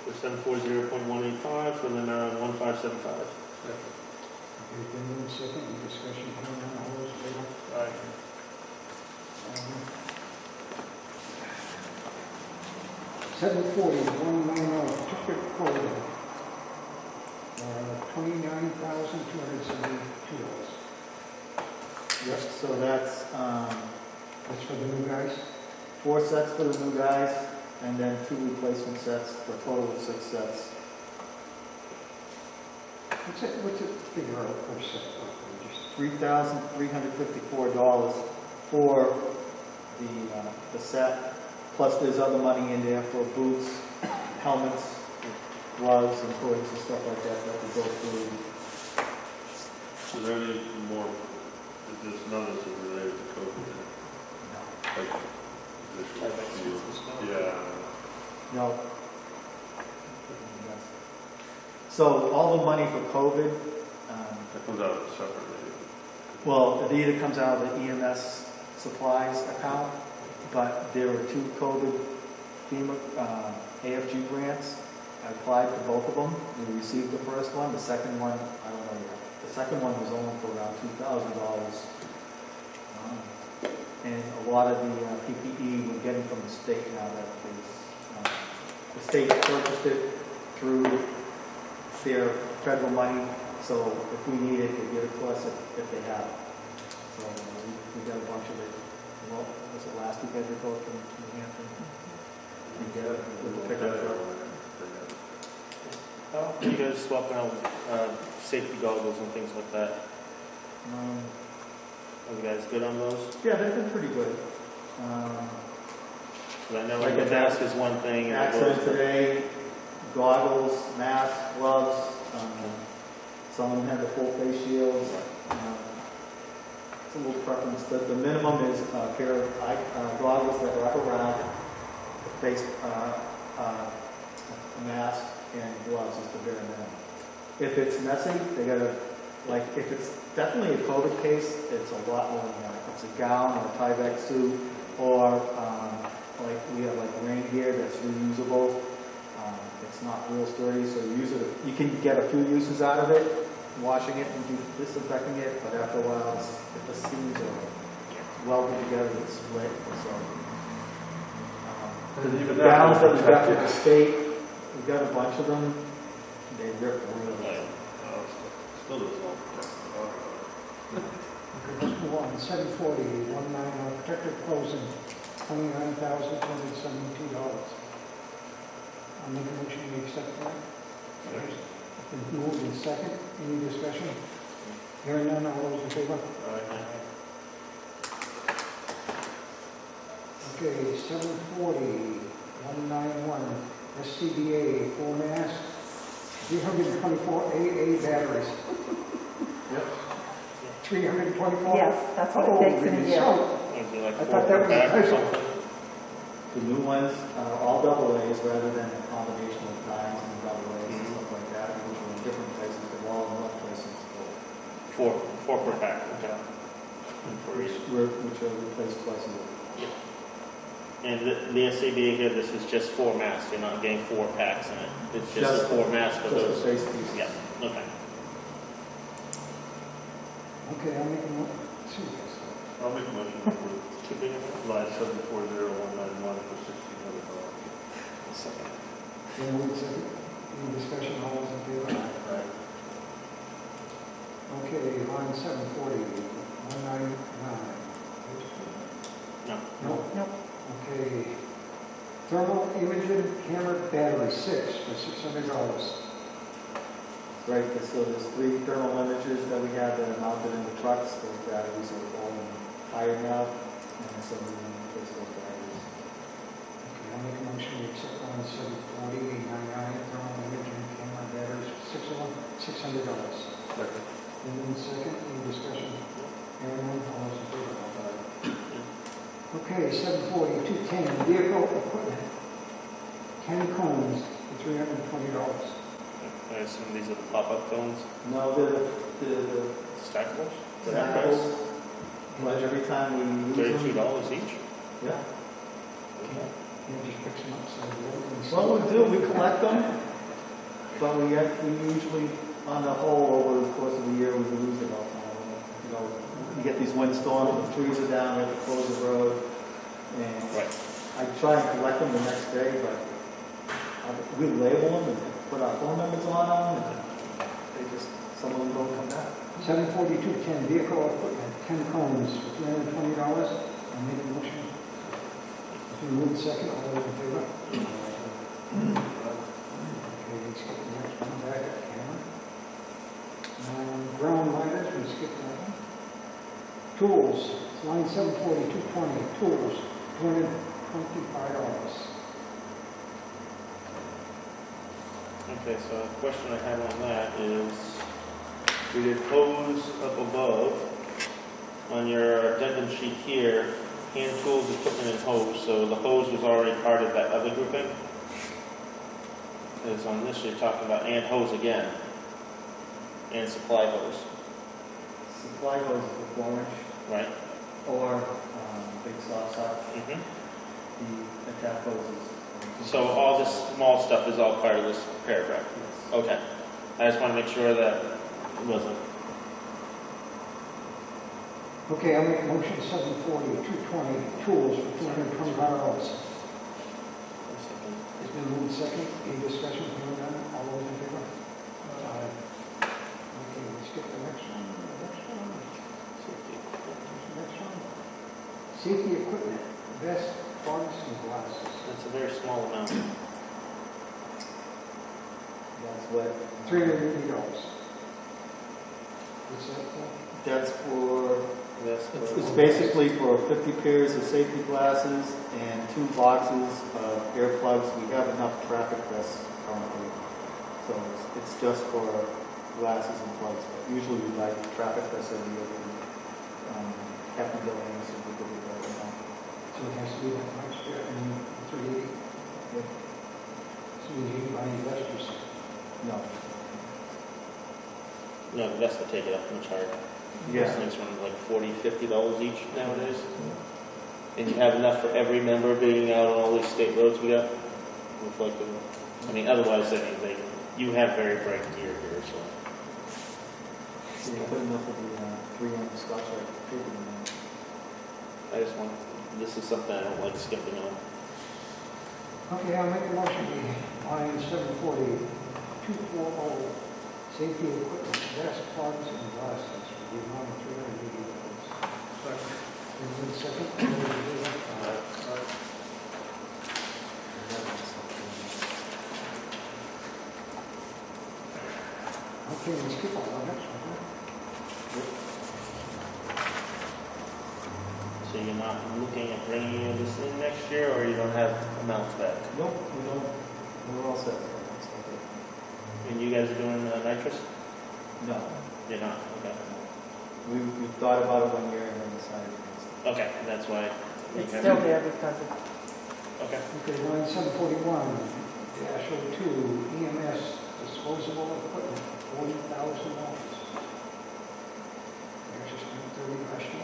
For 740.185 for the amount of 1575.
Okay, then move and second, any discussion, hearing none, all those in favor?
Aye.
740, 190, ticket quote, $29,272.
Yep, so that's
That's for the new guys?
4 sets for the new guys, and then 2 replacement sets, for a total of 6 sets.
What's it figure out per set? Just
$3,354 for the set, plus there's other money in there for boots, helmets, gloves, and hoods and stuff like that that we go through.
Is there any more, there's none of this is related to COVID? Like, yeah.
No. So all the money for COVID,
That comes out separately.
well, it either comes out of the EMS supplies account, but there were 2 COVID FEMA AFG grants. I applied for both of them. We received the first one. The second one, I don't know yet. The second one was only for around $2,000. And a lot of the PPE we're getting from the state now that the state purchased it through their federal money. So if we need it, they give it to us if they have it. So we got a bunch of it. Well, was it last week I did go from New Hampton? We get it with the pickup truck.
How are you guys swapping out safety goggles and things like that? Are you guys good on those?
Yeah, they've been pretty good.
'Cause I know
Like
the
a
mask is one thing. And the
Accident
gloves-
today, goggles, mask, gloves, some of them have the full face shields. It's a little preference. The minimum is a pair of goggles that wrap around, a face mask, and gloves is the bare minimum. If it's messy, they gotta, like, if it's definitely a COVID case, it's a lot more than that. If it's a gown or a tie-back suit, or like we have like rain gear that's reusable. It's not real sturdy, so you can get a few uses out of it, washing it and disinfecting it, but after a while, if the seams are welded together, it's split. So the gowns that we got from the state, we got a bunch of them. They rip really well.
Still does not.
Okay, let's move on. 740, 191, protective clothing, $29,272. I'll make a motion to accept that. It's been moved in second. Any discussion? Hearing none, all those in favor? Okay, 740, 191, SCBA, full mass, 324 AA batteries.
Yep.
324?
Yes, that's what it takes in a year.
It'd be like
I
4
thought that
per
was a
pack or
typo.
something.
The new ones are all double A's rather than a combination of nines and double A's and stuff like that, which are in different places, they're all in one place.
4 per pack, okay.
Which are replaced twice a year.
And the SCBA here, this is just 4 masks, you're not getting 4 packs in it. It's just 4 masks for
Just
those.
the face pieces.
Yeah, okay.
Okay, I'll make a motion.
I'll make a motion to approve line 740191 for $1,600.
Second.
Then move second. Any discussion, all those in favor?
Right.
Okay, line 740, 199.
No.
No?
Nope.
Okay. Thermal imaging camera battery, 6 for $600.
Right, so there's 3 thermal imagers that we have that are mounted in the trucks. Those batteries are old and tired now, and so we want to replace those batteries.
Okay, I'll make a motion to accept line 740, 899, thermal imaging camera batteries, $600.
Second.
Then in second, any discussion? Hearing none, all those in favor? Okay, 740, 210, vehicle equipment, 10 cones for $320.
I assume these are the pop-up cones,
No, the
stackables?
apples, but every time we use them.
$32 each?
Yeah.
You just pick them up, so you
Well, we do, we collect them, but we usually, on the whole, over the course of the year, we lose about, you get these windstorms, the trees are down, we have to close the road, and
Right.
I try and collect them the next day, but we label them and put our phone numbers on them, and some of them don't come back.
740, 210, vehicle equipment, 10 cones for $320. I'll make a motion. If you move second, all those in favor? Okay, let's get the next one back at camera. Ground liners, we skipped that one. Tools, line 740, 220, tools, $225.
Okay, so a question I have on that is, we did hose up above. On your addendum sheet here, hand tools, equipment, and hose, so the hose was already part of that other grouping. Because on this, you're talking about and hose again, and supply hose,
Supply hose is the 4-inch,
right?
or big soft sock,
Mm-hmm.
the attack hose is.
So all this small stuff is all part of this paragraph?
Yes.
Okay. I just want to make sure that it wasn't.
Okay, I'll make a motion 740, 220, tools for $225. It's been moved second. Any discussion? Hearing none. All those in favor? Aye. Okay, let's get the next one. Next one. Safety equipment, vest, bugs, and glasses.
That's a very small amount.
That's what,
$380. What's that for?
that's for,
That's
it's basically for 50 pairs of safety glasses and 2 boxes of earplugs. We have enough traffic vests currently, so it's just for glasses and plugs. But usually we like traffic vests every year. Captain Gillian said we could do that right now.
So it has to be that much, and 380.
Yep.
So we need to buy investors.
No.
No, that's to take it up much higher.
Yeah.
These things run like $40, $50 each nowadays. And you have enough for every member being out on all these state roads we got? Reflective. I mean, otherwise, you have very bright gear here, so.
So you put enough of the 3 on the Scotch Light paper in there.
I just want, this is something I don't like skipping on.
Okay, I'll make a motion, line 740, 240, safety equipment, gas plugs and glasses, for the amount of $380. Second. All those in favor? Okay, let's skip all that next one.
So you're not looking at bringing any of this in next year, or you don't have amounts back?
Nope, we don't, we're all set.
And you guys are doing nitrous?
No,
You're not, okay.
we thought about it 1 year and then decided against it.
Okay, that's why. you
It's
have-
still there because of,
Okay.
Okay, line 741, dash 02, EMS disposable equipment, $40,000. There's just 30 question.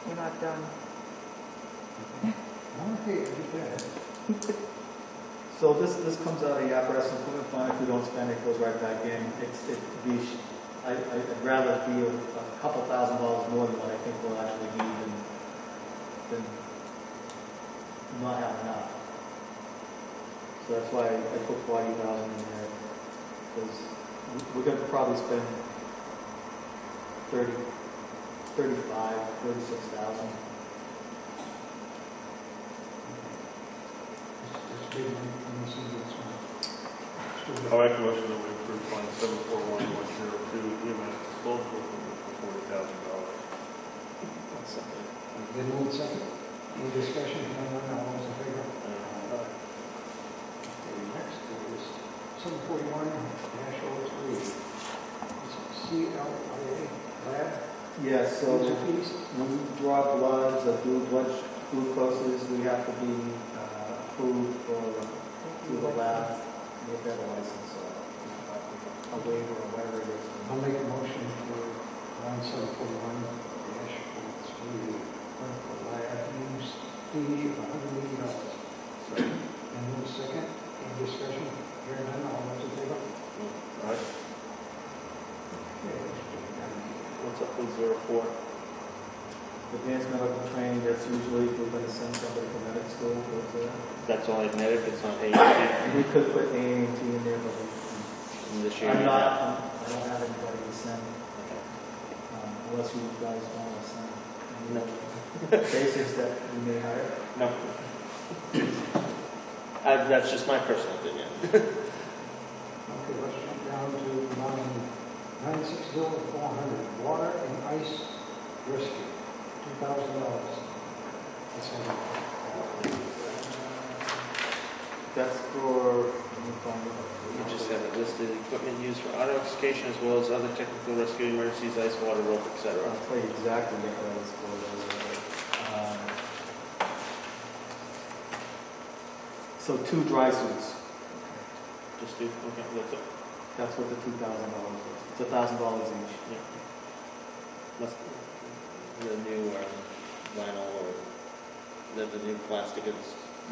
we're not done.
Okay, I get that.
So this comes out of the apparatus improvement fund. If we don't spend it, it goes right back in. I'd rather be a couple $1,000s more than what I think we'll actually need than not have enough. So that's why I put 40,000 in there, because we're going to probably spend 35, 36,000.
That's big money when you see this one.
I'll make a motion that we approve line 741-102 EMS disposable for $40,000.
Then move second. Any discussion? None, all those in favor? Okay, next is 741-03. CLIA lab.
Yes, so
User fees.
when we draw bloods or do blood glucoses, we have to be approved through the lab. We have to have a license, a waiver or whatever it is.
I'll make a motion for line 741-03. Clinical lab use fee of $180. And move second. Any discussion? Hearing none, all those in favor?
All right.
Okay.
What's up with 04?
Advanced medical training, that's usually if we're going to send somebody to medical school. But,
That's all medic, it's not AET
we could put A&T in there, but
this year?
I don't have anybody to send,
Okay.
unless you guys want to send.
No.
Basics that we may hire.
No. That's just my personal opinion.
Okay, let's jump down to line 960-400, water and ice rescue, $2,000. That's all.
That's for, let me find it.
You just have it listed, equipment used for auto extrication as well as other technical rescue emergencies, ice, water, rope, etc.
I'll tell you exactly what that is for. So 2 dry suits.
Just do, okay, that's it.
That's what the $2,000 is. It's $1,000 each.
Yeah. The new vinyl or the new plastic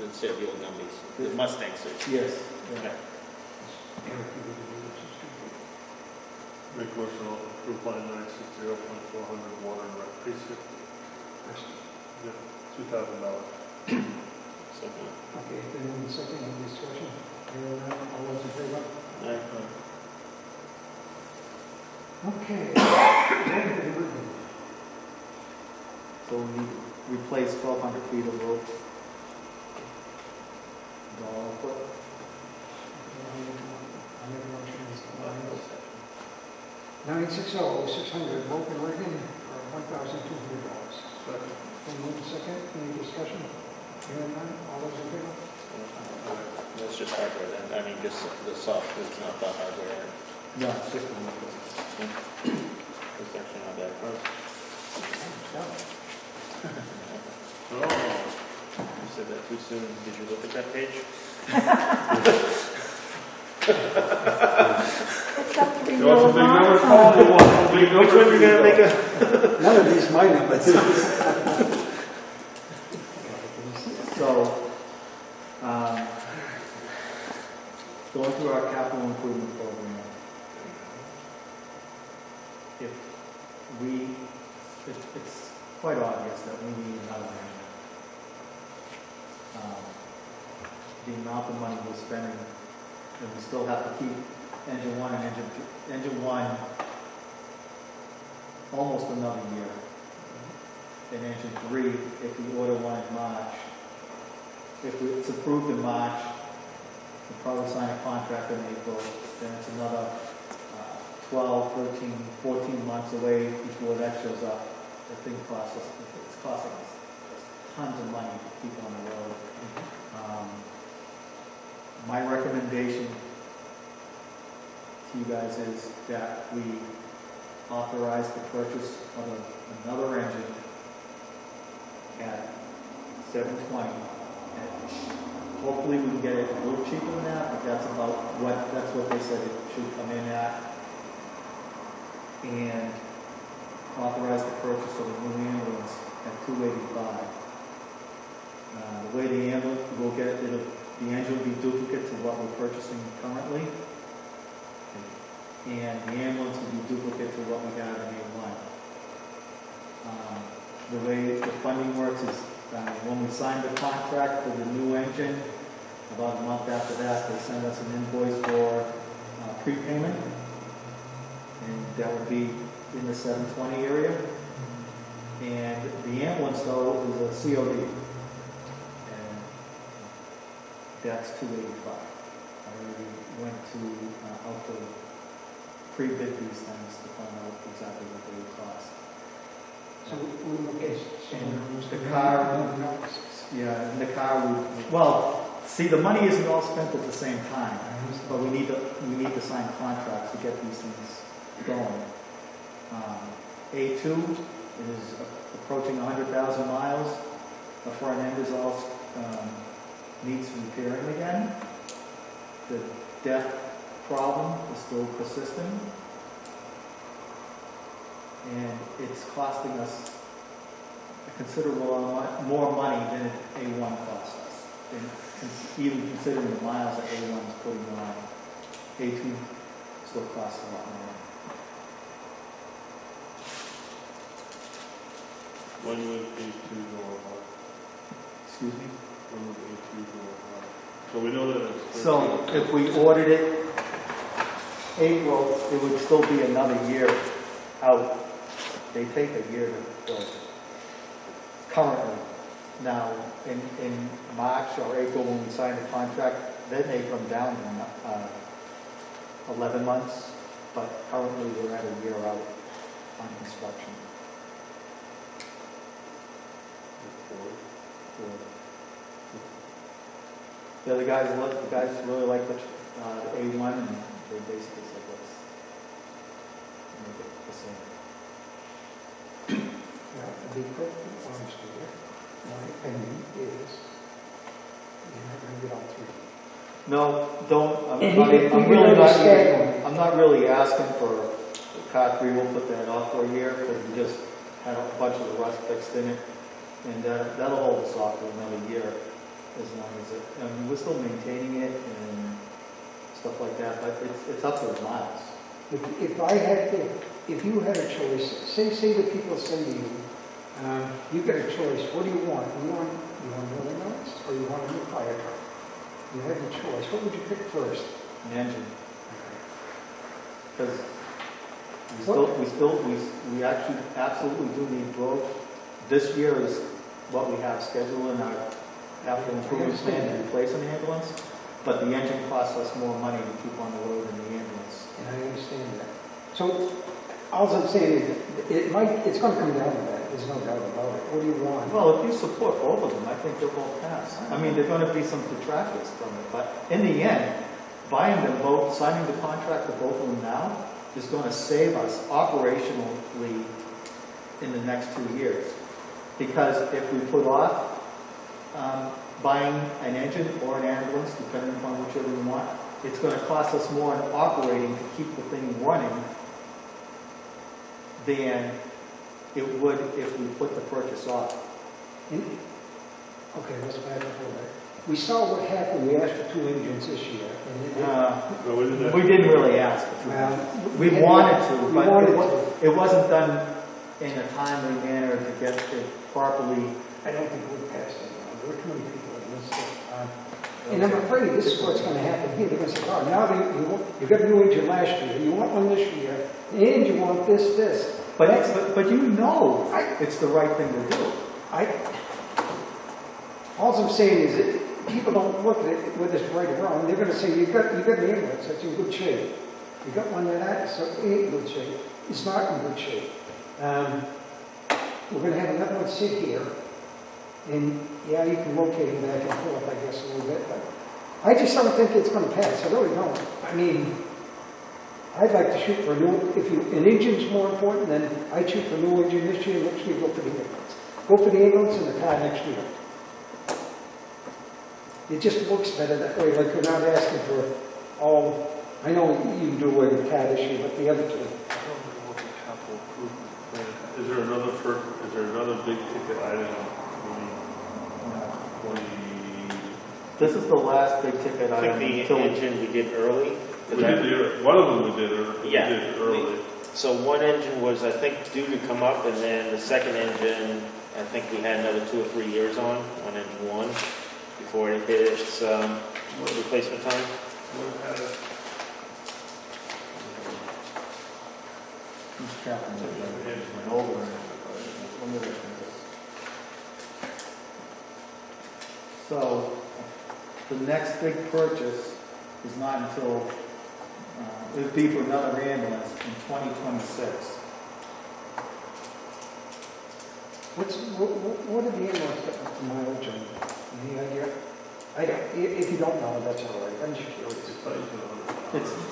instead of the old gummies. The Mustang suits.
Yes.
Okay.
Make a motion to approve line 960.400 water and rec precinct. Yeah, $2,000.
Second.
Okay, then in the second, any discussion? Hearing none, all those in favor?
Aye.
Okay.
So we replace 1,200 feet of rope. $1 foot.
I make a motion, it's line 960-600, rope and rigging for $1,200.
Second.
Then move second, any discussion? Hearing none, all those in favor?
That's just hardware then, I mean, just the software, it's not the hardware.
No, it's just a little bit.
It's actually not that close.
Oh,
You said that too soon, did you look at that page?
It's got 3
you want
little
some big numbers?
lines on it.
You want some big numbers?
Which one you gonna make a?
None of these my numbers.
So, going through our capital improvement program, if we, it's quite obvious that we need another engine. The amount of money we're spending, and we still have to keep engine one and engine one almost another year. And engine three, if we order one in March, if it's approved in March, we'll probably sign a contract in April, then it's another 12, 13, 14 months away before that shows up. The thing costs us, it's costing us tons of money to keep on the road. My recommendation to you guys is that we authorize the purchase of another engine at $720. And hopefully we can get it a little cheaper than that, but that's what they said it should come in at. And authorize the purchase of a new ambulance at $285. The way the ambulance will get it, the engine will be duplicate to what we're purchasing currently, and the ambulance will be duplicate to what we have in A1. The way the funding works is when we sign the contract for the new engine, about a month after that, they send us an invoice for prepayment, and that would be in the 720 area. And the ambulance, though, is a COD. And that's $285. I already went to out to pre-bid these things to find out exactly what they would cost.
So we look at
And the car, yeah, and the car would, well, see, the money isn't all spent at the same time, but we need to sign contracts to get these things going. A2 is approaching 100,000 miles. The front end is all needs repairing again. The depth problem is still persisting, and it's costing us a considerable amount more money than A1 cost us. And even considering the miles that A1 is putting on, A2 still costs a lot more.
When would A2 go on?
Excuse me?
When would A2 go on? So we know that it's...
So if we ordered it April, it would still be another year out. They take a year to build currently. Now, in March or April, when we sign the contract, then they come down in 11 months, but currently we're at a year out on construction. Yeah, the guys really like the A1, and they basically said, let's make it the same.
Now, to be perfectly honest with you, my opinion is you're not going to get all three.
No, don't, I'm not really asking for car 3, we'll put that off for a year, because we just had a bunch of the rust fixed in it, and that'll hold us off for another year, as long as it, I mean, we're still maintaining it and stuff like that, but it's up to the miles.
If you had a choice, say the people say to you, you got a choice, what do you want? You want more notes, or you want a new fire truck? You had a choice, what would you pick first?
An engine, because we actually absolutely do need growth. This year is what we have scheduled in our capital improvement plan to replace an ambulance, but the engine costs us more money to keep on the road than the ambulance.
And I understand that. So, all I'm saying is, it's going to come down to that, there's no doubt about it. What do you want?
Well, if you support both of them, I think they'll both pass. I mean, there are going to be some detractors from it, but in the end, buying them both, signing the contract for both of them now, is going to save us operationally in the next 2 years. Because if we put off buying an engine or an ambulance, depending upon whichever we want, it's going to cost us more in operating to keep the thing running than it would if we put the purchase off.
Okay, let's back up a little bit. We saw what happened, we asked for 2 engines this year, and it didn't.
So we did
We
that.
didn't really ask for two.
Well,
We wanted to,
we
but
wanted
it wa-
to.
it wasn't done in a timely manner to get it properly.
I don't think we'll pass it. There were too many people in this. And I'm afraid this is what's gonna happen here. They're gonna say, oh, now you got a new engine last year, you want one this year, and you want this.
But you know it's the right thing to do.
All I'm saying is that people don't look at it whether it's right or wrong. They're gonna say, you got an ambulance, that's in good shape. You got one that's in good shape. It's not in good shape. We're gonna have another one sit here, and yeah, you can rotate it back and forth, I guess, a little bit, but I just don't think it's gonna pass. I really don't. I mean, I'd like to shoot for a new, an engine's more important, then I'd shoot for a new engine this year, next year go for the ambulance. Go for the ambulance and the car next year. It just looks better that way, like you're not asking for all, I know you can do away with the car this year, but the other two.
I don't know what the capital improvement plan is. Is there another big ticket item?
This is the last big ticket
I
item.
think the
until we-
engine we did early.
One of them we did
Yeah.
early.
So one engine was, I think, due to come up, and then the second engine, I think we had another 2 or 3 years on engine 1, before it hit its replacement time.
Who's capping it? Went over it. Let me look at this. So, the next big purchase is not until, it would be for another ambulance in 2026.
What are the ambulance got for mileage on? Any idea? I don't, if you don't know, that's all right. I'm just curious.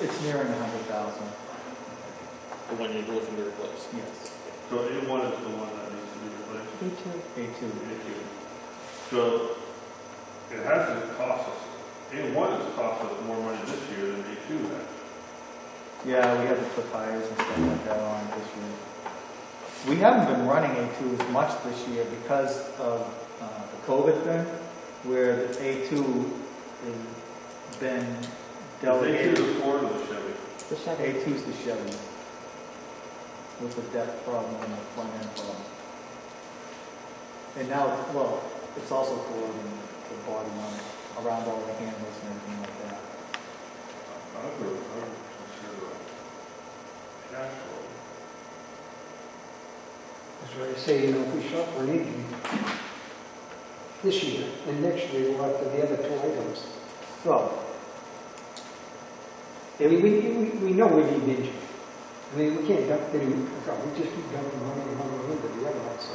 It's nearing 100,000.
The one you're looking to replace.
Yes.
So A1 is the one that needs to be replaced.
A2.
A2.
So it hasn't cost us, A1 has cost us more money this year than A2 has.
Yeah, we had to put tires and stuff like that on this year. We haven't been running A2 as much this year because of the COVID thing, where the A2 has been delegated.
A2 is Ford or the Chevy?
The Chevy.
A2 is the Chevy, with the depth problem and the front end problem. And now, well, it's also corroding the body on it, around all the handles and everything like that.
I would consider cash flow.
That's why I say, if we shop for an engine this year, and next year we'll have the other 2 items.
So,
I mean, we know we need an engine. I mean, we can't dump any, we just keep dumping money into the other one, so.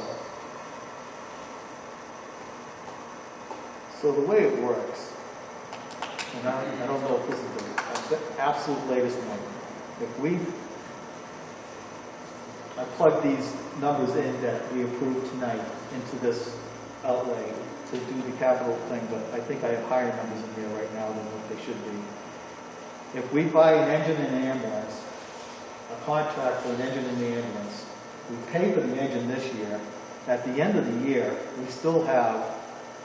So the way it works, and I don't know if this is the absolute latest number. I plug these numbers in that we approved tonight into this outlay to do the capital thing, but I think I have higher numbers in here right now than what they should be. If we buy an engine and an ambulance, a contract for an engine and the ambulance, we pay for the engine this year, at the end of the year, we still have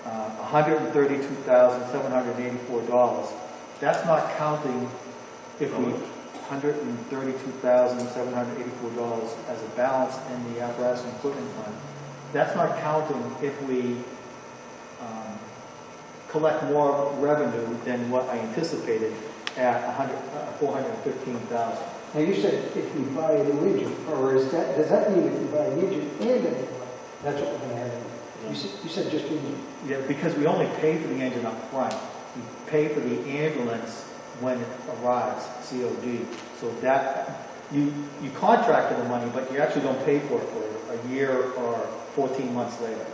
$132,784. That's not counting if we, $132,784 as a balance in the apparatus and equipment fund. That's not counting if we collect more revenue than what I anticipated at $415,000.
Now, you said if we buy a new engine, or does that mean if we buy an engine and an ambulance, that's what we're gonna have? You said just engine.
Yeah, because we only pay for the engine up front. We pay for the ambulance when it arrives, COD. So that, you contracted the money, but you actually don't pay for it for a year or 14 months later,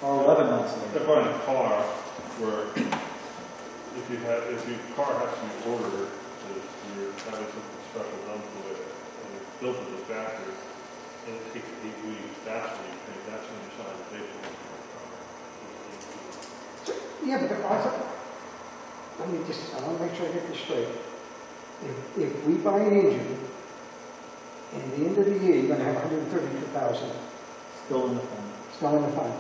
or 11 months later.
If on a car, where if your car has to be ordered, you're having something special done to it, and it's built at the factory, and it takes 8 weeks, that's when you pay, that's when you sign the paperwork.
Yeah, but also, let me just, I want to make sure I get this straight. If we buy an engine, and at the end of the year, you're gonna have 132,000
Still in the fund.
still in the fund.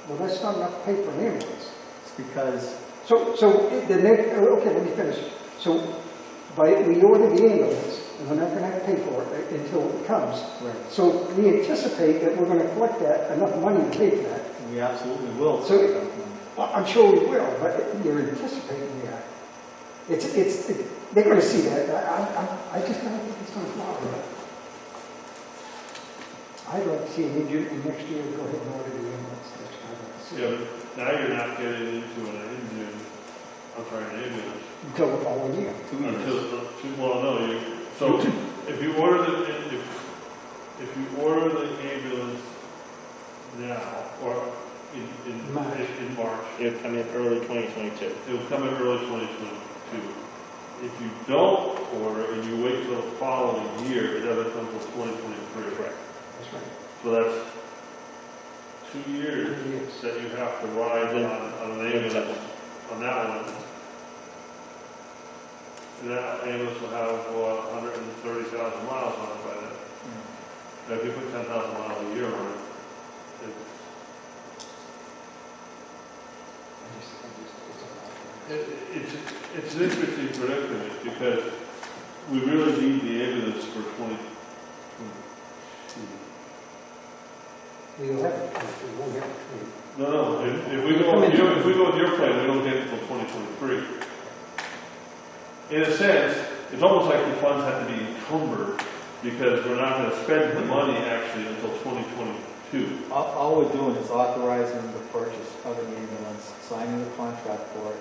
Well, that's not enough to pay for an ambulance.
It's because,
Okay, let me finish. So, we order the ambulance, and we're not gonna have to pay for it until it comes.
right,
So we anticipate that we're gonna collect enough money to pay for that.
we absolutely will.
So, I'm sure we will, but you're anticipating that. They're gonna see that. I just don't think it's gonna fly. I'd like to see an injury next year, go ahead and order the ambulance. That's what I'd like to see.
Yeah, but now you're not getting into an ambulance.
Until the following year.
2 years.
Well, no, so if you order the ambulance now, or in March,
It'll come in early 2022.
it'll come in early 2022. If you don't order and you wait till the following year, it doesn't come till 2023.
Correct.
That's right.
So that's 2 years
2 years.
that you have to ride on an ambulance, on that one. And that ambulance will have 130,000 miles on it by then. Now, if you put 10,000 miles a year on it, it's an interesting predicament because we really need the ambulance for 20.
We'll have it. We won't have it.
No, if we go with your plan, we don't get it until 2023. In a sense, it's almost like the funds have to be encumbered because we're not going to spend the money actually until 2022.
All we're doing is authorizing the purchase of an ambulance, signing the contract for it,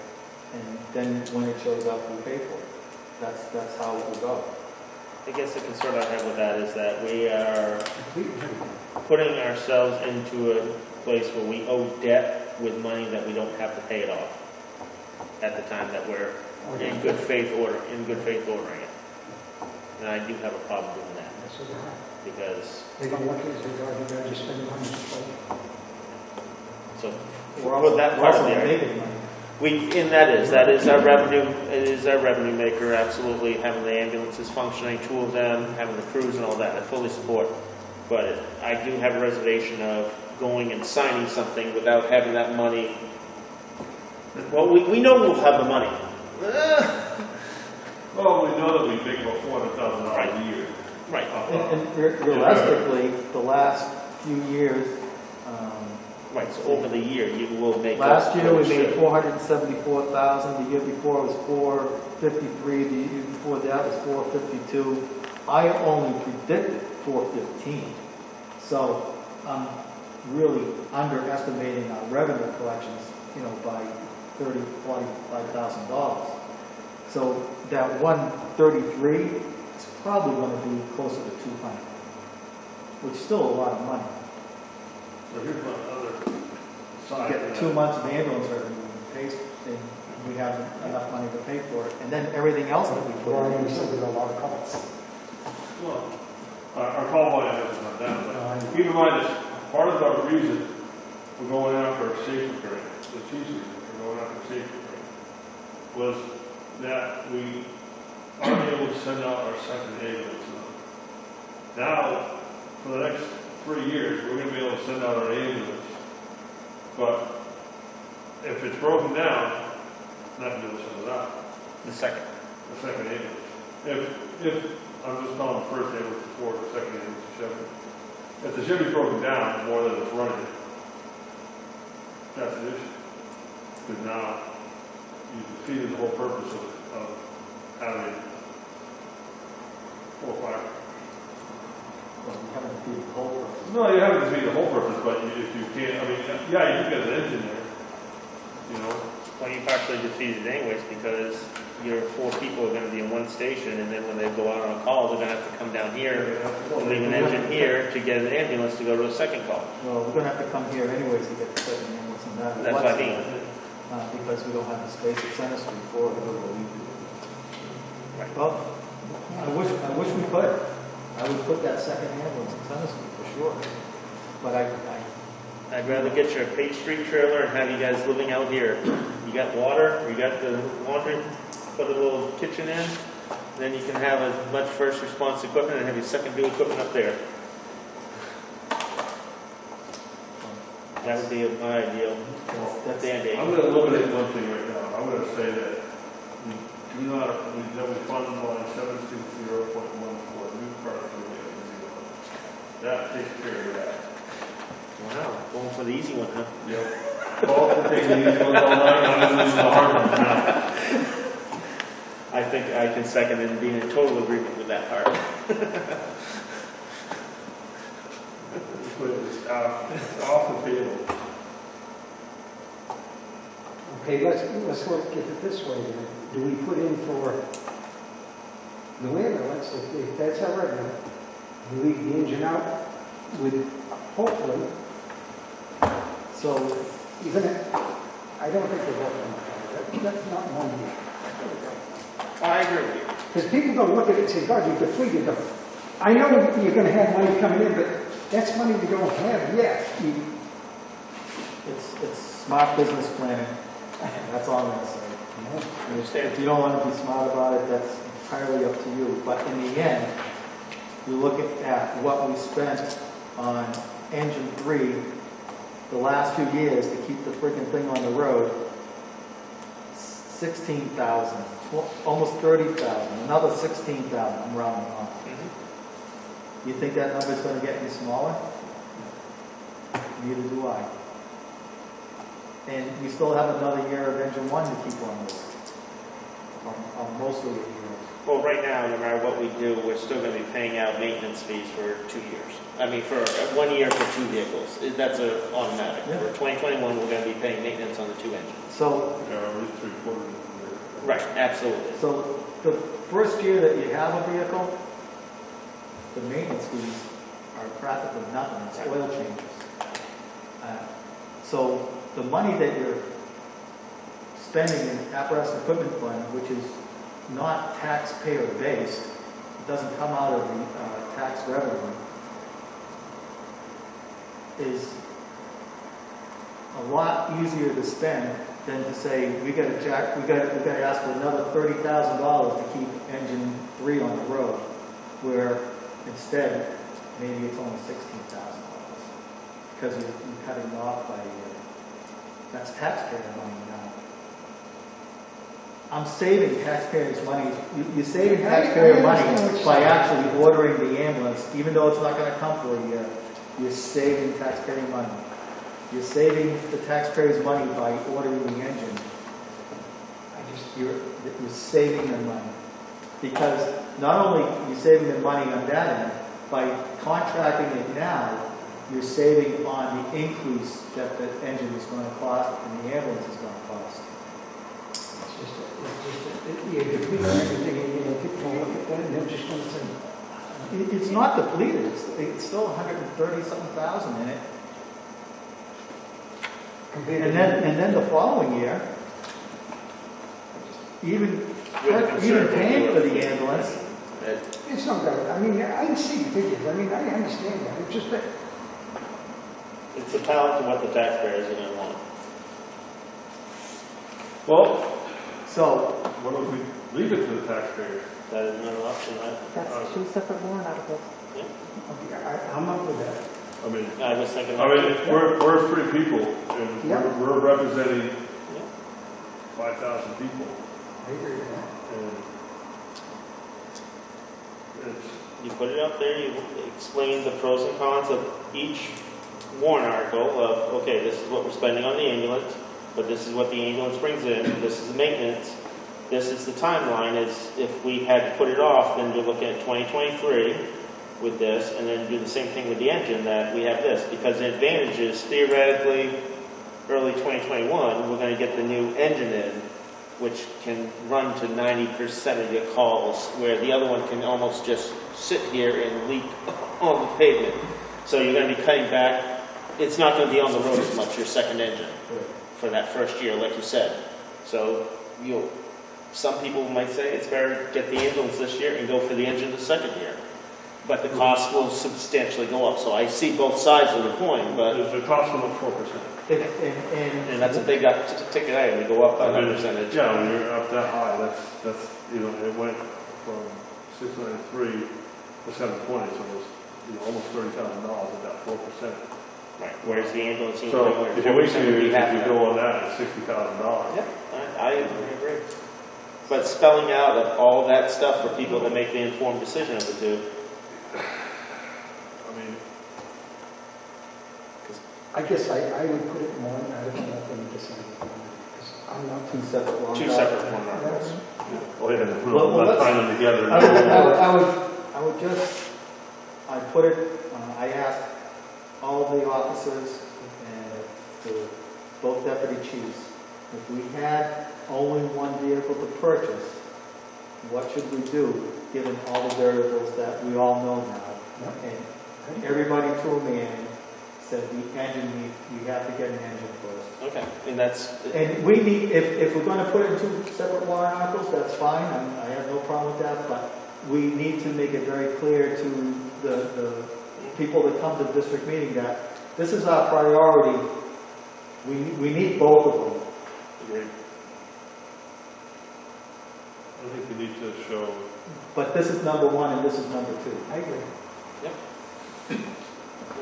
and then when it shows up, we pay for it. That's how it will go.
I guess the concern I have with that is that we are
Completely.
putting ourselves into a place where we owe debt with money that we don't have to pay it off at the time that we're in good faith ordering it. And I do have a problem doing that
That's what they have.
because,
They're going to look at it and go, you're just spending money.
so
We're
put that part
also
in there.
making money.
That is our revenue, it is our revenue maker, absolutely, having the ambulances functioning, 2 of them, having the crews and all that, I fully support. But I do have a reservation of going and signing something without having that money. Well, we know we'll have the money.
Well, we know that we make about $400,000 a year.
Right.
And realistically, the last few years,
Right, so over the year, you will make.
last year we made
should.
474,000, the year before was 453, the year before that was 452. I only predicted 415. So I'm really underestimating our revenue collections, by $45,000. So that 133 is probably going to be closer to 200, which is still a lot of money.
But here's my other
You
side.
get
of
2
that.
months of ambulance revenue, and we have enough money to pay for it. And then everything else that we put
Well,
in.
we still get a lot of calls.
Well, our call volume hasn't gone down, but keep in mind that part of our reason for going after a safety grant, the chief's reason for going after a safety grant, was that we aren't able to send out our second ambulance. Now, for the next 3 years, we're going to be able to send out our ambulance. But if it's broken down, not going to be able to send it out.
The second.
The second ambulance. If I'm just calling the first ambulance before the second ambulance is Chevy. If the Chevy's broken down more than it's running, that's an issue. Because now you defeated the whole purpose of having 4 or 5.
Well, we haven't defeated the whole purpose.
No, you haven't defeated the whole purpose, but if you can't, yeah, you do get an engine there,
Well, you partially defeated it anyways because your 4 people are going to be in one station, and then when they go out on a call, they're going to have to come down here and leave an engine here to get an ambulance to go to a second call.
Well, we're going to have to come here anyways to get the second ambulance and that.
That's what I mean.
Because we don't have the space at Center Street for it.
Right.
Well, I wish we could. I would put that second ambulance at Center Street for sure. But
I'd rather get your Page Street trailer and have you guys living out here. You got water, you got the laundry, put a little kitchen in, then you can have as much first response equipment and have your second due equipment up there. That would be my ideal
That's,
Band-Aid.
I'm gonna eliminate one thing right now. I'm gonna say that we fund line 760.14, new car for the zero. That takes care of that.
Wow, going for the easy one, huh?
Yep. Well, we'll take the easy ones all night, I'm gonna lose the hard ones now.
I think I can second and be in total agreement with that part.
Put it off the table.
Okay, let's look at it this way then. Do we put in for the ambulance, if that's our revenue, we leave the engine out with, hopefully,
so,
even if, I don't think they're working. That's not 1 year.
I agree with you.
Because people don't look at it and say, God, you depleted them. I know you're going to have money coming in, but that's money you don't have yet.
it's smart business planning. That's all I'm gonna say.
Understand.
If you don't want to be smart about it, that's entirely up to you. But in the end, you look at what we spent on engine 3 the last 2 years to keep the freaking thing on the road. 16,000, almost 30,000, another 16,000, I'm rounding off. You think that number's going to get any smaller? Neither do I. And we still have another year of engine 1 to keep on with. On most of the years.
Well, right now, no matter what we do, we're still going to be paying out maintenance fees for 2 years. I mean, for 1 year for 2 vehicles. That's an automatic.
Yeah.
For 2021, we're going to be paying maintenance on the 2 engines.
So,
Yeah, at least 3/4 of the year.
Right, absolutely.
so the first year that you have a vehicle, the maintenance fees are practically nothing. It's oil changes. So the money that you're spending in apparatus and equipment fund, which is not taxpayer based, it doesn't come out of the tax revenue, is a lot easier to spend than to say we got to ask for another $30,000 to keep engine 3 on the road, where instead maybe it's only $16,000 because you're cutting off by that's taxpayer money now. I'm saving taxpayers' money. You're saving taxpayer money by actually ordering the ambulance, even though it's not going to come for a year. You're saving taxpayer money. You're saving the taxpayers' money by ordering the engine. You're saving them money. Because not only are you saving them money on that end, by contracting it now, you're saving on the increase that the engine is going to cost and the ambulance is going to cost.
You're depleting everything, and people look at that, and they're just going to say,
It's not depleted. It's still 130-something thousand in it. And then the following year, even paying for the ambulance,
it's not good. I mean, I see the figures. I mean, I understand that. It's just that,
It's a balance of what the taxpayers are going to want.
Well,
so
what if we leave it to the taxpayers?
That is not an option, right?
That's 2 separate warrant articles.
I'm up with that.
I mean,
I was thinking.
we're 3 people, and
Yeah.
we're representing 5,000 people,
I agree with that.
and it's,
You put it up there, you explain the pros and cons of each warrant article of, okay, this is what we're spending on the ambulance, but this is what the ambulance brings in, this is the maintenance, this is the timeline, is if we had to put it off, then you're looking at 2023 with this, and then do the same thing with the engine, that we have this, because the advantage is theoretically, early 2021, we're going to get the new engine in, which can run to 90% of your calls, where the other one can almost just sit here and leak on the pavement. So you're going to be cutting back. It's not going to be on the road as much, your second engine, for that first year, like you said. So some people might say it's better to get the ambulance this year and go for the engine the second year. But the cost will substantially go up. So I see both sides of the coin, but
the cost went up 4%.
and that's a big ticket item to go up by that percentage.
Yeah, when you're up that high, that's it went from 693 to 720, so it was almost $30,000 at that 4%
Right, whereas the ambulance seems
So
like only
if you
4% would be half
if you
that.
go on that, it's $60,000.
Yep, I agree. But spelling out of all that stuff for people to make the informed decision of the two.
I mean,
I guess I would put it more, I don't know if I'm deciding, because I'm not
Two separate warrant
Two
articles.
separate warrant articles.
well, yeah,
Well,
let's
let's-
find them together.
I would just, I put it, I asked all the officers and both deputy chiefs, if we had only one vehicle to purchase, what should we do, given all the variables that we all know now? And everybody to a man said the engine, you have to get an engine first.
Okay, and that's,
And we need, if we're gonna put it in two separate warrant articles, that's fine, I have no problem with that, but we need to make it very clear to the people that come to the district meeting that this is our priority. We need both of them.
agreed.
I think you need to show,
But this is number one and this is number two.
I agree.
No,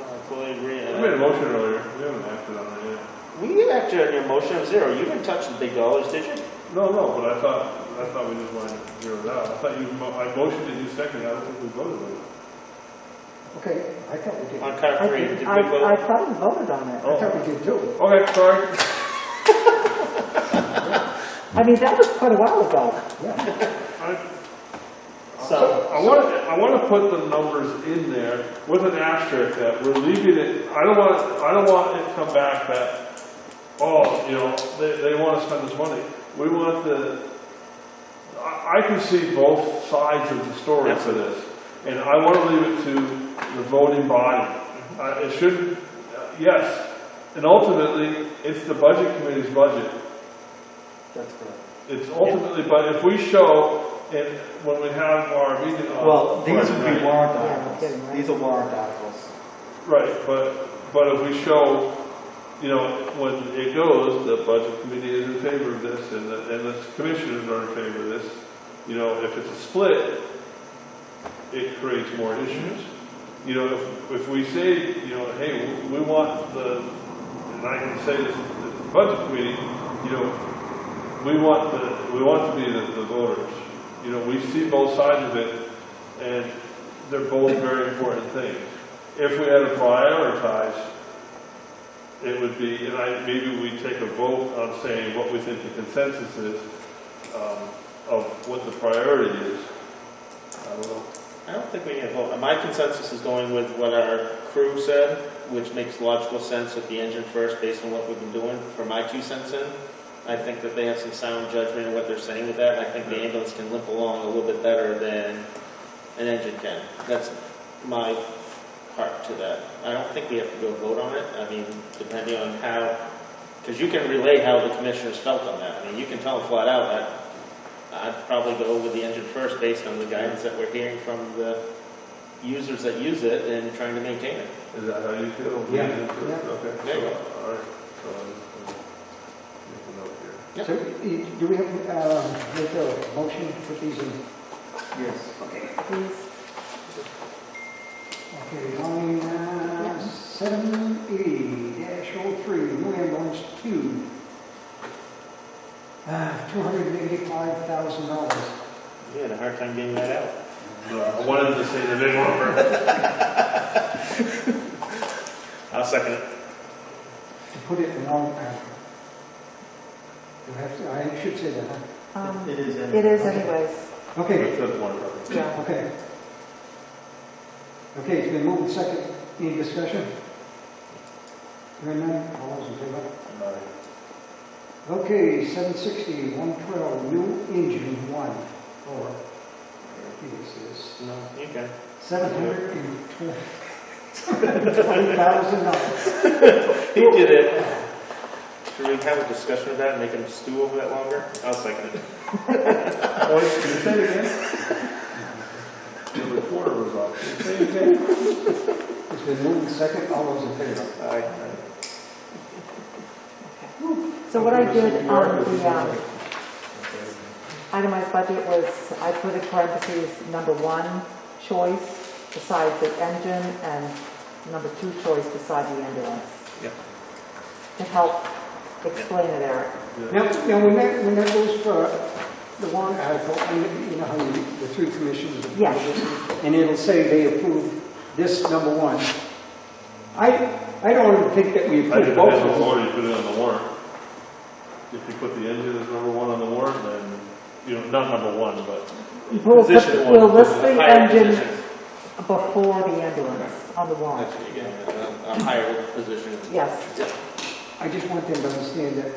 I fully agree.
I made a motion earlier, we haven't acted on it yet.
We acted on your motion of zero. You didn't touch the big dollars, did you?
No, but I thought we just wanted to zero it out. I thought I motioned it, you seconded, I don't think we voted on it.
Okay, I thought we did.
On count
I
three,
think-
did we vote?
I thought we voted on it.
I thought we did too.
Okay, sorry.
I mean, that was quite a while ago.
So,
I want to put the numbers in there with an asterisk that we're leaving it, I don't want it to come back that, oh, you know, they want to spend this money. We want I can see both sides of the story for this. And I want to leave it to the voting body. It shouldn't, yes. And ultimately, it's the budget committee's budget.
That's correct.
It's ultimately, but if we show, and when we have our meeting on.
Well, these would be
Friday night-
warrant
Yeah, no
articles.
kidding, right?
These are warrant articles.
Right, but if we show, you know, when it goes, the budget committee is in favor of this, and the commissioners are in favor of this, you know, if it's a split, it creates more issues. You know, if we say, you know, hey, we want and I can say this to the budget committee, you know, we want to be the voters. You know, we see both sides of it, and they're both very important things. If we had to prioritize, it would be, and maybe we take a vote on saying what we think the consensus is of what the priority is. I don't know.
I don't think we need a vote. My consensus is going with what our crew said, which makes logical sense with the engine first based on what we've been doing. For my 2 cents in, I think that they have some sound judgment in what they're saying with that. And I think the ambulance can limp along a little bit better than an engine can. That's my part to that. I don't think we have to go vote on it. I mean, depending on how, because you can relay how the commissioners felt on that. I mean, you can tell them flat out that I'd probably go with the engine first based on the guidance that we're hearing from the users that use it and trying to maintain it.
Is that how you feel?
Yeah.
Okay.
There you go.
All right. So make a note here.
Yep.
So, do we have, make a motion to put these in?
Yes.
Please.
Okay, line 780-03, new ambulance 2. $285,000.
You had a hard time getting that out.
I wanted to say the big number.
I'll second it.
To put it in on, do I have to, I should say that, huh?
It is.
It is anyways,
Okay,
That's one copy.
yeah.
okay. Okay, it's been moved and second. Any discussion? Hearing none, all those in favor? Okay, 760, 112, new engine 1, or, where is this?
No, you can.
$720,000.
He did it. Should we have a discussion of that and make him stew over that longer? I'll second it.
Oh, can you say it again? The recorder was off. Can you say it again?
It's been moved and second, all those in favor?
Aye.
So what I did on the itemized budget was, I put in parentheses, number 1 choice, besides the engine and number 2 choice beside the ambulance.
Yep.
To help explain it, Eric.
Now, when that goes for the warrant article, and you know how the 3 commissioners approve
Yes.
it, and it'll say they approve this number 1. I don't even think that we
I
approve
did
both
it
of them.
before you put it on the warrant. If you put the engine as number 1 on the warrant, then, you know, not number 1, but
Position one.
We'll list the
Higher
engine
position.
before the ambulance on the warrant.
That's what you're getting at, a higher position.
Yes.
I just want them to understand that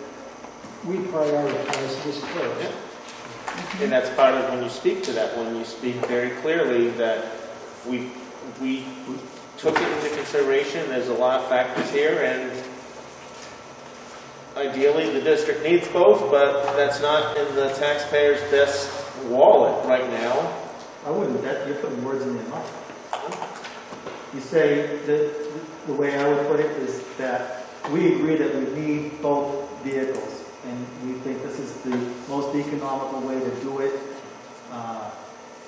we prioritize this first.
And that's part of when you speak to that, when you speak very clearly that we took it into consideration, there's a lot of factors here, and ideally, the district needs both, but that's not in the taxpayer's best wallet right now.
I wouldn't, you're putting words in their mouth. You say, the way I would put it is that we agree that we need both vehicles, and we think this is the most economical way to do it,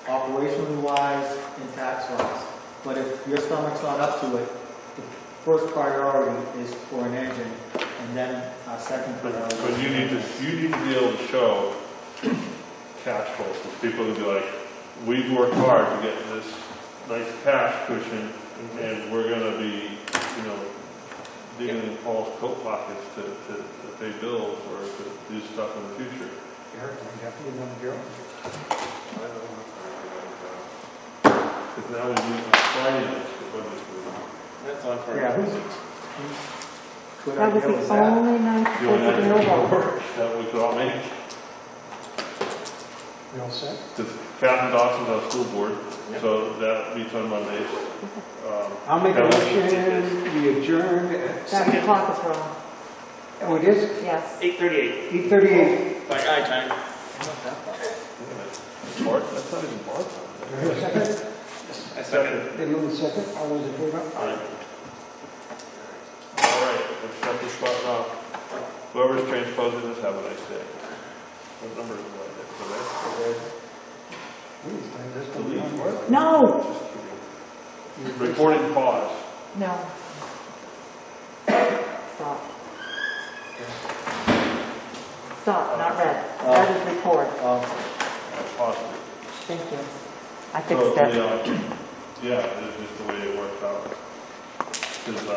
operationally wise and tax wise. But if your stomach's not up to it, the first priority is for an engine, and then our second priority.
but you need to be able to show cash flow for people to be like, we've worked hard to get this nice cash cushion, and we're gonna be, you know, digging in Paul's coat pockets to pay bills or to do stuff in the future.
Eric, we have to get another job.
Because now we need to finance the budget.
That's on for.
Yeah, who's good
That was
idea
the
that?
only night
The only
that
extra
available.
work that we could all make.
We all set?
Because Captain Dawson's on school board, so that meets on Mondays.
I'll make a motion, we adjourn at,
That clock is wrong.
oh, it is?
Yes.
8:38,
8:38.
by eye time.
That's not even part time.
Second?
I second.
They move the second, all those in favor?
All right, let's shut this button off. Whoever's transposing this, have a nice day. What number is it?
Please, that's gonna be on work.
No,
Just kidding. Recording pause.
no. Stop. Stop, not red. Red is record.
Pause.
Thank you. I
So,
fixed it.
yeah, it's just the way it works out. Because,